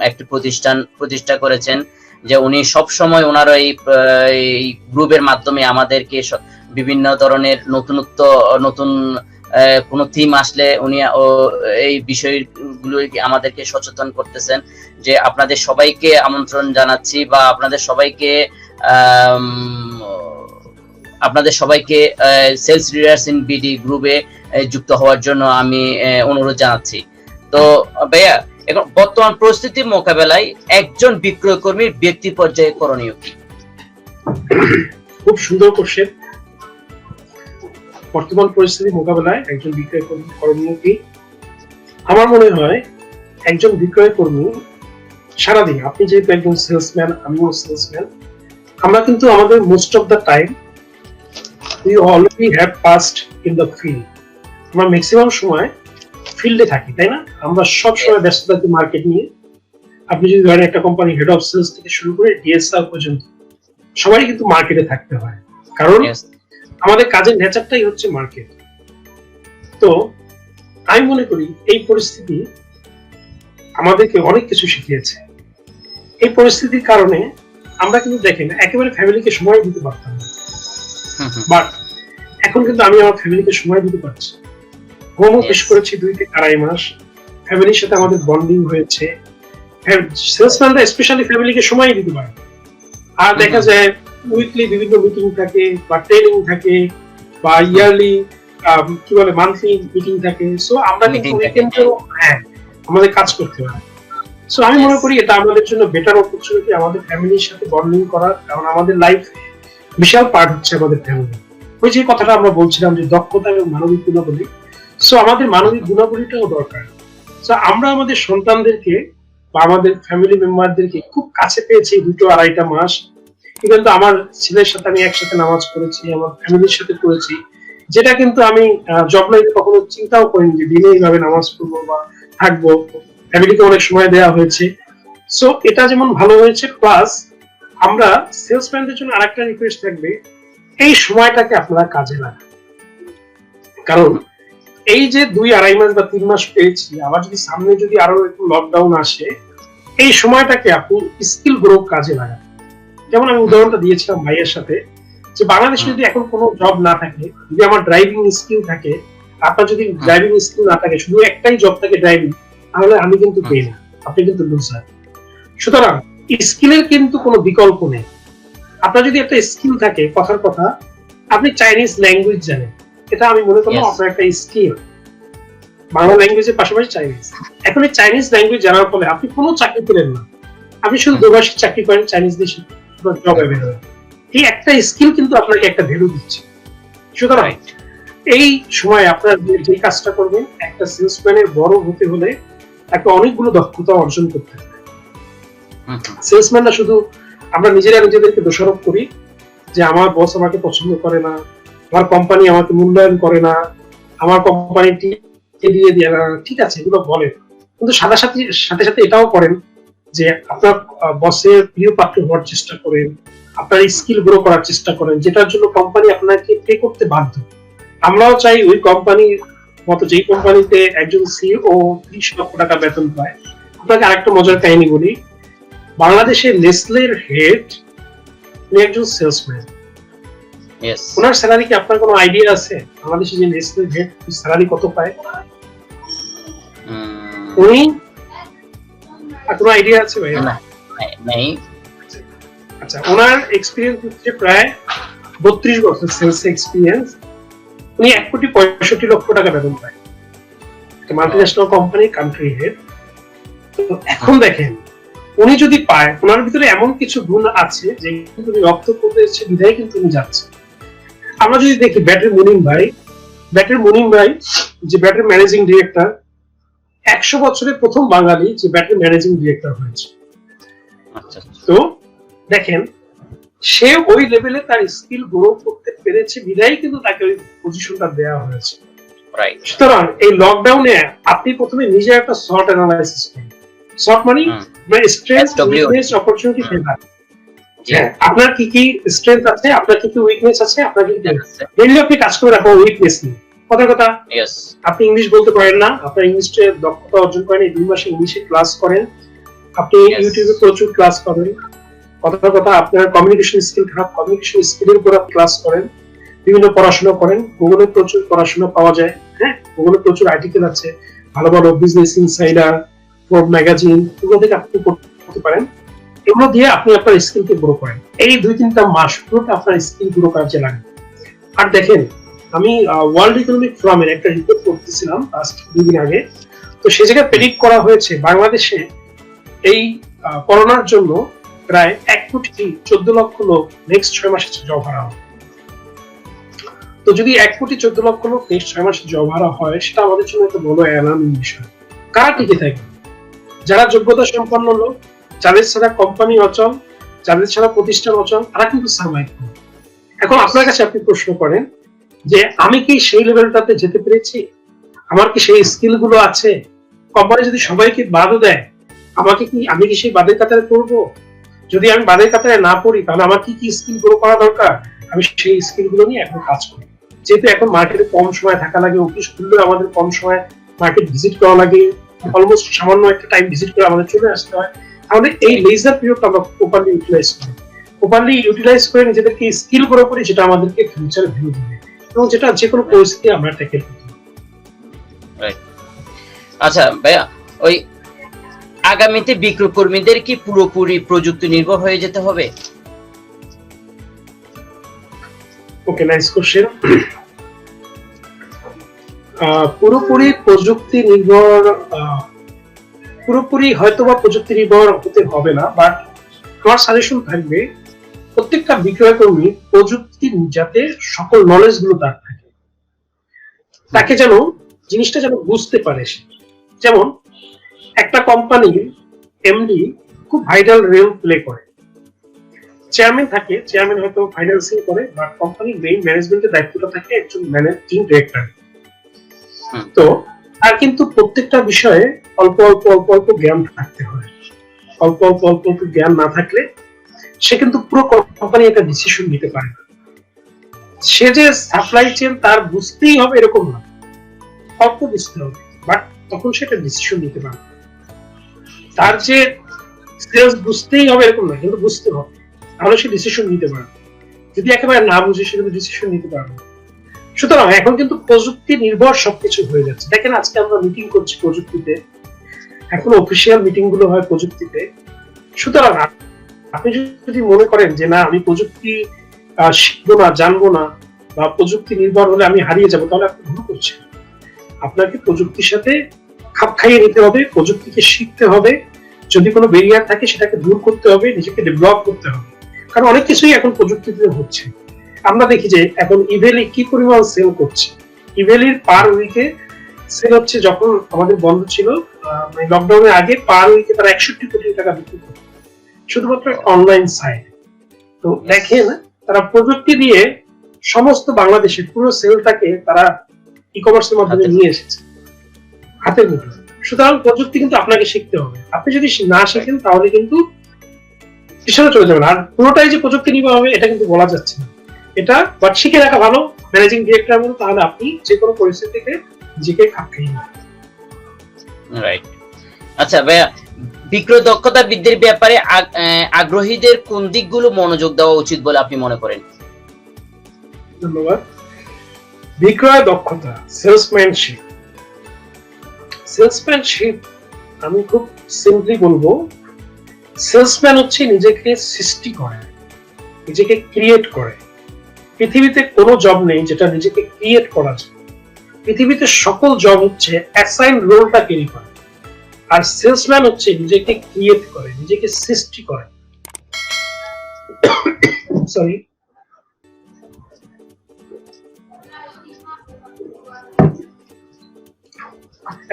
একটি প্রতিষ্ঠা করেছেন, যে উনি সব সময় ওনার এই গ্রুপের মাধ্যমে আমাদেরকে বিভিন্ন ধরনের নতুন কোনো থিম আসলে উনি এই বিষয়গুলো আমাদেরকে সচেতন করতেছেন। যে আপনাদের সবাইকে আমন্ত্রণ জানাচ্ছি, বা আপনাদের সবাইকে সেলস লিডার্স ইন বিডি গ্রুপে যুক্ত হওয়ার জন্য আমি অনুরোধ জানাচ্ছি। তো ভাইয়া, এখন বর্তমান পরিস্থিতি মোকাবেলায় একজন বিক্রয় কর্মীর ব্যক্তি পর্যায়ে করণীয় কি? খুব সুন্দর কোশ্চেন। বর্তমান পরিস্থিতি মোকাবেলায় একজন বিক্রয় কর্মী করণীয় কি? আমার মনে হয় একজন বিক্রয় কর্মী সারাদিন, আপনি যেহেতু একজন সেলসম্যান, আমিও সেলসম্যান, আমরা কিন্তু আমাদের most of the time we already have passed in the field. আমরা ম্যাক্সিমাম সময় ফিল্ডে থাকি, তাই না? আমরা সব সময় ব্যস্ত থাকি মার্কেট নিয়ে। আপনি যদি ধরেন একটা কোম্পানি হেড অফ সেলস থেকে শুরু করে ডিএসআর পর্যন্ত সবাই কিন্তু মার্কেটে থাকতে হয়, কারণ আমাদের কাজের নেচারটাই হচ্ছে মার্কেট। তো আমি মনে করি এই পরিস্থিতি আমাদেরকে অনেক কিছু শিখিয়েছে। এই পরিস্থিতির কারণে আমরা কিন্তু দেখেন একেবারে ফ্যামিলিকে সময় দিতে পারতাম না, বাট এখন কিন্তু আমি আমার ফ্যামিলিকে সময় দিতে পারছি। Home office Yes. করেছি 2 থেকে 2.5 মাস, ফ্যামিলির সাথে আমাদের বন্ডিং হয়েছে। সেলসম্যানরা স্পেশালি ফ্যামিলিকে সময় দিতে পারে। আর দেখা যায় উইকলি বিভিন্ন মিটিং থাকে বা ট্রেনিং থাকে বা ইয়ারলি কি বলে মান্থলি মিটিং থাকে। সো আমরা কিন্তু Meeting থাকে, উইকেন্ডেও আমাদের কাজ করতে হয়। সো আমি মনে Yes. করি এটা আমাদের জন্য বেটার অপরচুনিটি আমাদের ফ্যামিলির সাথে বন্ডিং করার, কারণ আমাদের লাইফ বিশাল পার্ট হচ্ছে আমাদের ফ্যামিলি। ওই যে কথাটা আমরা বলছিলাম যে দক্ষতা এবং মানবিক গুণাবলী, সো আমাদের মানবিক গুণাবলীটাও দরকার। সো আমরা আমাদের সন্তানদেরকে বা আমাদের ফ্যামিলি মেম্বারদেরকে খুব কাছে পেয়েছি 2-2.5 মাস। কিন্তু আমার ছেলের সাথে আমি একসাথে নামাজ পড়েছি, আমার ফ্যামিলির সাথে পড়েছি, যেটা কিন্তু আমি জব লাইফে কখনো চিন্তাও করিনি যে দিনে এইভাবে নামাজ পড়বো বা থাকবো। ফ্যামিলিকে অনেক সময় দেওয়া হয়েছে। সো এটা যেমন ভালো হয়েছে, প্লাস আমরা সেলসম্যানদের জন্য আরেকটা রিকোয়েস্ট থাকবে, এই সময়টাকে আপনারা কাজে লাগান। কারণ এই যে 2-2.5 মাস বা 3 মাস পেয়েছি, আবার যদি সামনে যদি আরো একটু লকডাউন আসে, এই সময়টাকে আপনি স্কিল গ্রো কাজে লাগান। যেমন আমি উদাহরণটা দিয়েছিলাম ভাইয়ের সাথে, যে বাংলাদেশে যদি এখন কোনো জব না থাকে, যদি আমার ড্রাইভিং স্কিল থাকে, আপনার যদি ড্রাইভিং স্কিল না থাকে, শুধু একটাই জব থাকে ড্রাইভিং, তাহলে আমি কিন্তু পেয়ে না, আপনি কিন্তু লুজার। সুতরাং স্কিলের কিন্তু কোনো বিকল্প নেই। আপনার যদি একটা স্কিল থাকে, কথার কথা আপনি চাইনিজ ল্যাঙ্গুয়েজ জানেন, এটা আমি মনে করলাম Yes. আপনার একটা স্কিল। বাংলা ল্যাঙ্গুয়েজের পাশাপাশি চাইনিজ। এখন এই চাইনিজ ল্যাঙ্গুয়েজ জানার ফলে আপনি কোনো চাকরি পেলেন না, আপনি শুধু দোভাষী চাকরি করেন, চাইনিজ দেশে জব অ্যাভেলেবল। এই একটা স্কিল কিন্তু আপনাকে একটা ভ্যালু দিচ্ছে। সুতরাং Right. এই সময় আপনার যে কাজটা করবেন, একটা সেলসম্যানের বড় হতে হলে একটা অনেকগুলো দক্ষতা অর্জন করতে হবে। হুম, সেলসম্যানরা শুধু আমরা নিজেরা নিজেদেরকে দোষারোপ করি যে আমার বস আমাকে পছন্দ করে না, আমার কোম্পানি আমাকে মূল্যায়ন করে না, আমার কোম্পানিটি দিয়ে দিয়ে না, ঠিক আছে, এগুলো বলেন, কিন্তু সাথে সাথে এটাও করেন যে আপনার বসের প্রিয় পাত্র হওয়ার চেষ্টা করেন, আপনার স্কিল গ্রো করার চেষ্টা করেন, যেটার জন্য কোম্পানি আপনাকে পে করতে বাধ্য। আমরাও চাই ওই কোম্পানির মতো, যেই কোম্পানিতে একজন সিইও 30 লক্ষ টাকা বেতন পায়। আপনাকে আরেকটা মজার কাহিনী বলি, বাংলাদেশের নেসলের হেড উনি একজন সেলসম্যান। Yes. ওনার স্যালারি কি আপনার কোনো আইডিয়া আছে? বাংলাদেশে যে নেসলের হেড স্যালারি কত পায় উনি, কোনো আইডিয়া আছে ভাই? না, নাই। আচ্ছা, ওনার এক্সপিরিয়েন্স হচ্ছে প্রায় 32 বছর সেলস এক্সপিরিয়েন্স। উনি 1,65,00,000 টাকা বেতন পায়, মাল্টিন্যাশনাল কোম্পানি কান্ট্রি হেড। এখন দেখেন, উনি যদি পায়, ওনার ভিতরে এমন কিছু গুণ আছে যে উনি রক্ত করতে এসেছে বিধায় কিন্তু উনি যাচ্ছে। আমরা যদি দেখি ব্যাটারি মুনিম ভাই যে ব্যাটারি ম্যানেজিং ডিরেক্টর, 100 বছরের প্রথম বাঙালি যে ব্যাটারি ম্যানেজিং ডিরেক্টর হয়েছে। আচ্ছা, তো দেখেন, সে ওই লেভেলে তার স্কিল গ্রো করতে পেরেছে বিধায় কিন্তু তাকে ওই পজিশনটা দেওয়া হয়েছে। রাইট। সুতরাং এই লকডাউনে আপনি প্রথমে নিজে একটা শর্ট অ্যানালাইসিস করুন। শর্ট মানে স্ট্রেংথ, উইকনেস, অপরচুনিটি, ফেভার। হ্যাঁ, আপনার কি কি স্ট্রেংথ আছে, আপনার কি কি উইকনেস আছে, আপনার কি কি মেইনলি আপনি কাজ করে রাখো উইকনেস নিয়ে। কথার কথা, Yes. আপনি ইংলিশ বলতে পারেন না, আপনার ইংলিশে দক্ষতা অর্জন করেন, এই 2 মাসে ইংলিশে ক্লাস করেন, আপনি Yes. ইউটিউবে প্রচুর ক্লাস করেন। কথার কথা, আপনার কমিউনিকেশন স্কিল খারাপ, কমিউনিকেশন স্কিলের উপর আপনি ক্লাস করেন, বিভিন্ন পড়াশোনা করেন, গুগলে প্রচুর পড়াশোনা পাওয়া যায়। হ্যাঁ, গুগলে প্রচুর আর্টিকেল আছে, ভালো ভালো বিজনেস ইনসাইডার, ফোর্ব ম্যাগাজিন, এগুলো থেকে আপনি করতে পারেন। এগুলো দিয়ে আপনি আপনার স্কিলকে গ্রো করেন। এই 2-3টা মাস পুরোটা আপনার স্কিল গ্রো কাজে লাগে। আর দেখেন, আমি ওয়ার্ল্ড ইকোনমিক ফোরামের একটা রিপোর্ট করতেছিলাম লাস্ট 2 দিন আগে। তো সে জায়গায় প্রেডিক্ট করা হয়েছে বাংলাদেশে এই করোনার জন্য প্রায় 1,14,00,000 লোক নেক্সট 6 মাসে জব হারা হবে। তো যদি 1,14,00,000 লোক নেক্সট 6 মাসে জব হারা হয়, সেটা আমাদের জন্য একটা বড় অ্যালার্মিং বিষয়। কারা টিকে থাকে? যারা যোগ্যতা সম্পন্ন লোক, যাদের ছাড়া কোম্পানি অচল, যাদের ছাড়া প্রতিষ্ঠান অচল, তারা কিন্তু সার্ভাইভ করে। এখন আপনার কাছে আপনি প্রশ্ন করেন যে আমি কি সেই লেভেলটাতে যেতে পেরেছি? আমার কি সেই স্কিল গুলো আছে? কোম্পানি যদি সবাইকে বাদও দেয়, আমি কি সেই বাদের কাতারে করব? যদি আমি বাদের কাতারে না পড়ি, তাহলে আমার কি কি স্কিল গ্রো করা দরকার, আমি সেই স্কিল গুলো নিয়ে এখন কাজ করি। যেহেতু এখন মার্কেটে কম সময় থাকা লাগে, অফিস খুললেও আমাদের কম সময় মার্কেট ভিজিট করা লাগে, অলমোস্ট সামান্য একটা টাইম ভিজিট করে আমাদের চলে আসতে হয়। আমাদের এই লেজার পিরিয়ডটা আমরা প্রপারলি ইউটিলাইজ করে নিজেদেরকে স্কিল গ্রো করি, যেটা আমাদেরকে ফিউচারে ভ্যালু দেবে এবং যেটা যে কোনো পরিস্থিতি আমরা ট্যাকেল করতে পারি। আচ্ছা ভাইয়া, ওই আগামীতে বিক্রয় কর্মীদের কি পুরোপুরি প্রযুক্তি নির্ভর হয়ে যেতে হবে? ওকে, নাইস কোশ্চেন। পুরোপুরি প্রযুক্তি নির্ভর, পুরোপুরি হয়তোবা প্রযুক্তি নির্ভর হতে হবে না, বাট আমার সাজেশন থাকবে প্রত্যেকটা বিক্রয় কর্মী প্রযুক্তির যাতে সকল নলেজ গুলো তার থাকে, তাকে যেন জিনিসটা যেন বুঝতে পারে সে। যেমন একটা কোম্পানির এমডি খুব ভাইটাল রোল প্লে করে, চেয়ারম্যান থাকে, চেয়ারম্যান হয়তো ফাইন্যান্সিং করে, বাট কোম্পানির মেইন ম্যানেজমেন্টের দায়িত্বটা থাকে একজন ম্যানেজিং ডিরেক্টর। তো আর কিন্তু প্রত্যেকটা বিষয়ে অল্প অল্প অল্প অল্প জ্ঞান থাকতে হয়। অল্প অল্প অল্প অল্প জ্ঞান না থাকলে সে কিন্তু পুরো কোম্পানি একটা ডিসিশন নিতে পারে না। সে যে সাপ্লাই চেইন তার বুঝতেই হবে এরকম না, অল্প বুঝতে হবে, বাট তখন সে একটা ডিসিশন নিতে পারে। তার যে সেলস বুঝতেই হবে এরকম না, কিন্তু বুঝতে হবে, তাহলে সে ডিসিশন নিতে পারে। যদি একেবারে না বুঝে সে কিন্তু ডিসিশন নিতে পারবে না। সুতরাং এখন কিন্তু প্রযুক্তি নির্ভর সবকিছু হয়ে যাচ্ছে। দেখেন আজকে আমরা মিটিং করছি প্রযুক্তিতে, এখন অফিসিয়াল মিটিং গুলো হয় প্রযুক্তিতে। সুতরাং আপনি যদি মনে করেন যে না আমি প্রযুক্তি শিখবো না, জানবো না, বা প্রযুক্তি নির্ভর হলে আমি হারিয়ে যাবো, তাহলে আপনি ভুল করছেন। আপনাকে প্রযুক্তির সাথে খাপ খাইয়ে নিতে হবে, প্রযুক্তিকে শিখতে হবে, যদি কোনো ব্যারিয়ার থাকে সেটাকে দূর করতে হবে, নিজেকে ডেভেলপ করতে হবে। কারণ অনেক কিছুই এখন প্রযুক্তিতে হচ্ছে। আমরা দেখি যে এখন ইভেলি কি পরিমাণ সেল করছে। ইভেলির পার উইকে সেল হচ্ছে, যখন আমাদের বন্ধ ছিল লকডাউনের আগে, পার উইকে তারা 61 কোটি টাকা বিক্রি করত, শুধুমাত্র অনলাইন সাইট। তো দেখেন তারা প্রযুক্তি দিয়ে সমস্ত বাংলাদেশের পুরো সেলটাকে তারা ই কমার্সের মাধ্যমে নিয়ে এসেছে হাতের মুঠোয়। সুতরাং প্রযুক্তি কিন্তু আপনাকে শিখতে হবে। আপনি যদি না শিখেন তাহলে কিন্তু পিছনে চলে যাবেন। আর পুরোটাই যে প্রযুক্তি নির্ভর হবে এটা কিন্তু বলা যাচ্ছে না। এটা বাট শিখে রাখা ভালো ম্যানেজিং ডিরেক্টর মতো, তাহলে আপনি যে কোনো পরিস্থিতিতে নিজেকে খাপ খাইয়ে নেবেন। রাইট। আচ্ছা ভাইয়া, বিক্রয় দক্ষতা বৃদ্ধির ব্যাপারে আগ্রহীদের কোন দিকগুলো মনোযোগ দেওয়া উচিত বলে আপনি মনে করেন? ধন্যবাদ। বিক্রয় দক্ষতা, সেলসম্যানশিপ। সেলসম্যানশিপ আমি খুব সিম্পলি বলবো, সেলসম্যান হচ্ছে নিজেকে সৃষ্টি করে, নিজেকে ক্রিয়েট করে। পৃথিবীতে কোনো জব নেই যেটা নিজেকে ক্রিয়েট করা যায়। পৃথিবীতে সকল জব হচ্ছে অ্যাসাইন রোলটা ক্যারি করে, আর সেলসম্যান হচ্ছে নিজেকে ক্রিয়েট করে, নিজেকে সৃষ্টি করে। সরি,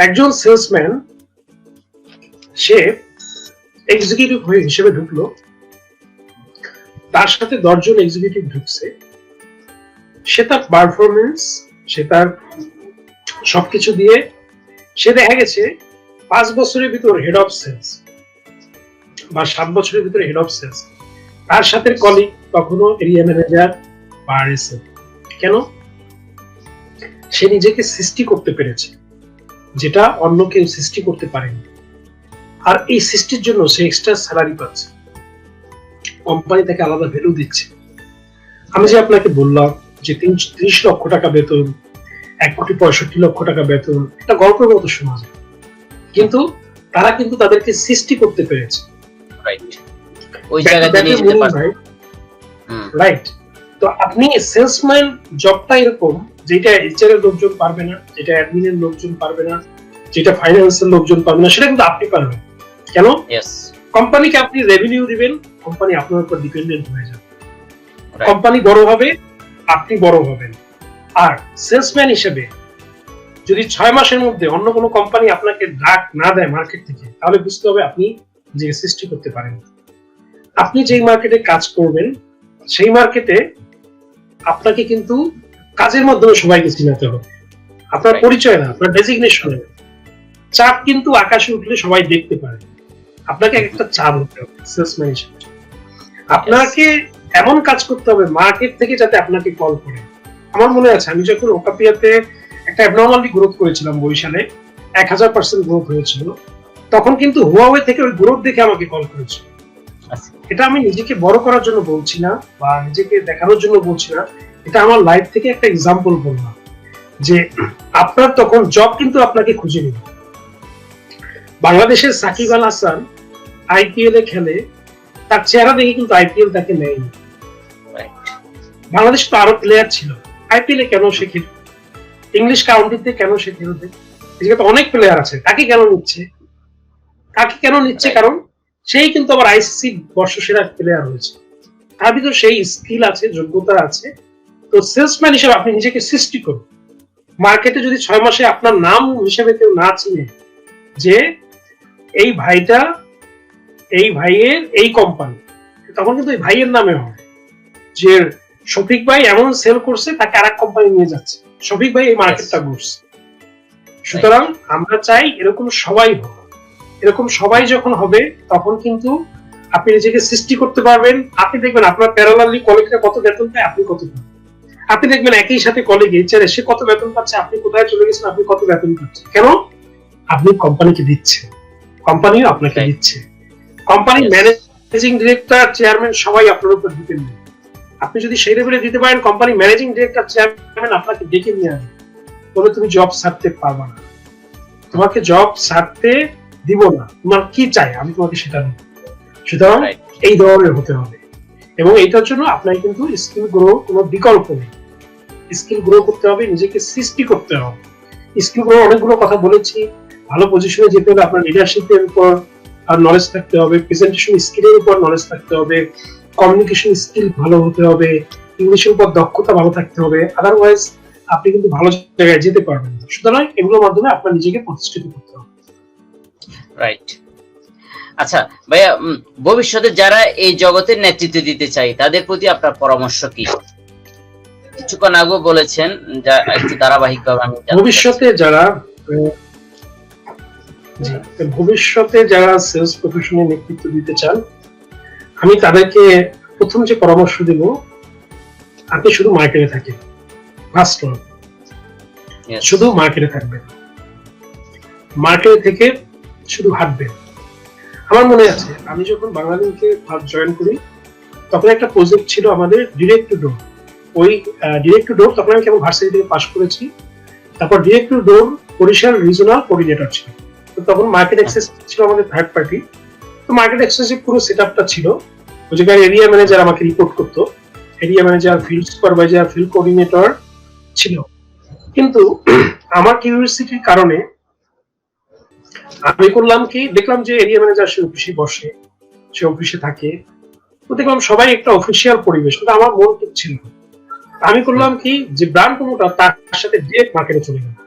একজন সেলসম্যান সে এক্সিকিউটিভ হয়ে হিসেবে ঢুকলো, তার সাথে 10 জন এক্সিকিউটিভ ঢুকছে, সে তার পারফরমেন্স, সে তার সবকিছু দিয়ে সে দেখা গেছে 5 বছরের ভিতর হেড অফ সেলস বা 7 বছরের ভিতরে হেড অফ সেলস, তার সাথে কলিগ কখনো এরিয়া ম্যানেজার বা আরএসএম। কেন? সে নিজেকে সৃষ্টি করতে পেরেছে, যেটা অন্য কেউ সৃষ্টি করতে পারেনি। আর এই সৃষ্টির জন্য সে এক্সট্রা স্যালারি পাচ্ছে, কোম্পানি তাকে আলাদা ভ্যালু দিচ্ছে। আমি যে আপনাকে বললাম যে 30 লক্ষ টাকা বেতন, 1,65,00,000 টাকা বেতন, এটা গল্পের মতো শোনা যায়, কিন্তু তারা কিন্তু তাদেরকে সৃষ্টি করতে পেরেছে। রাইট, ওই জায়গাতে নিয়ে যেতে পারে। রাইট। তো আপনি সেলসম্যান জবটা এরকম, যেটা এইচআর এর লোকজন পারবে না, যেটা অ্যাডমিন এর লোকজন পারবে না, যেটা ফাইন্যান্সের লোকজন পারবে না, সেটা কিন্তু আপনি পারবেন। কেন? কোম্পানিকে আপনি রেভিনিউ দিবেন, কোম্পানি আপনার উপর ডিপেন্ডেন্ট হয়ে যাবে। কোম্পানি বড় হবে, আপনি বড় হবেন। আর সেলসম্যান হিসেবে যদি 6 মাসের মধ্যে অন্য কোনো কোম্পানি আপনাকে ডাক না দেয় মার্কেট থেকে, তাহলে বুঝতে হবে আপনি যে সৃষ্টি করতে পারেন। আপনি যেই মার্কেটে কাজ করবেন সেই মার্কেটে আপনাকে কিন্তু কাজের মাধ্যমে সবাইকে চিনাতে হবে, আপনার পরিচয় না, আপনার ডেজিগনেশন। চাপ কিন্তু আকাশে উঠলে সবাই দেখতে পারে, আপনাকে একটা চাপ হতে হবে সেলসম্যান হিসেবে। আপনাকে এমন কাজ করতে হবে মার্কেট থেকে যাতে আপনাকে কল করে। আমার মনে আছে আমি যখন ওকাপিয়াতে একটা অ্যাবনর্মালি গ্রোথ করেছিলাম বরিশালে, 1000% গ্রোথ হয়েছিল, তখন কিন্তু হুয়াওয়ে থেকে ওই গ্রোথ দেখে আমাকে কল করেছিল। এটা আমি নিজেকে বড় করার জন্য বলছি না বা নিজেকে দেখানোর জন্য বলছি না, এটা আমার লাইফ থেকে একটা এক্সাম্পল বললাম যে আপনার তখন জব কিন্তু আপনাকে খুঁজে নেবে, বাংলাদেশের সাকিব আল হাসান আইপিএল এ খেলে, তার চেহারা দেখে কিন্তু আইপিএল তাকে নেয়নি। বাংলাদেশ তো আরো প্লেয়ার ছিল, আইপিএল এ কেন সে খেলে, ইংলিশ কাউন্টিতে কেন সে খেলবে, এদিকে তো অনেক প্লেয়ার আছে, তাকে কেন নিচ্ছে? তাকে কেন নিচ্ছে? কারণ সেই কিন্তু আবার আইসিসি বর্ষসেরা প্লেয়ার হয়েছে, তার ভিতর সেই স্কিল আছে, যোগ্যতা আছে। তো সেলসম্যান হিসেবে আপনি নিজেকে সৃষ্টি করুন। মার্কেটে যদি 6 মাসে আপনার নাম হিসেবে কেউ না চিনে যে এই ভাইটা, এই ভাইয়ের এই কোম্পানি, তখন কিন্তু এই ভাইয়ের নামে হয় যে শফিক ভাই এমন সেল করছে, তাকে আরেক কোম্পানি নিয়ে যাচ্ছে, শফিক ভাই এই মার্কেটটা ঘুরছে। সুতরাং আমরা চাই এরকম সবাই হবে। এরকম সবাই যখন হবে তখন কিন্তু আপনি নিজেকে সৃষ্টি করতে পারবেন। আপনি দেখবেন আপনার প্যারালালি কলিগরা কত বেতন পায়, আপনি কত পান। আপনি দেখবেন একই সাথে কলিগ এইচআরে সে কত বেতন পাচ্ছে, আপনি কোথায় চলে গেছেন, আপনি কত বেতন পাচ্ছেন। কেন? আপনি কোম্পানিকে দিচ্ছেন, কোম্পানিও আপনাকে দিচ্ছে। কোম্পানি ম্যানেজিং ডিরেক্টর, চেয়ারম্যান সবাই আপনার উপর ডিপেন্ড। আপনি যদি সেই লেভেলে দিতে পারেন, কোম্পানি ম্যানেজিং ডিরেক্টর, চেয়ারম্যান আপনাকে ডেকে নিয়ে আসবে, বলে তুমি জব ছাড়তে পারবা না, তোমাকে জব ছাড়তে দিব না, তোমার কি চাই আমি তোমাকে সেটা দেব। সুতরাং এই ধরনের হতে হবে, এবং এইটার জন্য আপনার কিন্তু স্কিল গ্রো কোনো বিকল্প নেই। স্কিল গ্রো করতে হবে, নিজেকে সৃষ্টি করতে হবে। স্কিল গ্রো অনেকগুলো কথা বলেছি। ভালো পজিশনে যেতে হলে আপনার লিডারশিপের উপর নলেজ থাকতে হবে, প্রেজেন্টেশন স্কিলের উপর নলেজ থাকতে হবে, কমিউনিকেশন স্কিল ভালো হতে হবে, ইংলিশের উপর দক্ষতা ভালো থাকতে হবে, আদারওয়াইজ আপনি কিন্তু ভালো জায়গায় যেতে পারবেন না। সুতরাং এগুলোর মাধ্যমে আপনার নিজেকে প্রতিষ্ঠিত করতে হবে। রাইট। আচ্ছা ভাইয়া, ভবিষ্যতে যারা এই জগতের নেতৃত্ব দিতে চায় তাদের প্রতি আপনার পরামর্শ কি? কিছুক্ষণ আগেও বলেছেন, যা একটু ধারাবাহিকভাবে আমি ভবিষ্যতে যারা সেলস প্রফেশনে নেতৃত্ব দিতে চান, আমি তাদেরকে প্রথম যে পরামর্শ দেব, আপনি শুধু মার্কেটে থাকেন। ফার্স্ট ওয়ান, শুধু মার্কেটে থাকবেন, মার্কেটে থেকে শুধু হাঁটবেন। আমার মনে আছে আমি যখন বাংলালিংকে জয়েন করি, তখন একটা প্রজেক্ট ছিল আমাদের ডিরেক্ট টু ডোর। ওই ডিরেক্ট টু ডোর তখন আমি কেবল ভার্সিটি থেকে পাস করেছি। তারপর direct to door Barisal regional coordinator ছিল। তো তখন মার্কেট অ্যাক্সেস ছিল আমাদের থার্ড পার্টি। তো মার্কেট অ্যাক্সেসের পুরো সেটআপটা ছিল। ওই জায়গায় এরিয়া ম্যানেজার আমাকে রিপোর্ট করতো, area manager, field supervisor, field coordinator ছিল। কিন্তু আমার কিউরিওসিটির কারণে আমি করলাম কি, দেখলাম যে এরিয়া ম্যানেজার সে অফিসে বসে, সে অফিসে থাকে, তো দেখলাম সবাই একটা অফিসিয়াল পরিবেশ, কিন্তু আমার মন ঠিক ছিল না। আমি করলাম কি, যে ব্র্যান্ড প্রমোটার তার সাথে ডিরেক্ট মার্কেটে চলে গেলাম।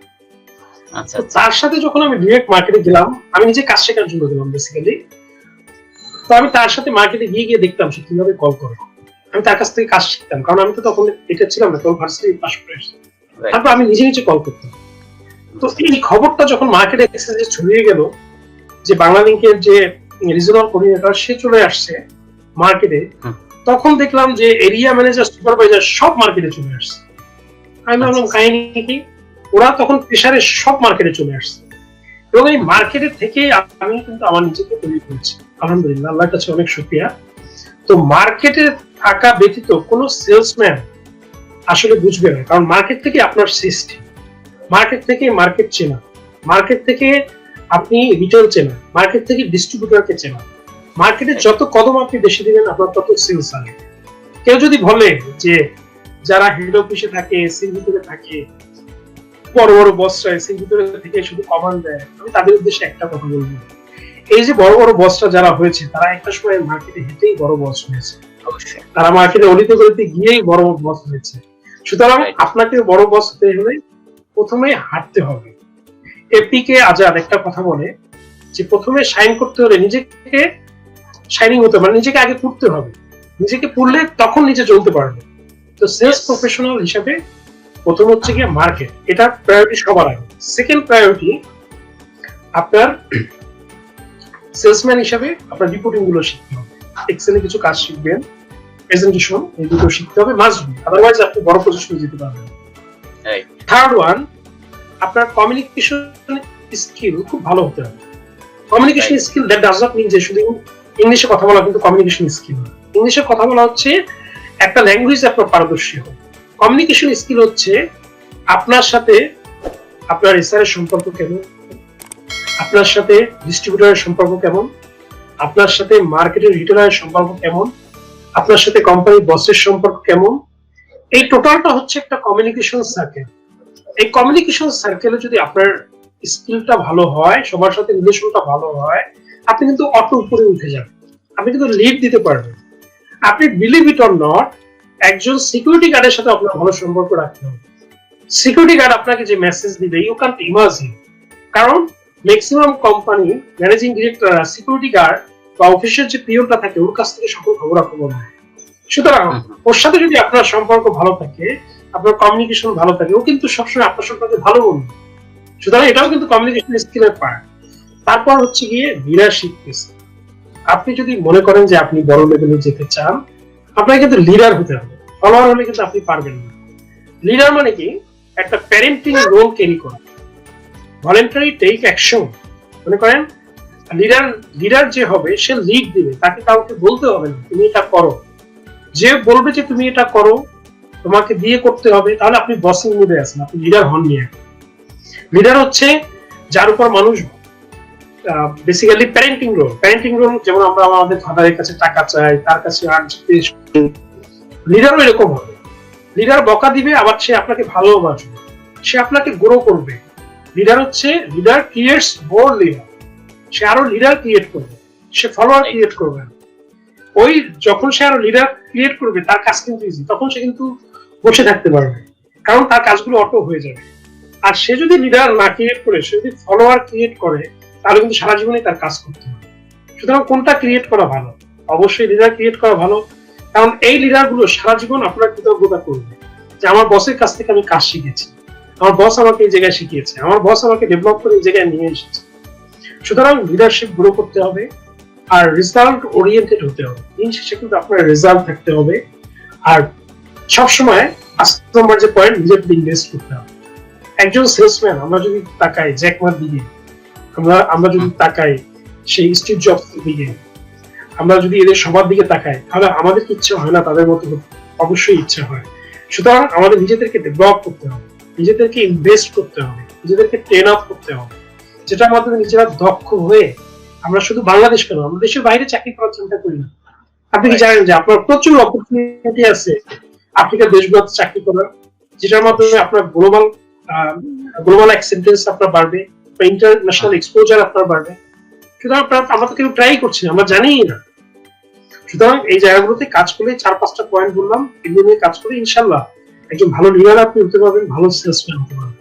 তার সাথে যখন আমি ডিরেক্ট মার্কেটে গেলাম, আমি নিজে কাজ শেখার জন্য গেলাম বেসিক্যালি। তো আমি তার সাথে মার্কেটে গিয়ে দেখতাম সে কিভাবে কল করে। আমি তার কাছ থেকে কাজ শিখতাম, কারণ আমি তো তখন এটা ছিলাম না, তখন ভার্সিটি পাস করে আসছি। তারপর আমি নিজে কল করতাম। তো এই খবরটা যখন মার্কেট এক্সেসে ছড়িয়ে গেল যে বাংলালিংকের যে রিজনাল কোঅর্ডিনেটর সে চলে আসছে মার্কেটে, তখন দেখলাম যে এরিয়া ম্যানেজার, সুপারভাইজার সব মার্কেটে চলে আসছে। আমি ভাবলাম কাহিনী কি, ওরা তখন প্রেসারে সব মার্কেটে চলে আসছে। এবং এই মার্কেটের থেকে আমি কিন্তু আমার নিজেকে তৈরি করেছি, আলহামদুলিল্লাহ, আল্লাহর কাছে অনেক শুকরিয়া। তো মার্কেটে থাকা ব্যতীত কোনো সেলসম্যান আসলে বুঝবে না, কারণ মার্কেট থেকে আপনার সৃষ্টি, মার্কেট থেকে মার্কেট চেনা, মার্কেট থেকে আপনি রিটেল চেনা, মার্কেট থেকে ডিস্ট্রিবিউটরকে চেনা। মার্কেটে যত কদম আপনি বেশি দিবেন, আপনার তত সেলস আসবে। কেউ যদি বলে যে যারা হেড অফিসে থাকে, এসির ভিতরে থাকে, বড় বড় বসরা এসির ভিতরে থেকে শুধু কমান্ড দেয়, আমি তাদের উদ্দেশ্যে একটা কথা বলবো, এই যে বড় বড় বসরা যারা হয়েছে, তারা একটা সময় মার্কেটে হেঁটেই বড় বস হয়েছে, তারা মার্কেটে অলিতে গলিতে গিয়েই বড় বস হয়েছে। সুতরাং আপনাকে বড় বস হতে হলে প্রথমে হাঁটতে হবে। এপিকে আজাদ একটা কথা বলে যে প্রথমে শাইন করতে হলে নিজেকে শাইনিং হতে, মানে নিজেকে আগে পুড়তে হবে। নিজেকে পুড়লে তখন নিচে জ্বলতে পারবে। তো সেলস প্রফেশনাল হিসেবে প্রথম হচ্ছে গিয়ে মার্কেট, এটা প্রায়োরিটি সবার আগে। সেকেন্ড প্রায়োরিটি, আপনার সেলসম্যান হিসেবে আপনার রিপোর্টিং গুলো শিখতে হবে, এক্সেলে কিছু কাজ শিখবেন, প্রেজেন্টেশন, এই দুটো শিখতে হবে, মাস্ট বি, আদারওয়াইজ আপনি বড় পজিশনে যেতে পারবেন। থার্ড ওয়ান, আপনার কমিউনিকেশন স্কিল খুব ভালো হতে হবে। Communication skill that does not mean যে শুধু ইংলিশে কথা বলা, কিন্তু কমিউনিকেশন স্কিল, ইংলিশে কথা বলা হচ্ছে একটা ল্যাঙ্গুয়েজ আপনার পারদর্শী হবে। কমিউনিকেশন স্কিল হচ্ছে আপনার সাথে আপনার এসআর এর সম্পর্ক কেমন, আপনার সাথে ডিস্ট্রিবিউটরের সম্পর্ক কেমন, আপনার সাথে মার্কেটের রিটেলারের সম্পর্ক কেমন, আপনার সাথে কোম্পানির বসের সম্পর্ক কেমন। এই টোটালটা হচ্ছে একটা কমিউনিকেশন সার্কেল। এই কমিউনিকেশন সার্কেলে যদি আপনার স্কিলটা ভালো হয়, সবার সাথে রিলেশনটা ভালো হয়, আপনি কিন্তু অটো উপরে উঠে যাবেন, আপনি কিন্তু লিড দিতে পারবেন। আপনি বিলিভ ইট অর নট, একজন সিকিউরিটি গার্ডের সাথে আপনার ভালো সম্পর্ক রাখতে হবে। সিকিউরিটি গার্ড আপনাকে যে মেসেজ দিবে, ইউ ক্যান্ট ইমাজিন। কারণ maximum company managing director security guard বা অফিসের যে পিওনটা থাকে ওর কাছ থেকে সকল খবরাখবর নেয়। সুতরাং ওর সাথে যদি আপনার সম্পর্ক ভালো থাকে, আপনার কমিউনিকেশন ভালো থাকে, ও কিন্তু সবসময় আপনার সম্পর্কে ভালো বলবে। সুতরাং এটাও কিন্তু কমিউনিকেশন স্কিলের পার্ট। তারপর হচ্ছে গিয়ে লিডারশিপ স্কিল। আপনি যদি মনে করেন যে আপনি বড় লেভেলে যেতে চান, আপনাকে কিন্তু লিডার হতে হবে, ফলোয়ার হলে কিন্তু আপনি পারবেন না। লিডার মানে কি, একটা প্যারেন্টিং রোল ক্যারি করা, ভলেন্টারি টেক অ্যাকশন। মনে করেন লিডার যে হবে সে লিড দিবে, তাকে কাউকে বলতে হবে না তুমি এটা করো। যে বলবে যে তুমি এটা করো, তোমাকে দিয়ে করতে হবে, তাহলে আপনি বসিং মুডে আছেন, আপনি লিডার হননি। লিডার হচ্ছে যার উপর মানুষ বেসিক্যালি প্যারেন্টিং রোল। যেমন আমরা আমাদের ফাদারের কাছে টাকা চাই, তার কাছে লিডারও এরকম হবে। লিডার বকা দিবে, আবার সে আপনাকে ভালোবাসবে, সে আপনাকে গ্রো করবে। লিডার ক্রিয়েটস মোর লিডার, সে আরো লিডার ক্রিয়েট করবে, সে ফলোয়ার ক্রিয়েট করবে। ওই যখন সে আরো লিডার ক্রিয়েট করবে, তার কাজ কিন্তু ইজি, তখন সে কিন্তু বসে থাকতে পারবে, কারণ তার কাজগুলো অটো হয়ে যাবে। আর সে যদি লিডার না ক্রিয়েট করে, সে যদি ফলোয়ার ক্রিয়েট করে, তাহলে কিন্তু সারা জীবনে তার কাজ করতে হবে। সুতরাং কোনটা ক্রিয়েট করা ভালো? অবশ্যই লিডার ক্রিয়েট করা ভালো, কারণ এই লিডার গুলো সারা জীবন আপনার কৃতজ্ঞতা করবে যে আমার বসের কাছ থেকে আমি কাজ শিখেছি, আমার বস আমাকে এই জায়গায় শিখিয়েছে, আমার বস আমাকে ডেভেলপ করে এই জায়গায় নিয়ে এসেছে। সুতরাং লিডারশিপ গ্রো করতে হবে আর রেজাল্ট ওরিয়েন্টেড হতে হবে। দিন শেষে কিন্তু আপনার রেজাল্ট থাকতে হবে। আর সবসময় 5 নম্বর যে পয়েন্ট, নিজের ইনভেস্ট করতে হবে। একজন সেলসম্যান, আমরা যদি তাকাই জ্যাক মার দিকে, আমরা যদি তাকাই সেই স্টিভ জবস দিকে, আমরা যদি এদের সবার দিকে তাকাই, তাহলে আমাদের ইচ্ছে হয় না তাদের মতো হতে? অবশ্যই ইচ্ছে হয়। সুতরাং আমাদের নিজেদেরকে ডেভেলপ করতে হবে, নিজেদেরকে ইনভেস্ট করতে হবে, নিজেদেরকে ট্রেন আপ করতে হবে, যেটার মাধ্যমে নিজেরা দক্ষ হয়ে আমরা শুধু বাংলাদেশ কেন, আমরা দেশের বাইরে চাকরি করার চিন্তা করি না। আপনি কি জানেন যে আপনার প্রচুর অপরচুনিটি আছে আফ্রিকার দেশগুলোতে চাকরি করার, যেটার মাধ্যমে আপনার গ্লোবাল অ্যাকসেপ্টেন্স আপনার বাড়বে, বা ইন্টারন্যাশনাল এক্সপোজার আপনার বাড়বে। সুতরাং আমরা তো কেউ ট্রাই করছি না, আমরা জানিই না। সুতরাং এই জায়গাগুলোতে কাজ করলে, 4-5টা পয়েন্ট বললাম, এগুলো নিয়ে কাজ করে ইনশাল্লাহ একজন ভালো লিডার আপনি হতে পারবেন, ভালো সেলসম্যান হতে পারবেন।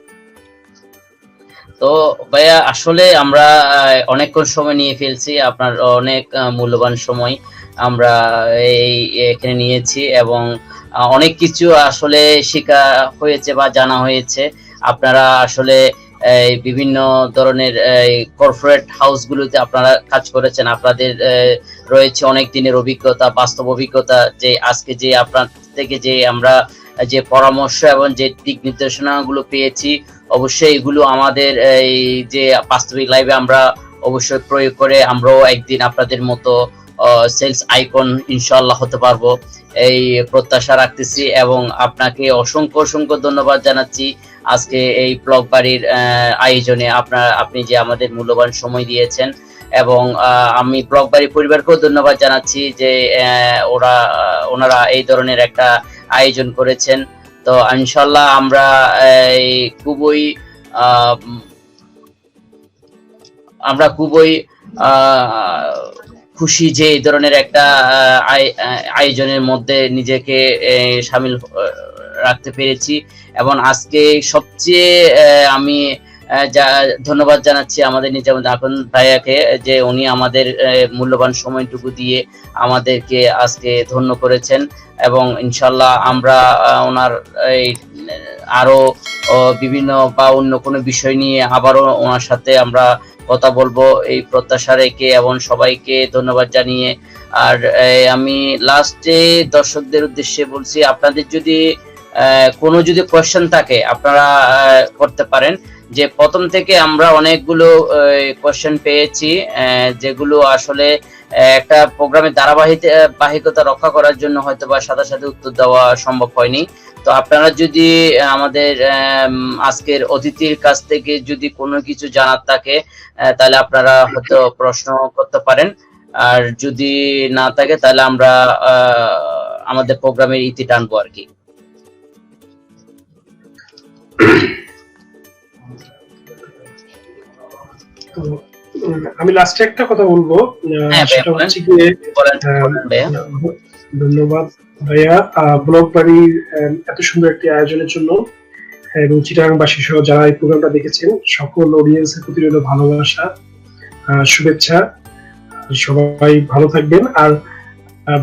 তো ভাইয়া, আসলে আমরা অনেকক্ষণ সময় নিয়ে ফেলছি, আপনার অনেক মূল্যবান সময় আমরা এখানে নিয়েছি, এবং অনেক কিছু আসলে শেখা হয়েছে বা জানা হয়েছে। আপনারা আসলে বিভিন্ন ধরনের কর্পোরেট হাউসগুলোতে আপনারা কাজ করেছেন, আপনাদের রয়েছে অনেক দিনের অভিজ্ঞতা, বাস্তব অভিজ্ঞতা, যে আজকে যে আপনার থেকে যে আমরা যে পরামর্শ এবং যে দিক নির্দেশনাগুলো পেয়েছি, অবশ্যই এগুলো আমাদের এই যে বাস্তবিক লাইফে আমরা অবশ্যই প্রয়োগ করে আমরাও একদিন আপনাদের মতো সেলস আইকন ইনশাআল্লাহ হতে পারবো, এই প্রত্যাশা রাখতেছি। এবং আপনাকে অসংখ্য অসংখ্য ধন্যবাদ জানাচ্ছি আজকে এই ব্লগ বাড়ির আয়োজনে আপনি যে আমাদের মূল্যবান সময় দিয়েছেন। এবং আমি ব্লগ বাড়ি পরিবারকেও ধন্যবাদ জানাচ্ছি যে ওনারা এই ধরনের একটা আয়োজন করেছেন। তো ইনশাআল্লাহ আমরা খুবই খুশি যে এই ধরনের একটা আয়োজনের মধ্যে নিজেকে শামিল রাখতে পেরেছি। এবং আজকে সবচেয়ে আমি ধন্যবাদ জানাচ্ছি আমাদের নিজামুদ্দিন আকন ভাইয়াকে, যে উনি আমাদের মূল্যবান সময়টুকু দিয়ে আমাদেরকে আজকে ধন্য করেছেন। এবং ইনশাল্লাহ আমরা ওনার আরো বিভিন্ন বা অন্য কোনো বিষয় নিয়ে আবারও ওনার সাথে আমরা কথা বলবো, এই প্রত্যাশা রেখে এবং সবাইকে ধন্যবাদ জানিয়ে। আর আমি লাস্টে দর্শকদের উদ্দেশ্যে বলছি, আপনাদের যদি কোনো কোয়েশ্চেন থাকে আপনারা করতে পারেন। যে প্রথম থেকে আমরা অনেকগুলো কোয়েশ্চেন পেয়েছি, যেগুলো আসলে একটা প্রোগ্রামের ধারাবাহিকতা রক্ষা করার জন্য হয়তো বা সাথে সাথে উত্তর দেওয়া সম্ভব হয়নি। তো আপনারা যদি আমাদের আজকের অতিথির কাছ থেকে যদি কোনো কিছু জানার থাকে তাহলে আপনারা হয়তো প্রশ্ন করতে পারেন, আর যদি না থাকে তাহলে আমরা আমাদের প্রোগ্রামের ইতি টানবো আর কি। আমি লাস্টে একটা কথা বলবো, সেটা হচ্ছে গিয়ে ধন্যবাদ ভাইয়া ব্লগ বাড়ির এত সুন্দর একটি আয়োজনের জন্য, এবং চিটাগাংবাসী সহ যারা এই প্রোগ্রামটা দেখেছেন সকল অডিয়েন্সের প্রতি রইল ভালোবাসা, শুভেচ্ছা। সবাই ভালো থাকবেন। আর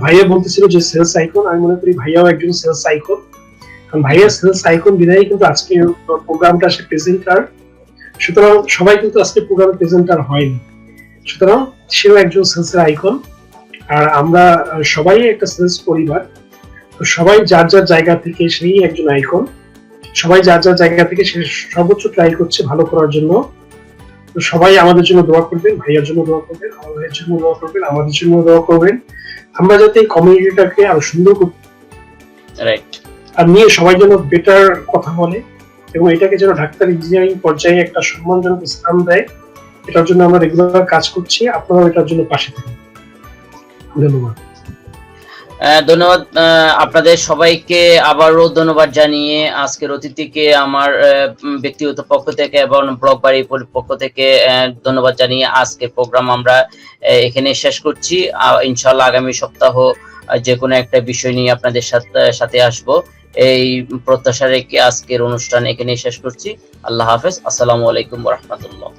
ভাইয়া বলতেছিল যে সেলস আইকন, আমি মনে করি ভাইয়াও একজন সেলস আইকন, কারণ ভাইয়া সেলস আইকন বিধায় কিন্তু আজকে প্রোগ্রামটা সে প্রেজেন্টার। সুতরাং সবাই কিন্তু আজকে প্রোগ্রামে প্রেজেন্টার হয়নি, সুতরাং সেও একজন সেলসের আইকন। আর আমরা সবাই একটা সেলস পরিবার, তো সবাই যার যার জায়গা থেকে সেই একজন আইকন, সবাই যার যার জায়গা থেকে সে সর্বোচ্চ ট্রাই করছে ভালো করার জন্য। তো সবাই আমাদের জন্য দোয়া করবেন, ভাইয়ার জন্য দোয়া করবেন, আমার ভাইয়ের জন্য দোয়া করবেন, আমাদের জন্য দোয়া করবেন, আমরা যাতে এই কমিউনিটিটাকে আরো সুন্দর করতে আর নিয়ে সবাই যেন বেটার কথা বলে, এবং এটাকে যেন ডাক্তার ইঞ্জিনিয়ারিং পর্যায়ে একটা সম্মানজনক স্থান দেয়। এটার জন্য আমরা রেগুলার কাজ করছি, আপনারাও এটার জন্য পাশে থাকুন। ধন্যবাদ। ধন্যবাদ আপনাদের সবাইকে, আবারও ধন্যবাদ জানিয়ে আজকের অতিথিকে আমার ব্যক্তিগত পক্ষ থেকে এবং ব্লগ বাড়ির পক্ষ থেকে ধন্যবাদ জানিয়ে আজকের প্রোগ্রাম আমরা এখানে শেষ করছি। ইনশাআল্লাহ আগামী সপ্তাহ যে কোনো একটা বিষয় নিয়ে আপনাদের সাথে আসব, এই প্রত্যাশা রেখে আজকের অনুষ্ঠান এখানে শেষ করছি। আল্লাহ হাফেজ। আসসালামু আলাইকুম ওয়া রাহমাতুল্লাহ।